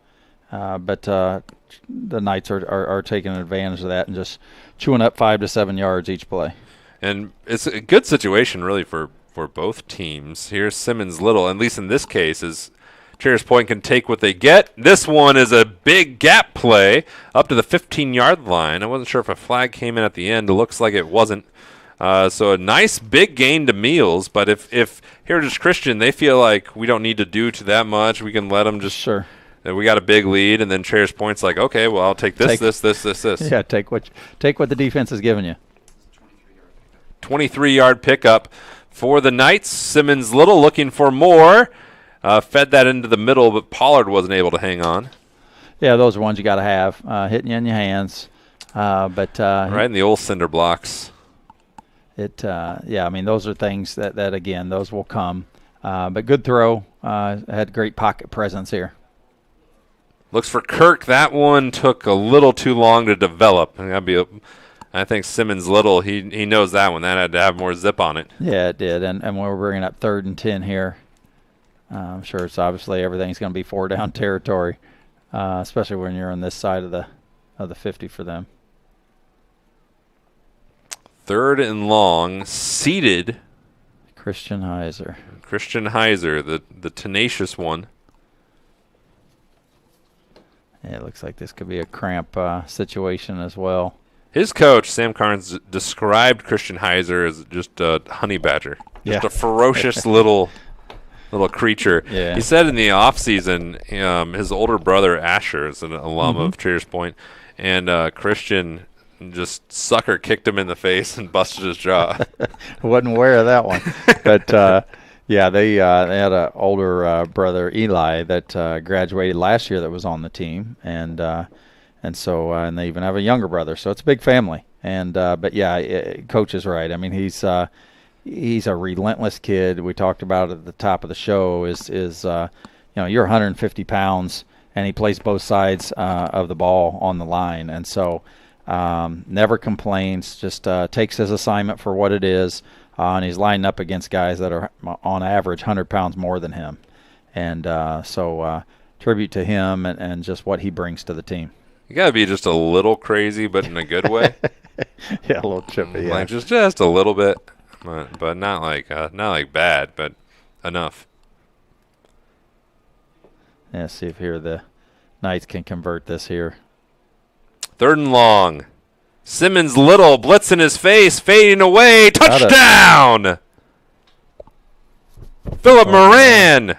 But the Knights are taking advantage of that and just chewing up 5 to 7 yards each play. And it's a good situation, really, for both teams. Here's Simmons Little, at least in this case, is Traders Point can take what they get. This one is a big gap play up to the 15-yard line. I wasn't sure if a flag came in at the end. It looks like it wasn't. So a nice big gain to Meals, but if Heritage Christian, they feel like we don't need to do to that much, we can let them just – Sure. We got a big lead, and then Traders Point's like, okay, well, I'll take this. Yeah, take what the defense is giving you. 23-yard pickup for the Knights. Simmons Little looking for more. Fed that into the middle, but Pollard wasn't able to hang on. Yeah, those are ones you got to have, hitting you in your hands. Right in the old cinder blocks. I mean, those are things that again, those will come. But good throw. Had great pocket presence here. Looks for Kirk. That one took a little too long to develop. I think Simmons Little, he knows that one. That had to have more zip on it. Yeah, it did. And we're bringing up 3rd and 10 here. I'm sure it's obviously everything's going to be 4-down territory, especially when you're on this side of the 50 for them. 3rd and long, seated. Christian Heiser, the tenacious one. Yeah, it looks like this could be a cramp situation as well. His coach, Sam Carnes, described Christian Heiser as just a honey badger. Just a ferocious little creature. Yeah. He said in the offseason, his older brother, Asher, is an alum of Traders Point, and Christian just sucker kicked him in the face and busted his jaw. Wasn't aware of that one. But, yeah, they had an older brother, Eli, that graduated last year that was on the team, and they even have a younger brother, so it's a big family. And but yeah, Coach is right. I mean, he's a relentless kid. We talked about at the top of the show. You're 150 pounds, and he plays both sides of the ball on the line, and so never complains. Just takes his assignment for what it is. And he's lining up against guys that are, on average, 100 pounds more than him. And so tribute to him and just what he brings to the team. You got to be just a little crazy, but in a good way. Yeah, a little chippy. Yeah. Like just a little bit, but not like bad, but enough. Yeah, see if here the Knights can convert this here. 3rd and long. Simmons Little, blitz in his face, fading away, touchdown! Philip Moran.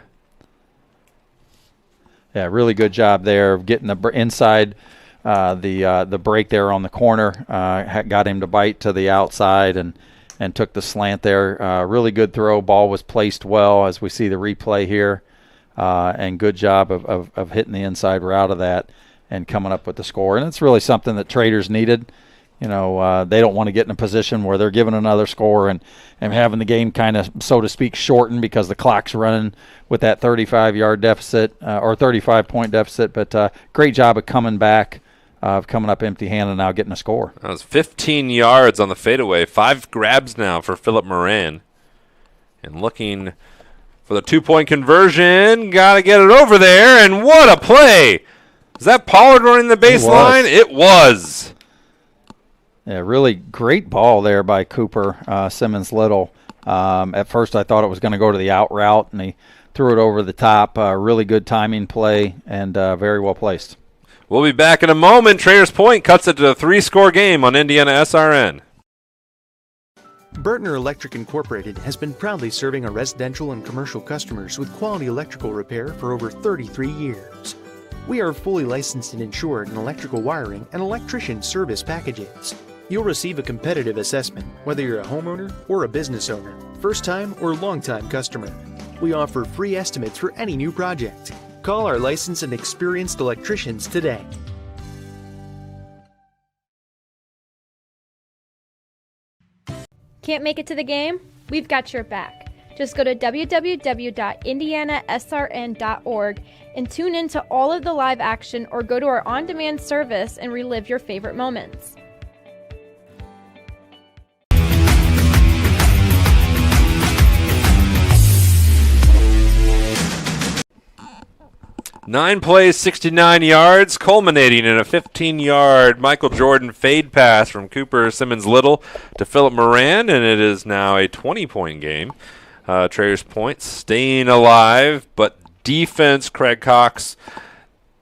Yeah, really good job there of getting the inside the break there on the corner, got him to bite to the outside and took the slant there. Really good throw. Ball was placed well, as we see the replay here, and good job of hitting the inside route of that and coming up with the score. And it's really something that Traders needed. They don't want to get in a position where they're giving another score and having the game kind of, so to speak, shortened because the clock's running with that 35-yard deficit or 35-point deficit. But great job of coming back, of coming up empty-handed and now getting a score. That was 15 yards on the fadeaway. 5 grabs now for Philip Moran. And looking for the 2-point conversion. Got to get it over there. And what a play. Is that Pollard running the baseline? It was. Yeah, really great ball there by Cooper Simmons Little. At first I thought it was going to go to the out route, and he threw it over the top. Really good timing play and very well placed. We'll be back in a moment. Traders Point cuts it to a 3-score game on IndianaSRN. Burtner Electric Incorporated has been proudly serving our residential and commercial customers with quality electrical repair for over 33 years. We are fully licensed and insured in electrical wiring and electrician service packages. You'll receive a competitive assessment, whether you're a homeowner or a business owner, first-time or long-time customer. We offer free estimates for any new project. Call our licensed and experienced electricians today. Can't make it to the game? We've got your back. Just go to www.IndianaSRN.org and tune in to all of the live action, or go to our on-demand service and relive your favorite moments. 9 plays, 69 yards, culminating in a 15-yard Michael Jordan fade pass from Cooper Simmons Little to Philip Moran, and it is now a 20-point game. Traders Point staying alive, but defense, Craig Cox,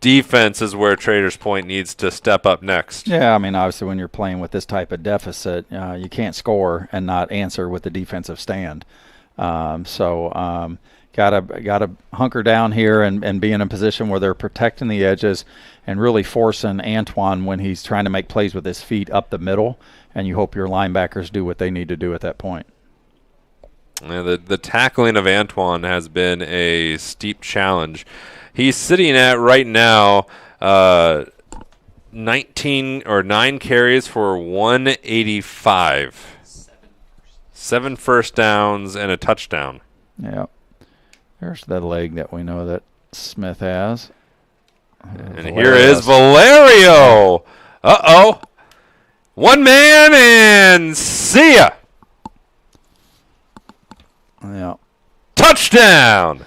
defense is where Traders Point needs to step up next. Yeah, I mean, obviously when you're playing with this type of deficit, you can't score and not answer with the defensive stand. Gotta hunker down here and be in a position where they're protecting the edges and really forcing Antoine when he's trying to make plays with his feet up the middle, and you hope your linebackers do what they need to do at that point. Yeah, the tackling of Antoine has been a steep challenge. He's sitting at right now 9 carries for 185. 7 first downs and a touchdown. Yeah. There's the leg that we know that Smith has. And here is Valerio. Uh-oh. One man and see ya. Yeah. Touchdown.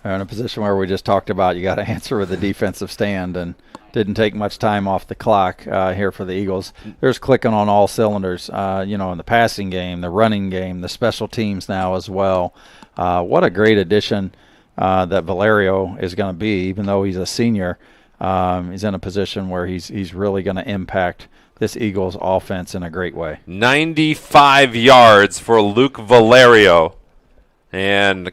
They're in a position where we just talked about you got to answer with the defensive stand, and didn't take much time off the clock here for the Eagles. There's clicking on all cylinders, in the passing game, the running game, the special teams now as well. What a great addition that Valerio is going to be, even though he's a senior. He's in a position where he's really going to impact this Eagles offense in a great way. 95 yards for Luke Valerio, and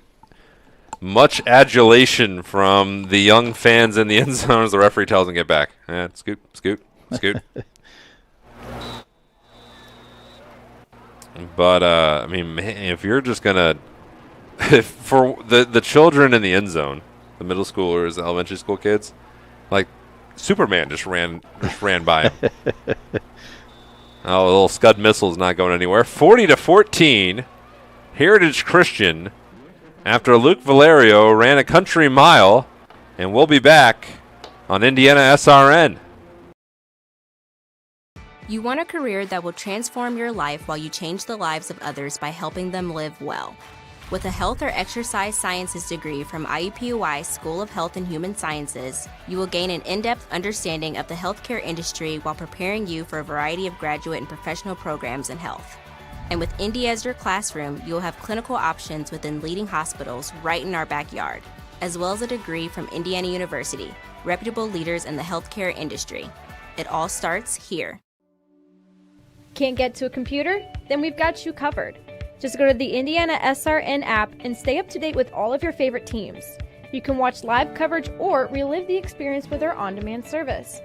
much adulation from the young fans in the end zone as the referee tells him to get back. Scoot, scoot, scoot. But, man, if you're just going to – for the children in the end zone, the middle schoolers, the elementary school kids, like Superman just ran by him. Oh, the little Scud missile's not going anywhere. 40-14, Heritage Christian, after Luke Valerio ran a country mile, and we'll be back on IndianaSRN. You want a career that will transform your life while you change the lives of others by helping them live well. With a health or exercise sciences degree from IUPUI School of Health and Human Sciences, you will gain an in-depth understanding of the healthcare industry while preparing you for a variety of graduate and professional programs in health. And with Indy as your classroom, you'll have clinical options within leading hospitals right in our backyard, as well as a degree from Indiana University, reputable leaders in the healthcare industry. It all starts here. Can't get to a computer? Then we've got you covered. Just go to the IndianaSRN app and stay up to date with all of your favorite teams. You can watch live coverage or relive the experience with our on-demand service.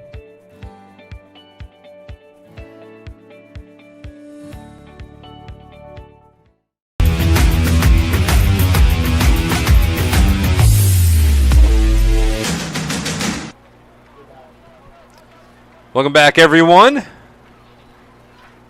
Welcome back, everyone.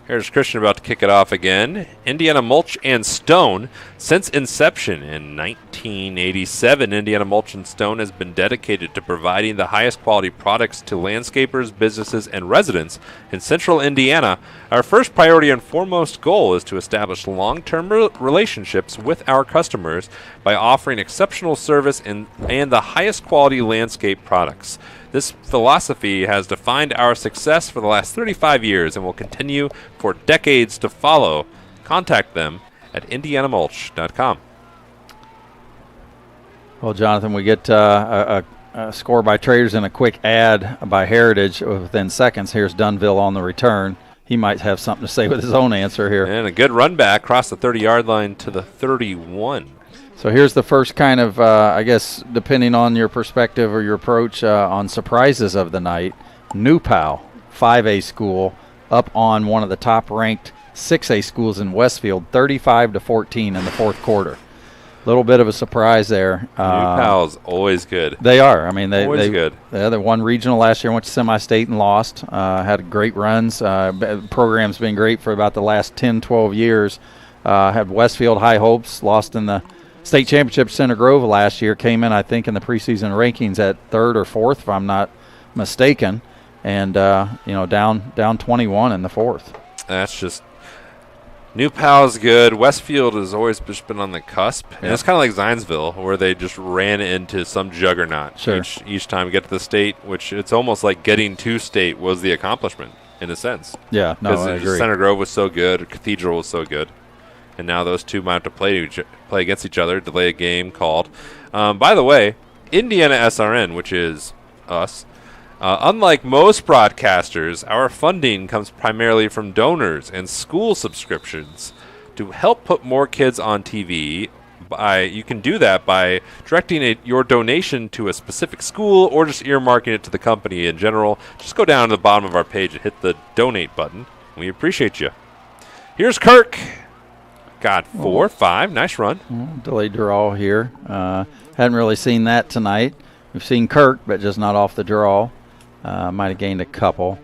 Here's Christian about to kick it off again. Indiana Mulch and Stone. Since inception in 1987, Indiana Mulch and Stone has been dedicated to providing the highest quality products to landscapers, businesses, and residents in central Indiana. Our first priority and foremost goal is to establish long-term relationships with our customers by offering exceptional service and the highest quality landscape products. This philosophy has defined our success for the last 35 years and will continue for decades to follow. Contact them at IndianaMulch.com. Well, Jonathan, we get a score by Traders and a quick ad by Heritage within seconds. Here's Dunville on the return. He might have something to say with his own answer here. And a good run back across the 30-yard line to the 31. So here's the first kind of, I guess, depending on your perspective or your approach on surprises of the night. New Pal, 5A school, up on one of the top-ranked 6A schools in Westfield, 35-14 in the fourth quarter. Little bit of a surprise there. New Pal's always good. They are. I mean, they good. They won regional last year, went to semi-state and lost. Had great runs. Program's been great for about the last 10, 12 years. Had Westfield high hopes, lost in the state championship Center Grove last year, came in, I think, in the preseason rankings at third or fourth, if I'm not mistaken, and down 21 in the fourth. That's just New Pal's good. Westfield has always just been on the cusp, and it's kind of like Zionsville, where they just ran into some juggernaut each time get to the state, which it's almost like getting to state was the accomplishment in a sense. Yeah, no, I agree. Center Grove was so good, or Cathedral was so good. And now those two might have to play against each other, delay a game called. By the way, IndianaSRN, which is us, unlike most broadcasters, our funding comes primarily from donors and school subscriptions. To help put more kids on TV, you can do that by directing your donation to a specific school or just earmarking it to the company in general. Just go down to the bottom of our page and hit the donate button. We appreciate you. Here's Kirk. Got 4, 5. Nice run. Delayed draw here. Hadn't really seen that tonight. We've seen Kirk, but just not off the draw. Might have gained a couple.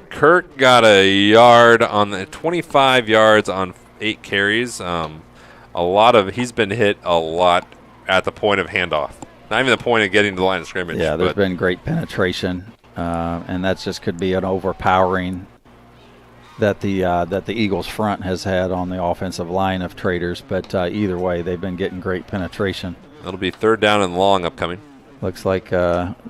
Kirk got a yard on the 25 yards on 8 carries. He's been hit a lot at the point of handoff. Not even the point of getting to the line of scrimmage. Yeah, there's been great penetration, and that just could be an overpowering that the Eagles front has had on the offensive line of Traders, but either way, they've been getting great penetration. It'll be 3rd down and long upcoming. Looks like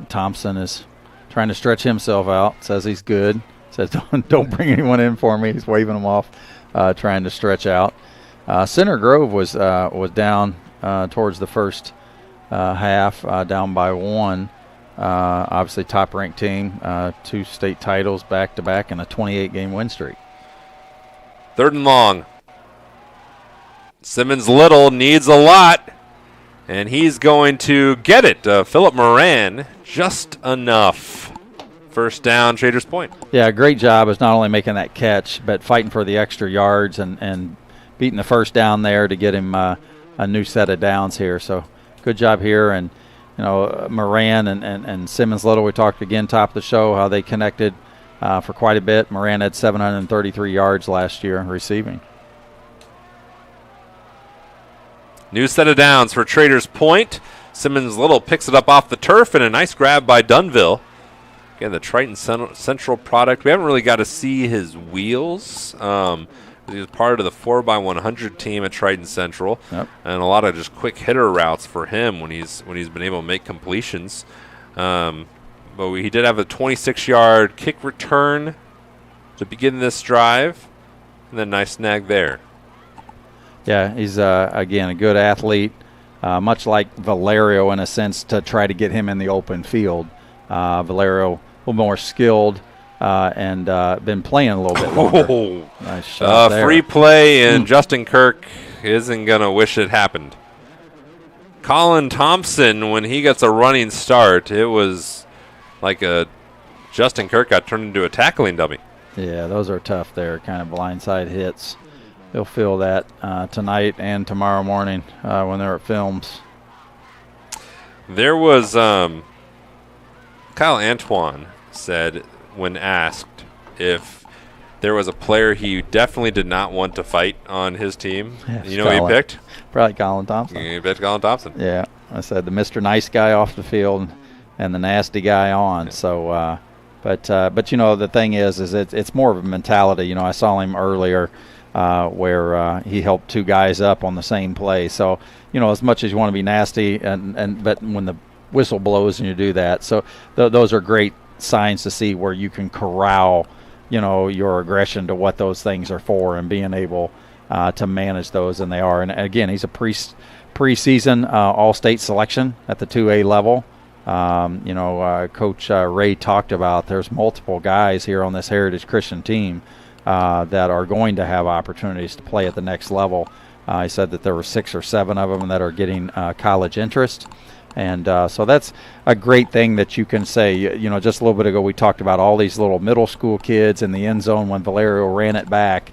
Thompson is trying to stretch himself out. Says he's good. Says don't bring anyone in for me. He's waving them off, trying to stretch out. Center Grove was down towards the first half, down by 1. Obviously top-ranked team, 2 state titles back-to-back, and a 28-game win streak. 3rd and long. Simmons Little needs a lot, and he's going to get it. Philip Moran, just enough. 1st down, Traders Point. Yeah, great job is not only making that catch, but fighting for the extra yards and beating the 1st down there to get him a new set of downs here. So good job here, and Moran and Simmons Little, we talked again top of the show how they connected for quite a bit. Moran had 733 yards last year receiving. New set of downs for Traders Point. Simmons Little picks it up off the turf, and a nice grab by Dunville. Again, the Triton Central product. We haven't really got to see his wheels. He was part of the 4x100 team at Triton Central, and a lot of just quick hitter routes for him when he's been able to make completions. But he did have a 26-yard kick return to begin this drive, and then nice snag there. Yeah, he's again a good athlete, much like Valerio in a sense to try to get him in the open field. Valerio a little more skilled. And been playing a little bit longer. Nice shot there. Free play, and Justin Kirk isn't going to wish it happened. Colin Thompson, when he gets a running start, it was like a Justin Kirk got turned into a tackling dummy. Yeah, those are tough there, kind of blindside hits. He'll feel that tonight and tomorrow morning when they're at films. There was Kyle Antoine said when asked if there was a player he definitely did not want to fight on his team. Yeah, you know who he picked? Probably Colin Thompson. He picked Colin Thompson. Yeah, I said the Mr. Nice guy off the field and the nasty guy on. So, but you know the thing is it's more of a mentality. You know, I saw him earlier where he helped two guys up on the same play. So, you know, as much as you want to be nasty, but when the whistle blows and you do that, so those are great signs to see where you can corral, you know, your aggression to what those things are for and being able to manage those, and they are. And again, he's a preseason all-state selection at the 2A level. You know, Coach Ray talked about there's multiple guys here on this Heritage Christian team that are going to have opportunities to play at the next level. He said that there were 6 or 7 of them that are getting college interest. And so that's a great thing that you can say. You know, just a little bit ago we talked about all these little middle school kids in the end zone when Valerio ran it back.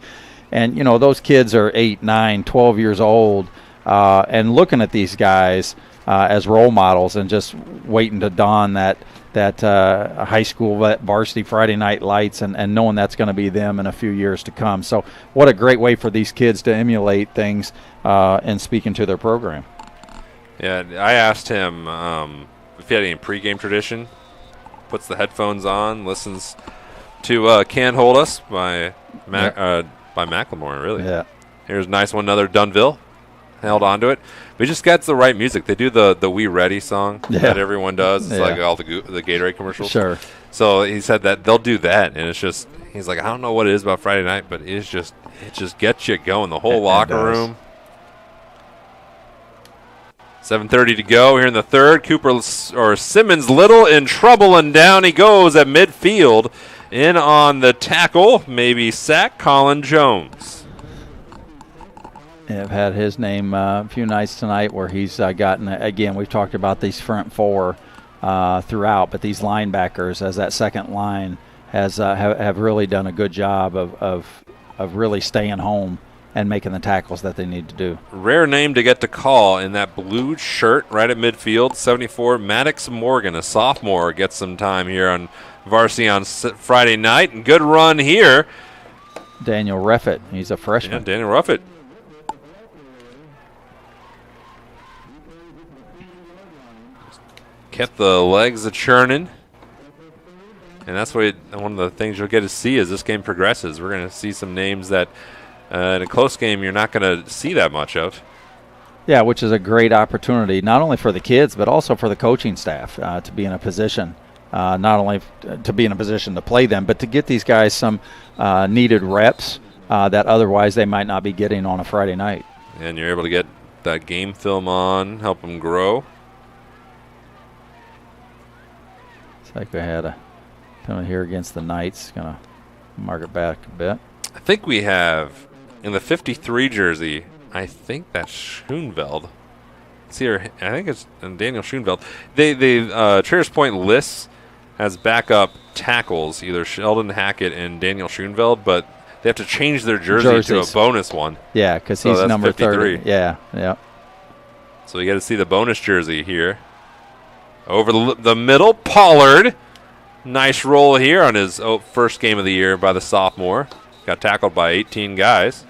And, you know, those kids are 8, 9, 12 years old and looking at these guys as role models and just waiting to don that high school varsity Friday night lights and knowing that's going to be them in a few years to come. So what a great way for these kids to emulate things and speaking to their program. Yeah, I asked him if he had any pregame tradition. Puts the headphones on, listens to "Can't Hold Us" by Macklemore. Really, yeah. Here's a nice one, another Dunville. Held on to it, but he just got the right music. They do the "We Ready" song that everyone does. It's like all the Gatorade commercials. Sure. So he said that they'll do that, and it's just he's like, I don't know what it is about Friday night, but it just gets you going. The whole locker room. 7:30 to go here in the third. Simmons Little in trouble, and down he goes at midfield. In on the tackle, maybe sack Colin Jones. I've had his name a few nights tonight where he's gotten, again, we've talked about these front four throughout, but these linebackers as that second line have really done a good job of really staying home and making the tackles that they need to do. Rare name to get to call in that blue shirt right at midfield, 74, Maddox Morgan, a sophomore, gets some time here on varsity on Friday night. And good run here. Daniel Ruffett, he's a freshman. Yeah, Daniel Ruffett. Kept the legs a-churning. And that's what one of the things you'll get to see as this game progresses. We're going to see some names that in a close game you're not going to see that much of. Yeah, which is a great opportunity, not only for the kids, but also for the coaching staff to be in a position, not only to be in a position to play them, but to get these guys some needed reps that otherwise they might not be getting on a Friday night. And you're able to get that game film on, help them grow. It's like we had a penalty here against the Knights. Going to mark it back a bit. I think we have, in the 53 jersey, I think that's Schoenveld. It's here. I think it's Daniel Schoenveld. Traders Point lists as backup tackles either Sheldon Hackett and Daniel Schoenveld, but they have to change their jerseys to a bonus one. Yeah, because he's number 53. 30. Yeah. So you got to see the bonus jersey here. Over the middle, Pollard. Nice roll here on his first game of the year by the sophomore. Got tackled by 18 guys.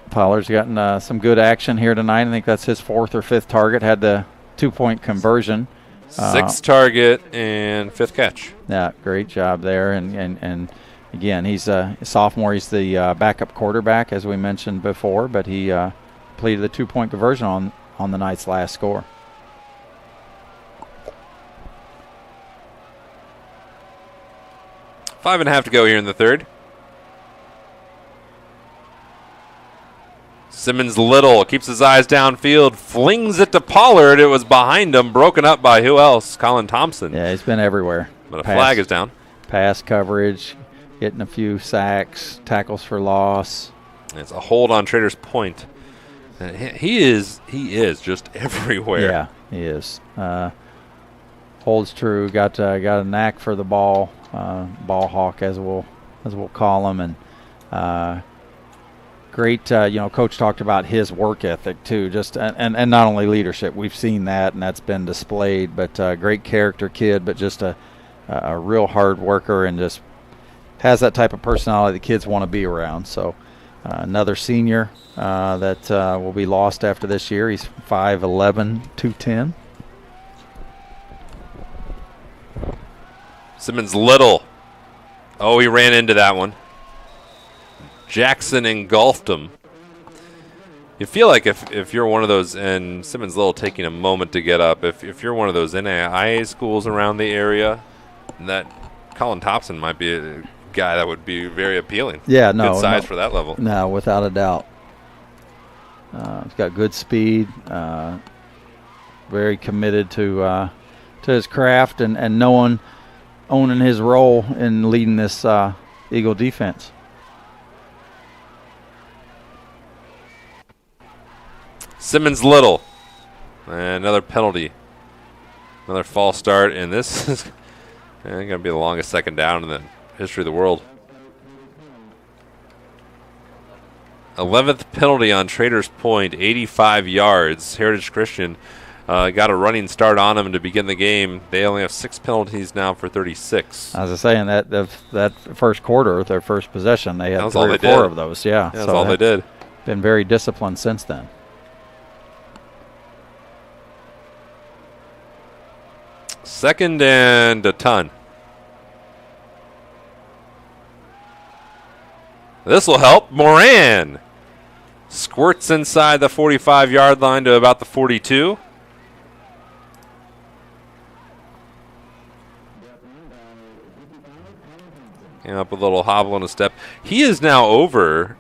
Pollard's gotten some good action here tonight. I think that's his 4th or 5th target. Had the 2-point conversion. 6th target and 5th catch. Yeah, great job there. And again, he's a sophomore. He's the backup quarterback, as we mentioned before, but he completed the 2-point conversion on the night's last score. Five and a half to go here in the third. Simmons Little keeps his eyes downfield, flings it to Pollard. It was behind him, broken up by who else? Colin Thompson. Yeah, he's been everywhere. But a flag is down. Pass coverage, getting a few sacks, tackles for loss. It's a hold on Traders Point. He is just everywhere. Yeah, he is. Holds true. Got a knack for the ball, ball hawk as we'll call him, and great. Coach talked about his work ethic too. Just and not only leadership. We've seen that, and that's been displayed. But great character kid, but just a real hard worker, and just has that type of personality the kids want to be around. So another senior that will be lost after this year. He's 5'11", 210. Simmons Little. Oh, he ran into that one. Jackson engulfed him. You feel like if you're one of those, and Simmons Little taking a moment to get up, if you're one of those NAIA schools around the area, that Colin Thompson might be a guy that would be very appealing. Yeah, good size for that level. No, without a doubt. He's got good speed, very committed to his craft, and owning his role in leading this Eagle defense. Simmons Little. And another penalty. Another false start, and this is going to be the longest second down in the history of the world. 11th penalty on Traders Point, 85 yards. Heritage Christian got a running start on them to begin the game. They only have 6 penalties now for 36. As I was saying, that first quarter, their first possession, they had 3 or 4 of those. Yeah, that's all they did. Been very disciplined since then. Second and a ton. This will help. Moran squirts inside the 45-yard line to about the 42. Came up a little hobble and a step. He is now over,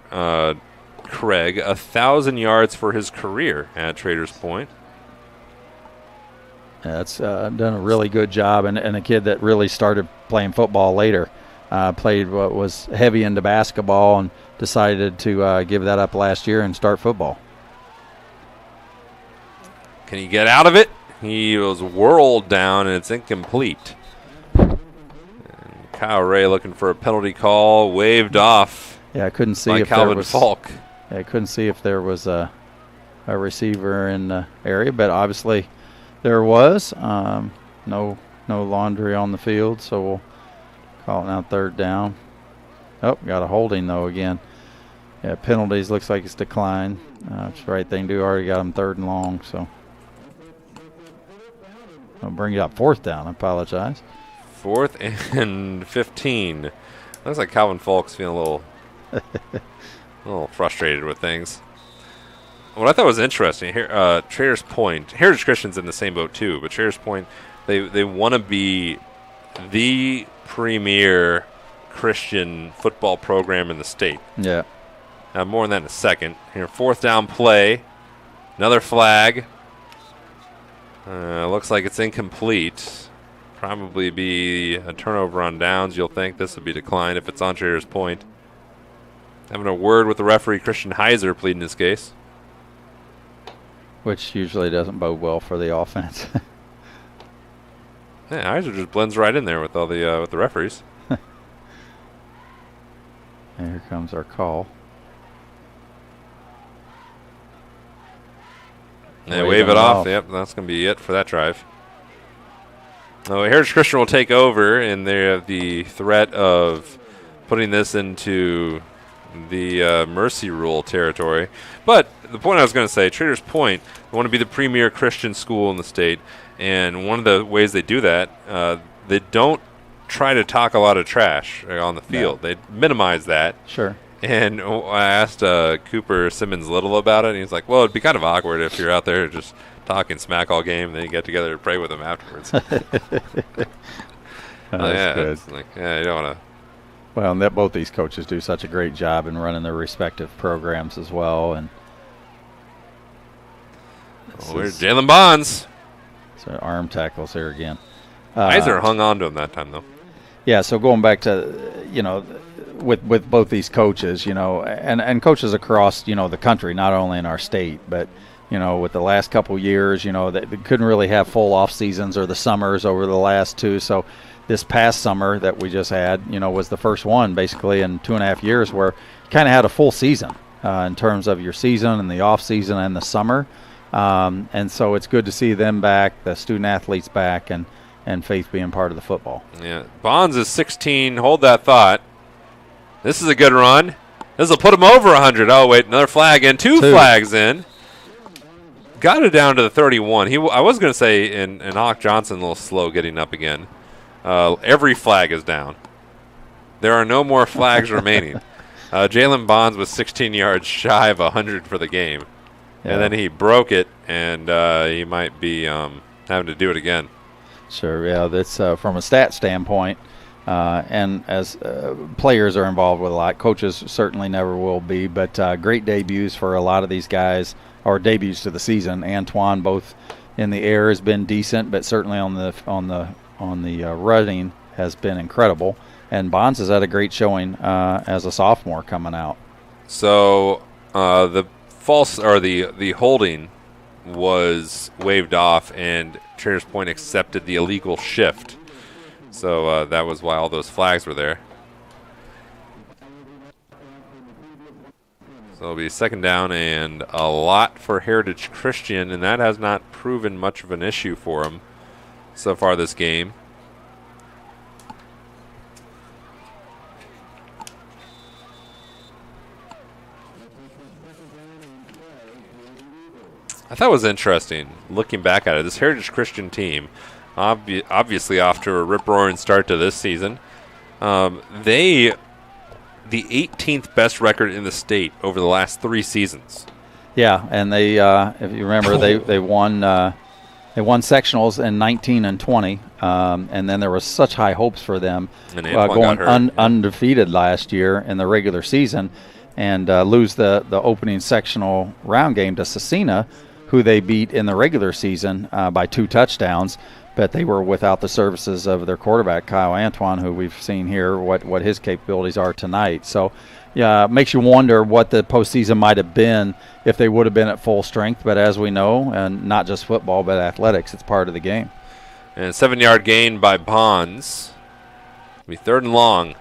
Craig, 1,000 yards for his career at Traders Point. Yeah, that's done a really good job, and a kid that really started playing football later. Played what was heavy into basketball and decided to give that up last year and start football. Can he get out of it? He was whirled down, and it's incomplete. And Kyle Ray looking for a penalty call, waved off. Yeah, I couldn't see by if Calvin there was Falk. Yeah, I couldn't see if there was a receiver in the area, but obviously there was. No laundry on the field, so we'll call it now third down. Oh, got a holding, though, again. Yeah, penalties looks like it's declined. It's the right thing to do. Already got them third and long, so. I'll bring it up fourth down. I apologize. 4th and 15. Looks like Calvin Falk's feeling a little frustrated with things. What I thought was interesting here, Traders Point, Heritage Christian's in the same boat too, but Traders Point, they want to be the premier Christian football program in the state. Yeah. More on that in a second. Here, 4th down play, another flag. Looks like it's incomplete. Probably be a turnover on downs. You'll think this would be declined if it's on Traders Point. Having a word with the referee, Christian Heiser, pleading his case. Which usually doesn't bode well for the offense. Yeah, Heiser just blends right in there with all the with the referees. And here comes our call. They wave it off. Yep, that's going to be it for that drive. Oh, Heritage Christian will take over, and they have the threat of putting this into the mercy rule territory. But the point I was going to say, Traders Point, they want to be the premier Christian school in the state, and one of the ways they do that, they don't try to talk a lot of trash on the field. No. They minimize that. Sure. And I asked Cooper Simmons Little about it, and he's like, well, it'd be kind of awkward if you're out there just talking smack all game, and then you get together to pray with them afterwards. That's good. It's like, yeah, you don't want to. Well, and both these coaches do such a great job in running their respective programs as well. And where's Jalen Bonds? So arm tackles here again. Heiser hung on to him that time, though. Yeah, so going back to, with both these coaches, and coaches across, the country, not only in our state, but, with the last couple years, they couldn't really have full off seasons or the summers over the last two. So this past summer that we just had, was the first one basically in 2.5 years where you kind of had a full season in terms of your season and the off season and the summer. And so it's good to see them back, the student athletes back, and Faith being part of the football. Yeah, Bonds is 16. Hold that thought. This is a good run. This will put him over 100. Oh, wait, another flag in. Two flags in. Got it down to the 31. I was going to say in Hawk Johnson a little slow getting up again. Every flag is down. There are no more flags remaining. Jalen Bonds was 16 yards shy of 100 for the game. Yeah. And then he broke it, and he might be having to do it again. Sure, yeah, that's from a stat standpoint, and as players are involved with a lot, coaches certainly never will be, but great debuts for a lot of these guys, or debuts to the season. Antoine, both in the air, has been decent, but certainly on the running has been incredible. And Bonds has had a great showing as a sophomore coming out. So the holding was waved off, and Traders Point accepted the illegal shift. So that was why all those flags were there. So it'll be second down and a lot for Heritage Christian, and that has not proven much of an issue for them so far this game. I thought it was interesting looking back at it. This Heritage Christian team, obviously off to a rip-roaring start to this season. The 18th best record in the state over the last 3 seasons. Yeah, and they, if you remember, they won sectionals in 19 and 20, and then there was such high hopes for them going undefeated last year in the regular season, and lose the opening sectional round game to Cecina, who they beat in the regular season by 2 touchdowns. But they were without the services of their quarterback, Kyle Antoine, who we've seen here what his capabilities are tonight. So, yeah, it makes you wonder what the postseason might have been if they would have been at full strength. But as we know, and not just football, but athletics, it's part of the game. And 7-yard gain by Bonds. It'll be 3rd and long.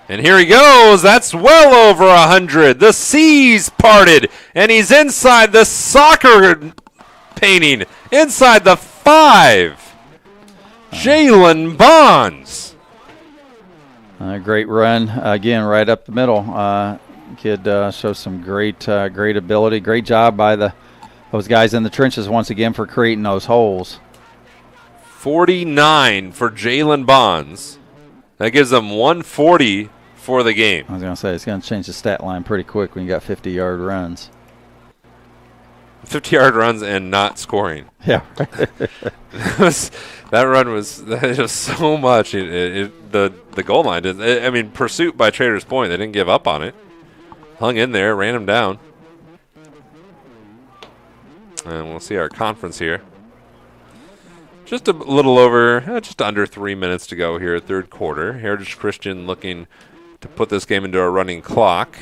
And here he goes. That's well over 100. The seas parted, and he's inside the soccer painting, inside the 5. Jalen Bonds. Great run again, right up the middle. Kid shows some great ability. Great job by those guys in the trenches once again for creating those holes. 49 for Jalen Bonds. That gives them 140 for the game. I was going to say, it's going to change the stat line pretty quick when you got 50-yard runs. 50-yard runs and not scoring. Yeah. That run was just so much. The goal line didn't. I mean, pursuit by Traders Point. They didn't give up on it. Hung in there, ran him down. And we'll see our conference here. Just a little over, just under 3 minutes to go here, 3rd quarter. Heritage Christian looking to put this game into a running clock.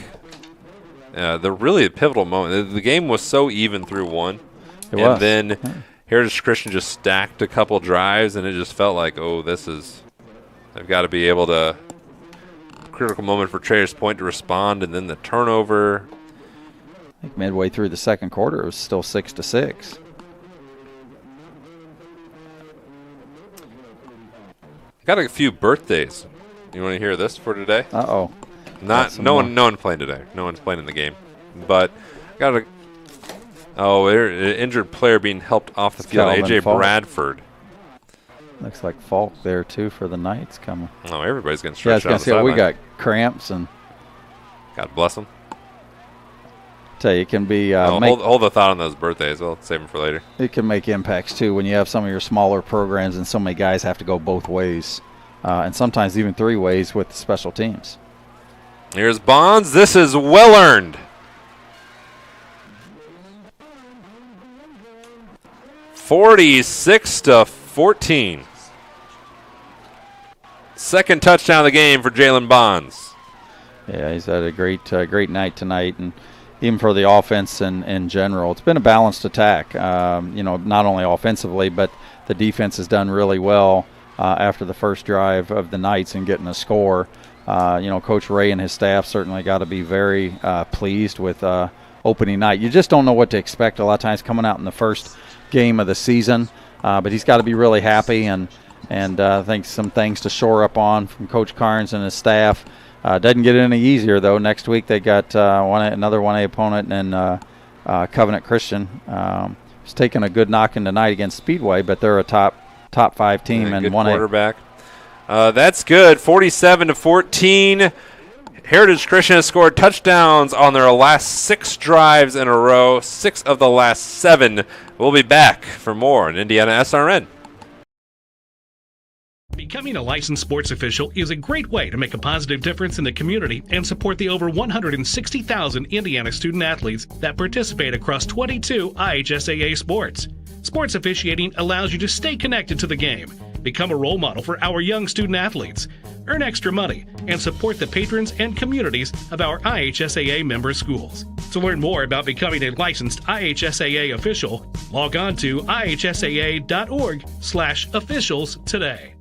The pivotal moment. The game was so even through 1. And then Heritage Christian just stacked a couple drives, and it just felt like, they've got to be able to, critical moment for Traders Point to respond, and then the turnover. I think midway through the 2nd quarter, it was still 6-6. Got a few birthdays. You want to hear this for today? Uh-oh. No one playing today. No one's playing in the game. But got an injured player being helped off the field. AJ Bradford. Looks like Falk there too for the Knights coming. Oh, everybody's getting stretched out. Yeah, we got cramps and. God bless them. Tell you, it can be. Hold the thought on those birthdays. We'll save them for later. It can make impacts too when you have some of your smaller programs and so many guys have to go both ways, and sometimes even 3 ways with special teams. Here's Bonds. This is well earned. 46-14. Second touchdown of the game for Jalen Bonds. Yeah, he's had a great night tonight, and even for the offense in general, it's been a balanced attack. Not only offensively, but the defense has done really well after the first drive of the Knights and getting a score. Coach Ray and his staff certainly got to be very pleased with opening night. You just don't know what to expect a lot of times coming out in the first game of the season, but he's got to be really happy, and I think some things to shore up on from Coach Carnes and his staff. Doesn't get any easier, though. Next week they got another 1A opponent in Covenant Christian. It's taking a good knocking tonight against Speedway, but they're a top 5 team and good 1A quarterback. That's good. 47-14. Heritage Christian has scored touchdowns on their last 6 drives in a row. 6 of the last 7. We'll be back for more on IndianaSRN. Becoming a licensed sports official is a great way to make a positive difference in the community and support the over 160,000 Indiana student athletes that participate across 22 IHSAA sports. Sports officiating allows you to stay connected to the game, become a role model for our young student athletes, earn extra money, and support the patrons and communities of our IHSAA member schools. To learn more about becoming a licensed IHSAA official, log on to ihsaa.org/officials today.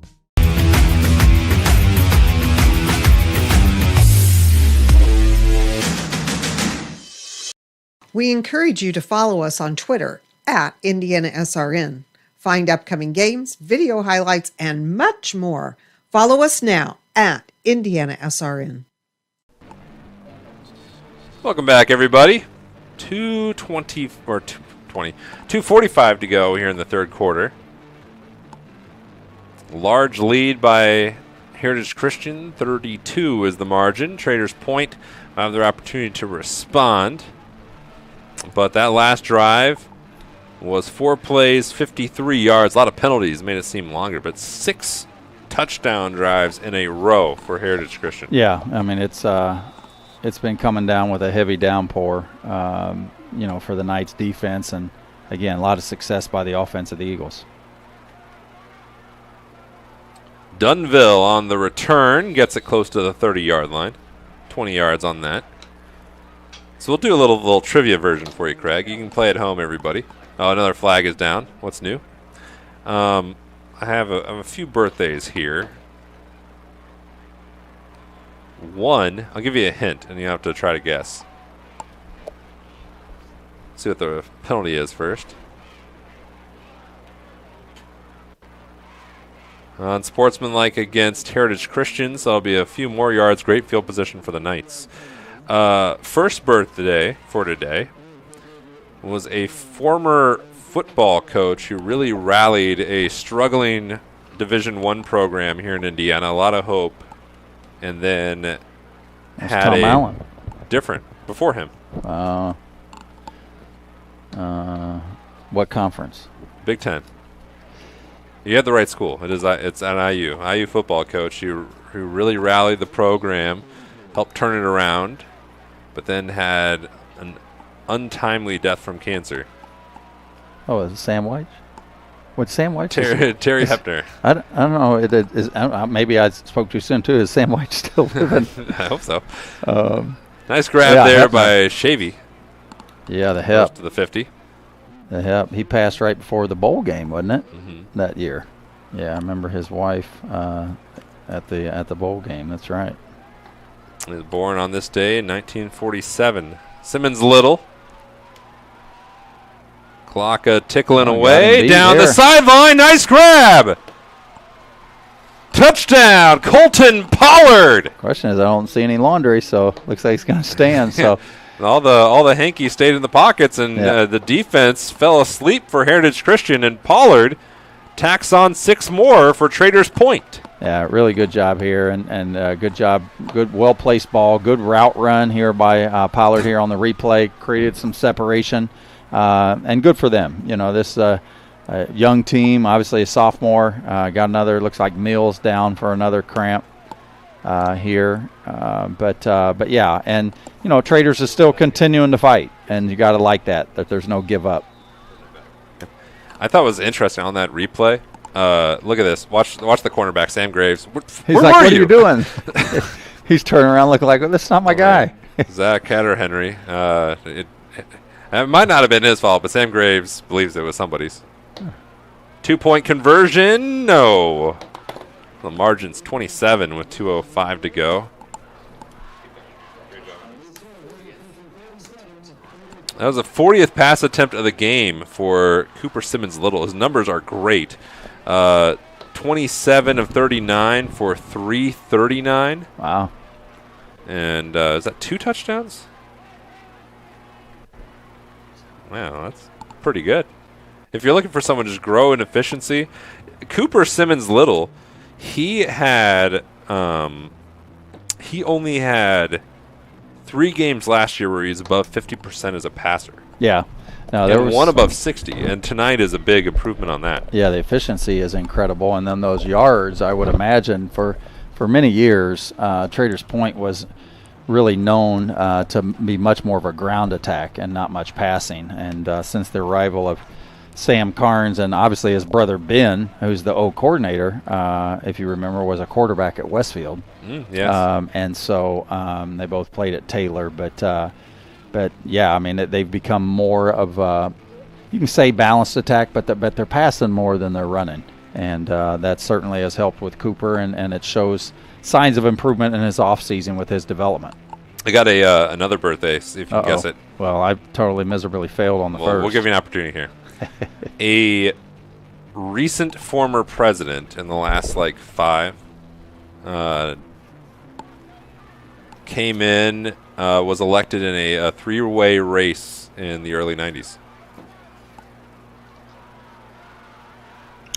We encourage you to follow us on Twitter at IndianaSRN. Find upcoming games, video highlights, and much more. Follow us now at IndianaSRN. Welcome back, everybody. 2:45 to go here in the third quarter. Large lead by Heritage Christian. 32 is the margin. Traders Point have their opportunity to respond. But that last drive was 4 plays, 53 yards. A lot of penalties made it seem longer, but 6 touchdown drives in a row for Heritage Christian. Yeah, I mean, it's been coming down with a heavy downpour, for the Knights defense, and again, a lot of success by the offense of the Eagles. Dunville on the return gets it close to the 30-yard line. 20 yards on that. So we'll do a little trivia version for you, Craig. You can play at home, everybody. Oh, another flag is down. What's new? I have a few birthdays here. One, I'll give you a hint, and you have to try to guess. See what the penalty is first. Unsportsmanlike against Heritage Christians. That'll be a few more yards. Great field position for the Knights. First birthday for today was a former football coach who really rallied a struggling Division I program here in Indiana. A lot of hope. And then had Tom a Allen. Different before him. What conference? Big Ten. You had the right school. It's an IU football coach who really rallied the program, helped turn it around, but then had an untimely death from cancer. Oh, is it Sam White? What's Sam White? Terry Hepner. I don't know. Maybe I spoke too soon too. Is Sam White still living? I hope so. Nice grab there by Shavy. Yeah, the hip. Close to the 50. The hip. He passed right before the bowl game, wasn't it? That year. Yeah, I remember his wife at the bowl game. That's right. He was born on this day in 1947. Simmons Little. Clock tickling away down the sideline. Nice grab. Touchdown, Colton Pollard. Question is, I don't see any laundry, so looks like he's going to stand. So all the hankies stayed in the pockets, and the defense fell asleep for Heritage Christian, and Pollard tacks on 6 more for Traders Point. Yeah, really good job here, and good job, good well-placed ball, good route run here by Pollard here on the replay, created some separation, and good for them. This young team, obviously a sophomore, got another, looks like Mills down for another cramp here, but yeah, and Traders is still continuing to fight, and you got to like that there's no give up. I thought was interesting on that replay. Look at this. Watch the cornerback, Sam Graves. He's like, what are you doing? He's turning around looking like, well, that's not my guy. Zach Catter-Henry. It might not have been his fault, but Sam Graves believes it was somebody's. 2-point conversion. No. The margin's 27 with 2:05 to go. That was the 40th pass attempt of the game for Cooper Simmons-Little. His numbers are great. 27 of 39 for 339. Wow. And is that 2 touchdowns? Wow, that's pretty good. If you're looking for someone to just grow in efficiency, Cooper Simmons-Little, he only had 3 games last year where he was above 50% as a passer. Yeah. No, there was one above 60, and tonight is a big improvement on that. Yeah, the efficiency is incredible, and then those yards, I would imagine, for many years, Traders Point was really known to be much more of a ground attack and not much passing. And since the arrival of Sam Carnes and obviously his brother Ben, who's the O coordinator, if you remember, was a quarterback at Westfield. Yes. And so they both played at Taylor, but yeah, I mean they've become more of you can say balanced attack, but they're passing more than they're running, and that certainly has helped with Cooper, and it shows signs of improvement in his offseason with his development. I got another birthday. See if you can guess it. Well, I totally miserably failed on the first. We'll give you an opportunity here. A recent former president in the last 5 came in, was elected in a 3-way race in the early 90s.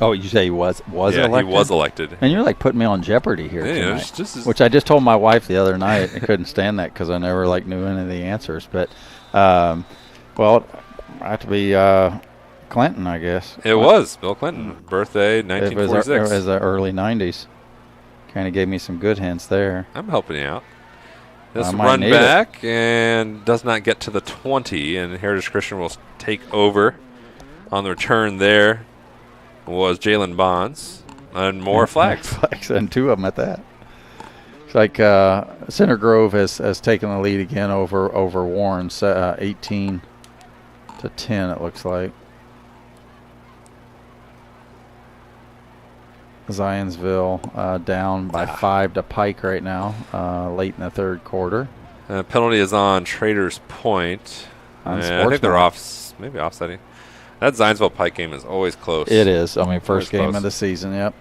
Oh, you say he was elected? Yeah, he was elected. And you're putting me on Jeopardy here tonight, just which I just told my wife the other night. I couldn't stand that because I never knew any of the answers. But, well, I have to be Clinton, I guess. It was Bill Clinton, birthday 1946. It was the early 90s. Kind of gave me some good hints there. I'm helping you out. This run back and does not get to the 20, and Heritage Christian will take over on the return there. Was Jalen Bonds, and more flags. Flags, and 2 of them at that. It's like Center Grove has taken the lead again over Warren, 18-10 it looks like. Zionsville down by 5 to Pike right now, late in the third quarter. Penalty is on Traders Point. I think they're maybe offsetting. That Zionsville Pike game is always close. It is. I mean, first game of the season, yep.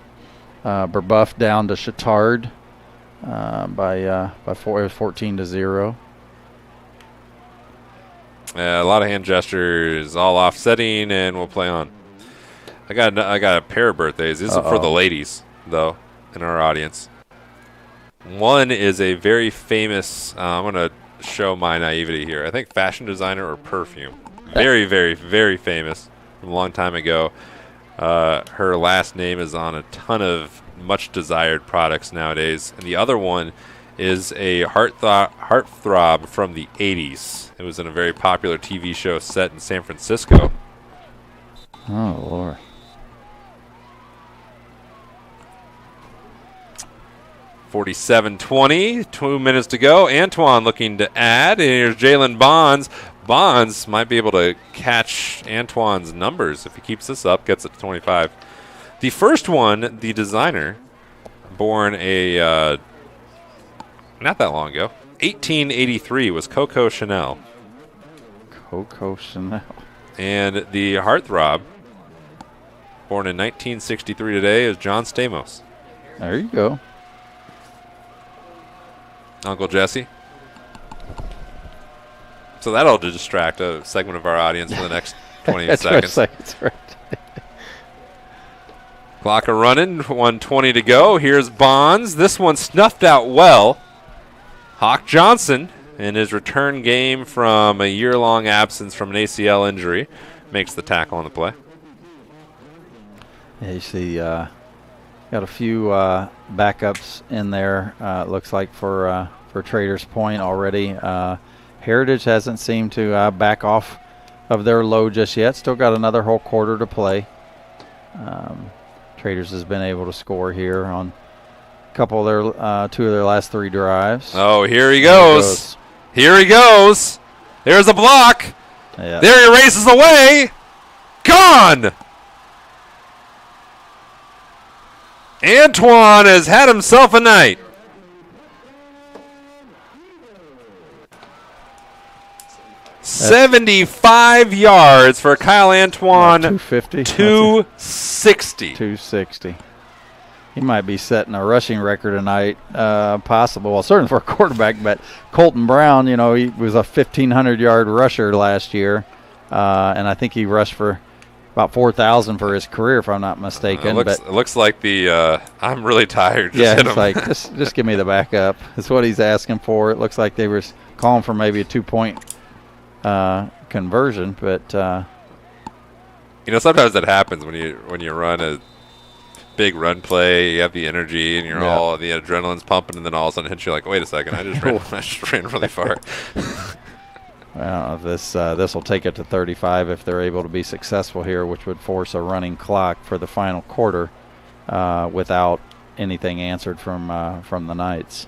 Brebeuf down to Chittard by 14-0. A lot of hand gestures, all offsetting, and we'll play on. I got a pair of birthdays. This is for the ladies, though, in our audience. One is a very famous, I'm going to show my naivety here, I think fashion designer or perfume. Very, very, very famous from a long time ago. Her last name is on a ton of much desired products nowadays. And the other one is a heartthrob from the 80s. It was in a very popular TV show set in San Francisco. Oh, Lord. $47-20, 2 minutes to go. Antoine looking to add. And here's Jalen Bonds. Bonds might be able to catch Antoine's numbers if he keeps this up, gets it to 25. The first one, the designer, born not that long ago, 1883, was Coco Chanel. Coco Chanel. And the heartthrob, born in 1963 today, is John Stamos. There you go. Uncle Jesse. So that'll distract a segment of our audience for the next 20 seconds. That's right. Clock a running, 1:20 to go. Here's Bonds. This one snuffed out well. Hawk Johnson, in his return game from a year-long absence from an ACL injury, makes the tackle on the play. Yeah, you see, got a few backups in there. It looks like for Traders Point already. Heritage hasn't seemed to back off of their load just yet. Still got another whole quarter to play. Traders has been able to score here on a couple of their 2 of their last 3 drives. Oh, here he goes. Here he goes. There's a block. Yeah. There he races away. Gone. Antoine has had himself a night. $75 yards for Kyle Antoine. 250. 260. 260. He might be setting a rushing record tonight, possible. Well, certainly for a quarterback, but Colton Brown, he was a 1,500-yard rusher last year, and I think he rushed for about 4,000 for his career, if I'm not mistaken. It looks like the I'm really tired. Just hit him. Like, just give me the backup. That's what he's asking for. It looks like they were calling for maybe a 2-point conversion, but sometimes that happens when you run a big run play. You have the energy and you're all the adrenaline's pumping, and then all of a sudden it hits you like, wait a second, I just ran really far. Well, this will take it to 35 if they're able to be successful here, which would force a running clock for the final quarter without anything answered from the Knights.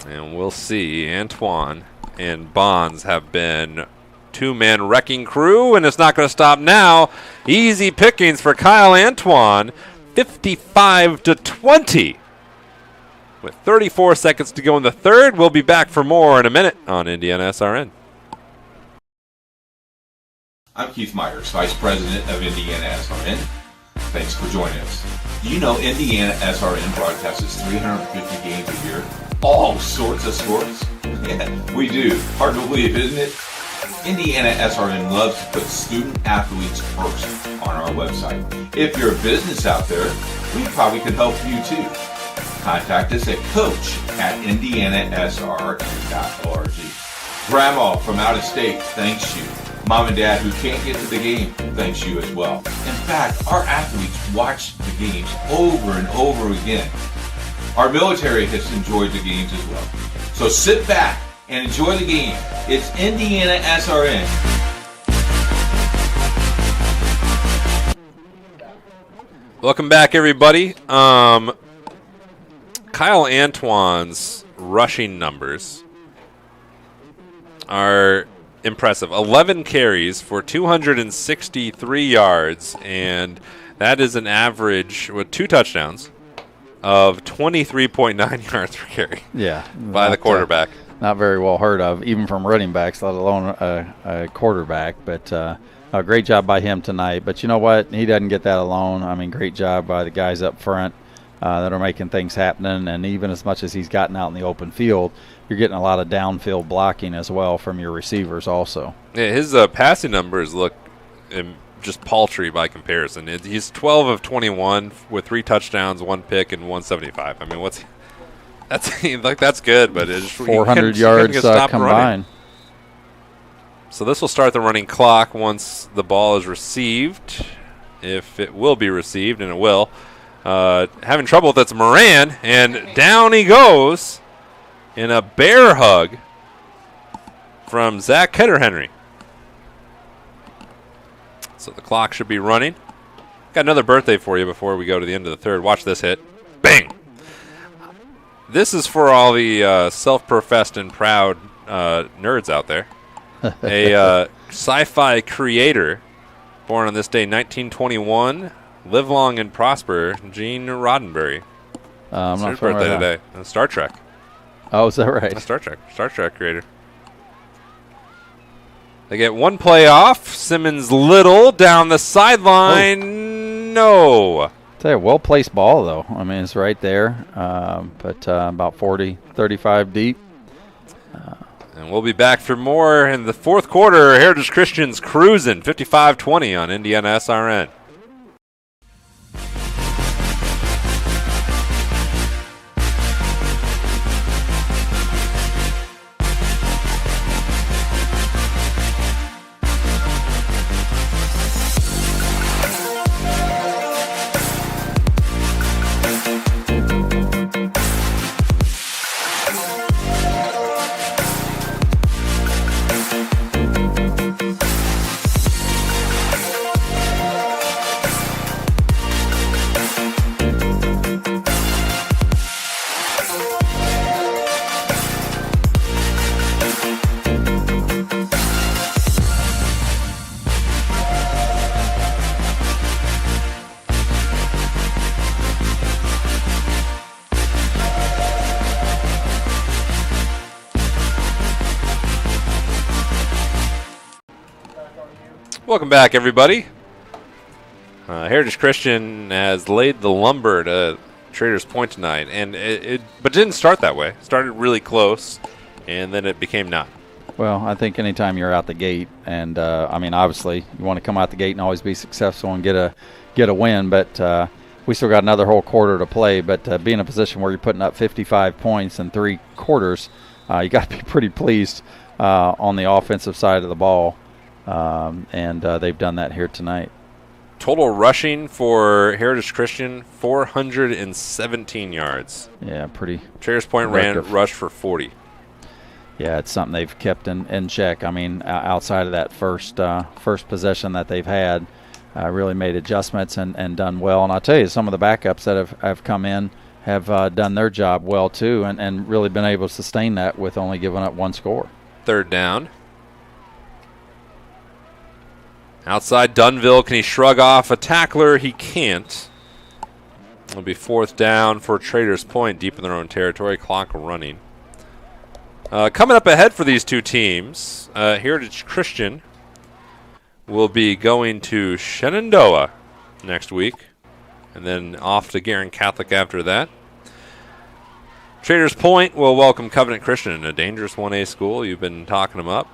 And we'll see. Antoine and Bonds have been 2-man wrecking crew, and it's not going to stop now. Easy pickings for Kyle Antoine, 55-20. With 34 seconds to go in the third, we'll be back for more in a minute on IndianaSRN. I'm Keith Myers, Vice President of IndianaSRN. Thanks for joining us. Do you know IndianaSRN broadcasts 350 games a year? All sorts of sports? Yeah, we do. Hard to believe, isn't it? IndianaSRN loves to put student athletes first on our website. If you're a business out there, we probably could help you too. Contact us at coach@indianasrn.org. Grandma from out of state thanks you. Mom and Dad who can't get to the game thanks you as well. In fact, our athletes watch the games over and over again. Our military has enjoyed the games as well. So sit back and enjoy the game. It's IndianaSRN. Welcome back, everybody. Kyle Antoine's rushing numbers are impressive. 11 carries for 263 yards, and that is an average with 2 touchdowns of 23.9 yards per carry. Yeah, by the quarterback. Not very well heard of, even from running backs, let alone a quarterback. But a great job by him tonight. But you know what? He doesn't get that alone. I mean, great job by the guys up front that are making things happen. And even as much as he's gotten out in the open field, you're getting a lot of downfield blocking as well from your receivers also. Yeah, his passing numbers look just paltry by comparison. He's 12 of 21 with 3 touchdowns, 1 pick, and 175. I mean, that's good, but it's 400 yards combined. So this will start the running clock once the ball is received, if it will be received, and it will. Having trouble with that's Moran, and down he goes in a bear hug from Zach Ketterhenry. So the clock should be running. Got another birthday for you before we go to the end of the third. Watch this hit. Bang! This is for all the self-professed and proud nerds out there. A sci-fi creator born on this day, 1921. Live long and prosper, Gene Roddenberry. I'm not his birthday today. Star Trek. Oh, is that right? Star Trek creator. They get 1 play off. Simmons Little down the sideline. Oh. No. Tell you, well-placed ball, though. I mean, it's right there, but about 40, 35 deep. And we'll be back for more in the fourth quarter. Heritage Christians cruising 55-20 on IndianaSRN. Welcome back, everybody. Heritage Christian has laid the lumber to Traders Point tonight, and but didn't start that way. It started really close, and then it became not. Well, I think anytime you're out the gate, and obviously you want to come out the gate and always be successful and get a win, but we still got another whole quarter to play. But be in a position where you're putting up 55 points in 3 quarters, you got to be pretty pleased on the offensive side of the ball, and they've done that here tonight. Total rushing for Heritage Christian, 417 yards. Yeah, pretty. Traders Point rushed for 40. Yeah, it's something they've kept in check. I mean, outside of that first possession that they've had, really made adjustments and done well. And I'll tell you, some of the backups that have come in have done their job well too, and really been able to sustain that with only giving up 1 score. 3rd down. Outside Dunville, can he shrug off a tackler? He can't. It'll be 4th down for Traders Point, deep in their own territory, clock running. Coming up ahead for these two teams, Heritage Christian will be going to Shenandoah next week, and then off to Guerin Catholic after that. Traders Point will welcome Covenant Christian, a dangerous 1A school. You've been talking them up.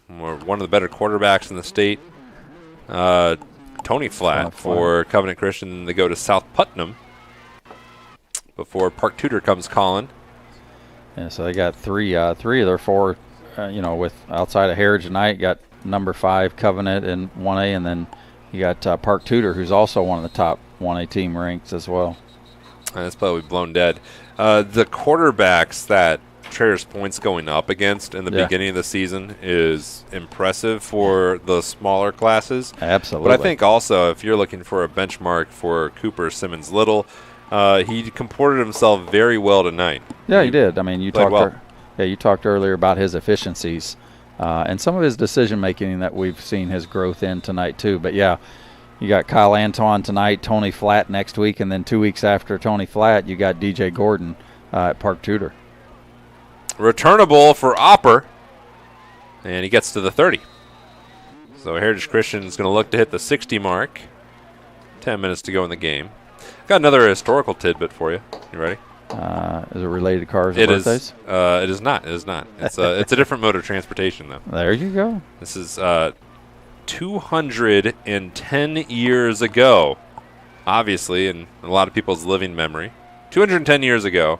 We're one of the better quarterbacks in the state. Tony Flatt for Covenant Christian. They go to South Putnam before Park Tudor comes calling. Yeah, so they got three of their 4, with outside of Heritage tonight, got number 5 Covenant in 1A, and then you got Park Tudor, who's also one of the top 1A team ranks as well. That's probably blown dead. The quarterbacks that Traders Point's going up against in the beginning of the season is impressive for the smaller classes. Absolutely. But I think also if you're looking for a benchmark for Cooper Simmons Little, he comported himself very well tonight. Yeah, he did. I mean, you talked earlier about his efficiencies and some of his decision making that we've seen his growth in tonight too. But yeah, you got Kyle Anton tonight, Tony Flatt next week, and then 2 weeks after Tony Flatt, you got DJ Gordon at Park Tudor. Returnable for Opper, and he gets to the 30. So Heritage Christian is going to look to hit the 60 mark. 10 minutes to go in the game. Got another historical tidbit for you. You ready? Is it related to cars and birthdays? It is not. It is not. It's a different mode of transportation, though. There you go. This is 210 years ago, obviously, in a lot of people's living memory. 210 years ago,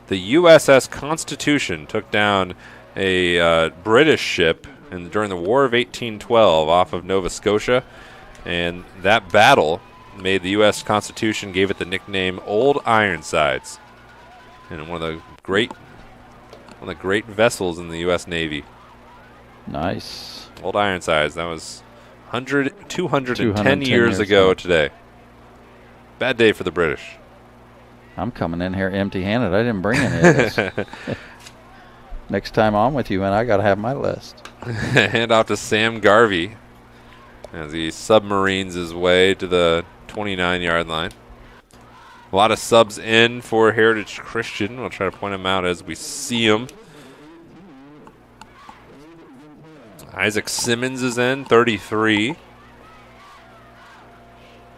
the USS Constitution took down a British ship during the War of 1812 off of Nova Scotia, and that battle made the U.S. Constitution, gave it the nickname Old Ironsides, and one of the great vessels in the U.S. Navy. Nice. Old Ironsides. That was 210 years ago today. Bad day for the British. I'm coming in here empty-handed. I didn't bring any of this. Next time I'm with you, and I got to have my list. Hand off to Sam Garvey as he submarines his way to the 29-yard line. A lot of subs in for Heritage Christian. We'll try to point them out as we see them. Isaac Simmons is in, 33.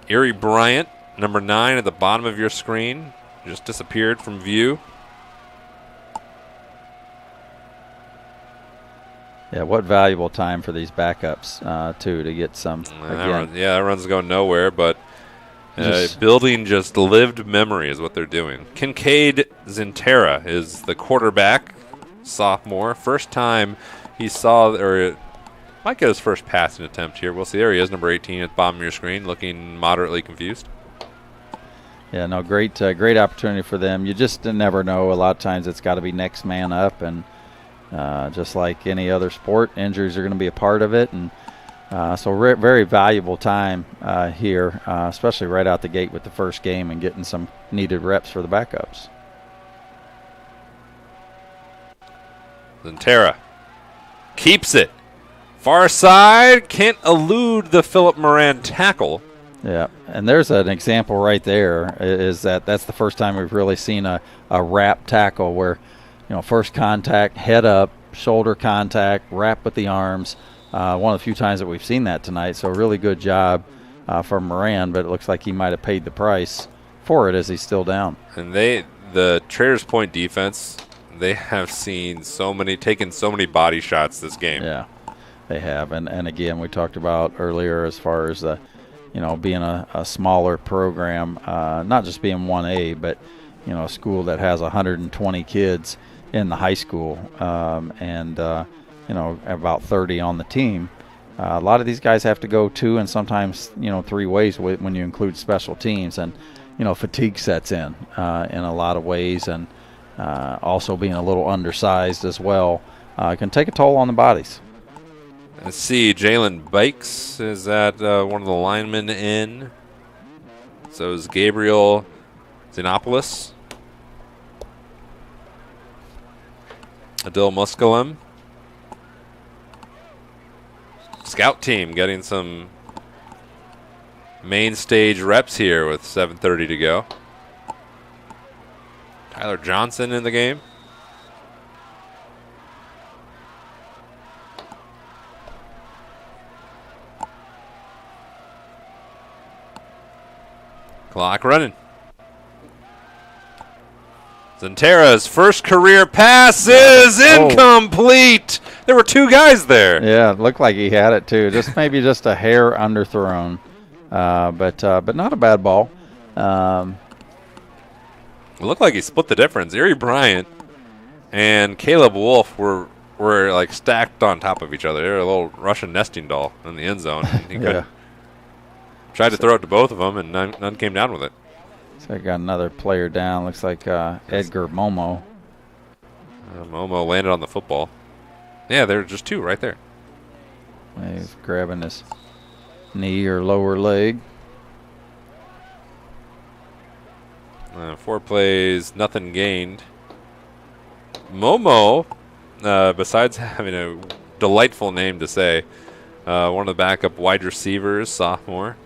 Erie Bryant, number 9 at the bottom of your screen. Just disappeared from view. Yeah, what valuable time for these backups, too, to get some. That run's going nowhere, but building just lived memory is what they're doing. Kincaid Zintera is the quarterback, sophomore. First time he saw, or might get his first passing attempt here. We'll see. There he is, number 18 at the bottom of your screen, looking moderately confused. Yeah, no, great opportunity for them. You just never know. A lot of times it's got to be next man up, and just like any other sport, injuries are going to be a part of it. And so very valuable time here, especially right out the gate with the first game and getting some needed reps for the backups. Zintera keeps it. Far side, can't elude the Philip Moran tackle. Yeah, and there's an example right there, is that's the first time we've really seen a wrap tackle where, first contact, head up, shoulder contact, wrap with the arms, One of the few times that we've seen that tonight. So a really good job from Moran, but it looks like he might have paid the price for it as he's still down. And the Traders Point defense, they have taken so many body shots this game. Yeah, they have. And again, we talked about earlier as far as the, being a smaller program, not just being 1A, but, a school that has 120 kids in the high school and about 30 on the team. A lot of these guys have to go 2 and sometimes, 3 ways when you include special teams. And, fatigue sets in a lot of ways. And also being a little undersized as well can take a toll on the bodies. Let's see, Jalen Bikes is that one of the linemen in. So is Gabriel Xenopoulos. Adil Muskalem. Scout team getting some main stage reps here with 7:30 to go. Tyler Johnson in the game. Clock running. Zentera's first career pass is incomplete. There were 2 guys there. Yeah, it looked like he had it too. Maybe just a hair underthrown, but not a bad ball. It looked like he split the difference. Erie Bryant and Caleb Wolf were like stacked on top of each other. They were a little Russian nesting doll in the end zone. He tried to throw it to both of them, and none came down with it. So I got another player down. Looks like Edgar Momo. Momo landed on the football. Yeah, there are just 2 right there. He's grabbing his knee or lower leg. 4 plays, nothing gained. Momo, besides having a delightful name to say, one of the backup wide receivers, sophomore.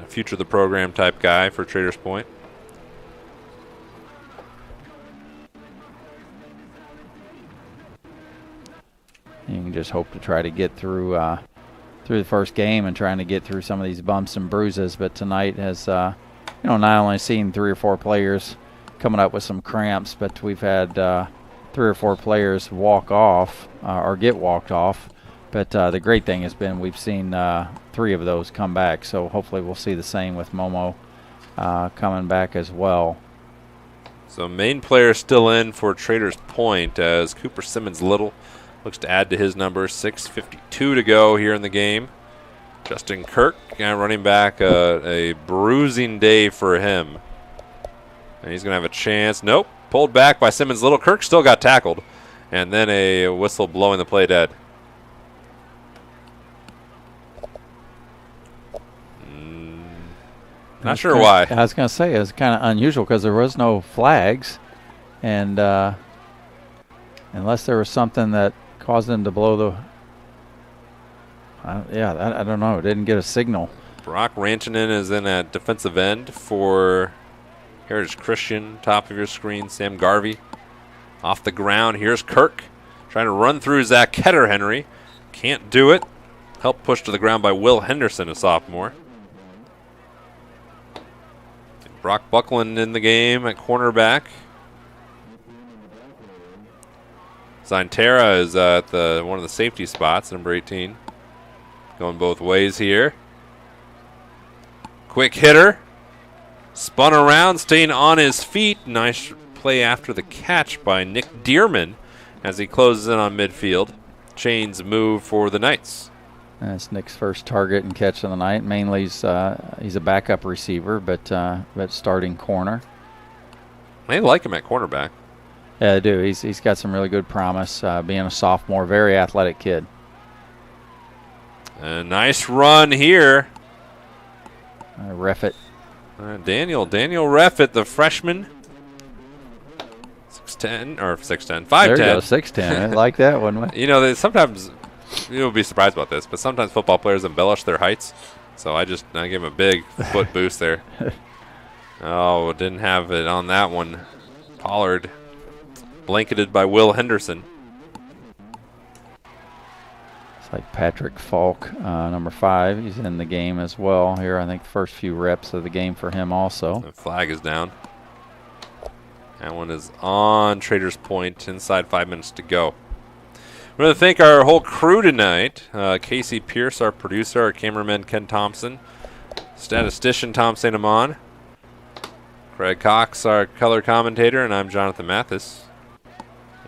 Future of the program type guy for Traders Point. You can just hope to try to get through the first game and trying to get through some of these bumps and bruises. But tonight has, not only seen 3 or 4 players coming up with some cramps, but we've had 3 or 4 players walk off or get walked off. But the great thing has been we've seen 3 of those come back. So hopefully we'll see the same with Momo coming back as well. So main player still in for Traders Point as Cooper Simmons-Little looks to add to his number. 6:52 to go here in the game. Justin Kirk running back, a bruising day for him. And he's going to have a chance. Nope. Pulled back by Simmons-Little. Kirk still got tackled. And then a whistle blowing the play dead. Not sure why. I was going to say, it's kind of unusual because there was no flags. And unless there was something that caused them to blow the... I don't know. It didn't get a signal. Brock Rantanen is in at defensive end for Heritage Christian. Top of your screen, Sam Garvey. Off the ground, here's Kirk. Trying to run through Zach Ketter-Henry. Can't do it. Help pushed to the ground by Will Henderson, a sophomore. Brock Buckland in the game at cornerback. Zintera is at one of the safety spots, number 18. Going both ways here. Quick hitter. Spun around, staying on his feet. Nice play after the catch by Nick Dearman as he closes in on midfield. Chains move for the Knights. That's Nick's first target and catch of the night. Mainly he's a backup receiver, but starting corner. They like him at cornerback. Yeah, they do. He's got some really good promise. Being a sophomore, very athletic kid. A nice run here. Reffett. Daniel Reffett, the freshman. 6'10", or 6'10", 5'10". There you go, 6'10". I like that one. They sometimes, you'll be surprised about this, but sometimes football players embellish their heights. So I gave him a big foot boost there. Oh, didn't have it on that one. Pollard blanketed by Will Henderson. It's like Patrick Falk, number 5. He's in the game as well here. I think the first few reps of the game for him also. The flag is down. That one is on Traders Point. Inside 5 minutes to go. We want to thank our whole crew tonight. Casey Pierce, our producer, our cameraman Ken Thompson, statistician Tom St. Amon, Craig Cox, our color commentator, and I'm Jonathan Mathis.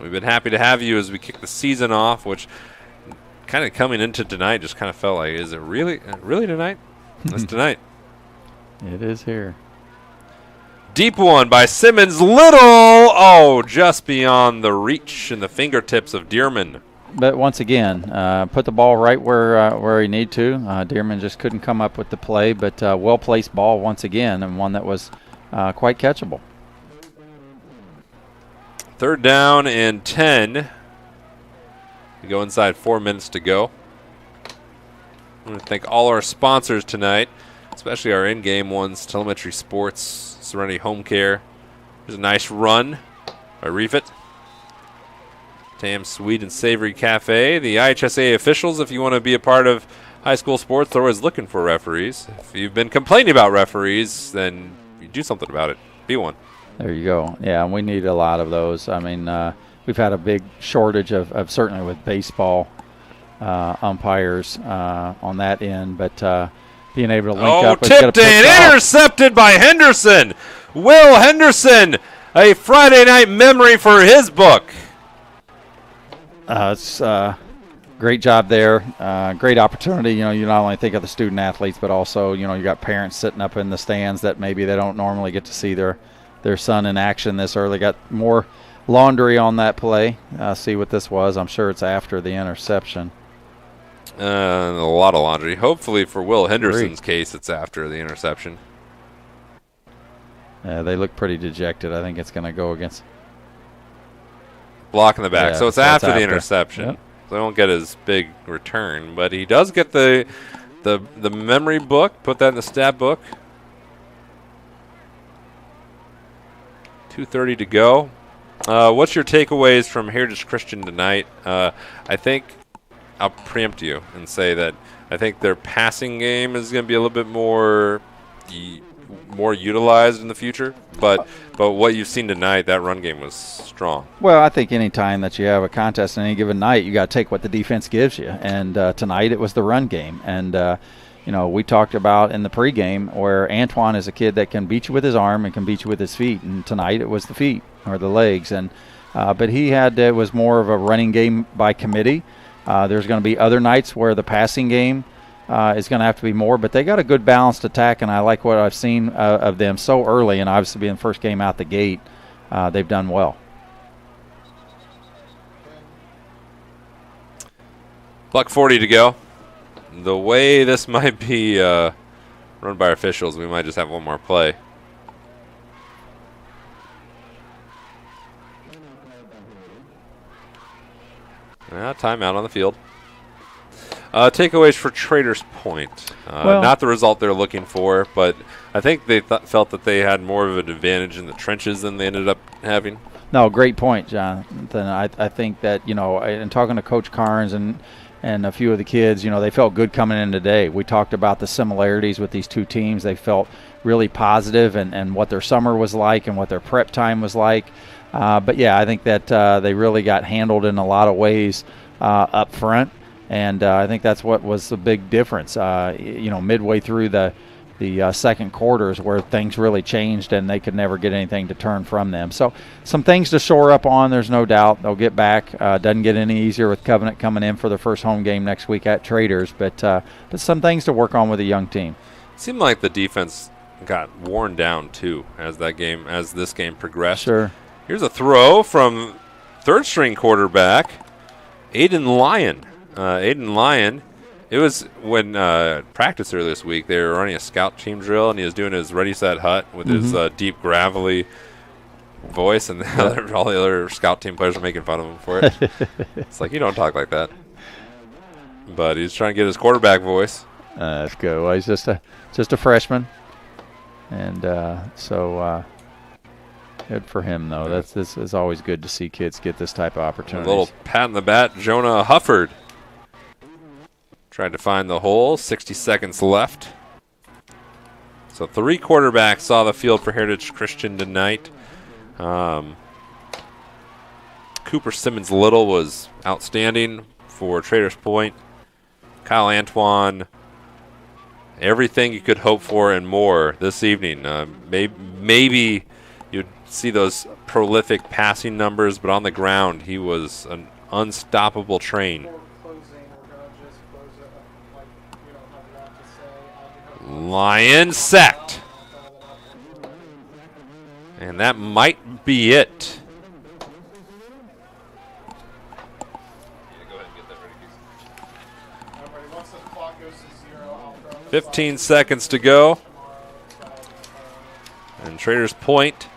We've been happy to have you as we kick the season off, which kind of coming into tonight just kind of felt like, is it really tonight? It's tonight. It is here. Deep one by Simmons. Little, oh, just beyond the reach and the fingertips of Dearman. But once again, put the ball right where he need to. Dearman just couldn't come up with the play, but well-placed ball once again, and one that was quite catchable. 3rd down and 10. We go inside 4 minutes to go. I want to thank all our sponsors tonight, especially our in-game ones, Telemetry Sports, Serenity Home Care. There's a nice run by Refit. Tam's Sweet and Savory Cafe. The IHSAA officials, if you want to be a part of high school sports, they're always looking for referees. If you've been complaining about referees, then you do something about it. Be one. There you go. Yeah, we need a lot of those. I mean, we've had a big shortage of certainly with baseball umpires on that end, but being able to link up. Tipped in, intercepted by Henderson. Will Henderson, a Friday night memory for his book. It's great job there. Great opportunity. You know, you not only think of the student athletes, but also, you know, you got parents sitting up in the stands that maybe they don't normally get to see their son in action this early. Got more laundry on that play. See what this was. I'm sure it's after the interception. A lot of laundry. Hopefully for Will Henderson's case, it's after the interception. They look pretty dejected. I think it's going to go against. Block in the back. Yeah, so it's after the interception. Yep. So they won't get his big return. But he does get the memory book. Put that in the stat book. 2:30 to go. What's your takeaways from Heritage Christian tonight? I think I'll preempt you and say that I think their passing game is going to be a little bit more utilized in the future. But what you've seen tonight, that run game was strong. Well, I think any time that you have a contest on any given night, you got to take what the defense gives you. And tonight it was the run game. And you know, we talked about in the pregame where Antoine is a kid that can beat you with his arm and can beat you with his feet. And tonight it was the feet or the legs. And but it was more of a running game by committee. There's going to be other nights where the passing game is going to have to be more, but they got a good balanced attack, and I like what I've seen of them so early, and obviously being the first game out the gate, they've done well. $1:40 to go. The way this might be run by officials, we might just have one more play. Timeout on the field. Takeaways for Traders Point. Not the result they're looking for, but I think they felt that they had more of an advantage in the trenches than they ended up having. No, great point, Jonathan. I think that, you know, in talking to Coach Carnes and a few of the kids, you know, they felt good coming in today. We talked about the similarities with these two teams. They felt really positive and what their summer was like and what their prep time was like. But, yeah, I think that they really got handled in a lot of ways up front. And I think that's what was the big difference, you know, midway through the second quarters where things really changed and they could never get anything to turn from them. So some things to shore up on, there's no doubt. They'll get back. Doesn't get any easier with Covenant coming in for their first home game next week at Traders, but some things to work on with a young team. It seemed like the defense got worn down, too, as this game progressed. Sure. Here's a throw from third-string quarterback, Aiden Lyon. It was when practice earlier this week, they were running a scout team drill, and he was doing his ready, set, hut with his deep, gravelly voice, and all the other scout team players are making fun of him for it. It's like, you don't talk like that. But he's trying to get his quarterback voice. That's good. Well, he's just a freshman, and good for him, though. This is always good to see kids get this type of opportunity. A little pat in the bat, Jonah Hufford. Tried to find the hole. 60 seconds left. So 3 quarterbacks saw the field for Heritage Christian tonight. Cooper Simmons Little was outstanding for Traders Point. Kyle Antoine, everything you could hope for and more this evening. Maybe you'd see those prolific passing numbers, but on the ground he was an unstoppable train. Lion sacked. And that might be it. 15 seconds to go. And Traders Point.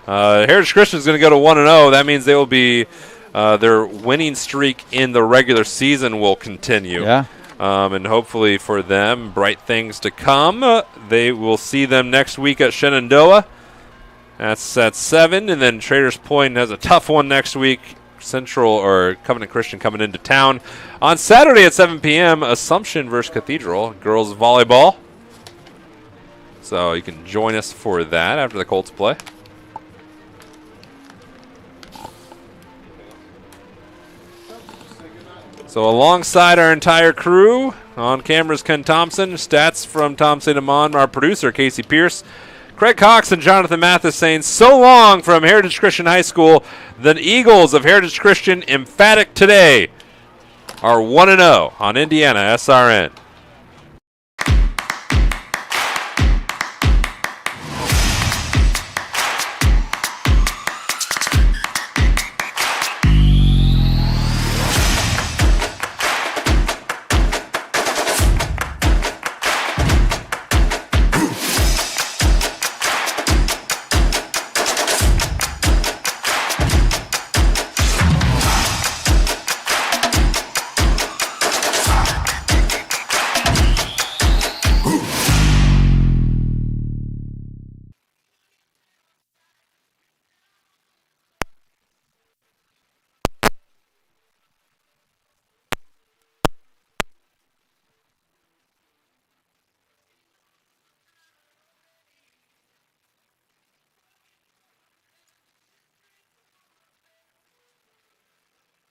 Heritage Christian is going to go to 1-0. That means they will be their winning streak in the regular season will continue. Yeah. And hopefully for them, bright things to come. They will see them next week at Shenandoah. That's at 7. And then Traders Point has a tough one next week. Central or Covenant Christian coming into town. On Saturday at 7 p.m., Assumption versus Cathedral, girls volleyball. So you can join us for that after the Colts play. So alongside our entire crew, on cameras Ken Thompson, stats from Tom St. Amand, our producer Casey Pierce, Craig Cox and Jonathan Mathis saying so long from Heritage Christian High School. The Eagles of Heritage Christian emphatic today are 1-0 on IndianaSRN.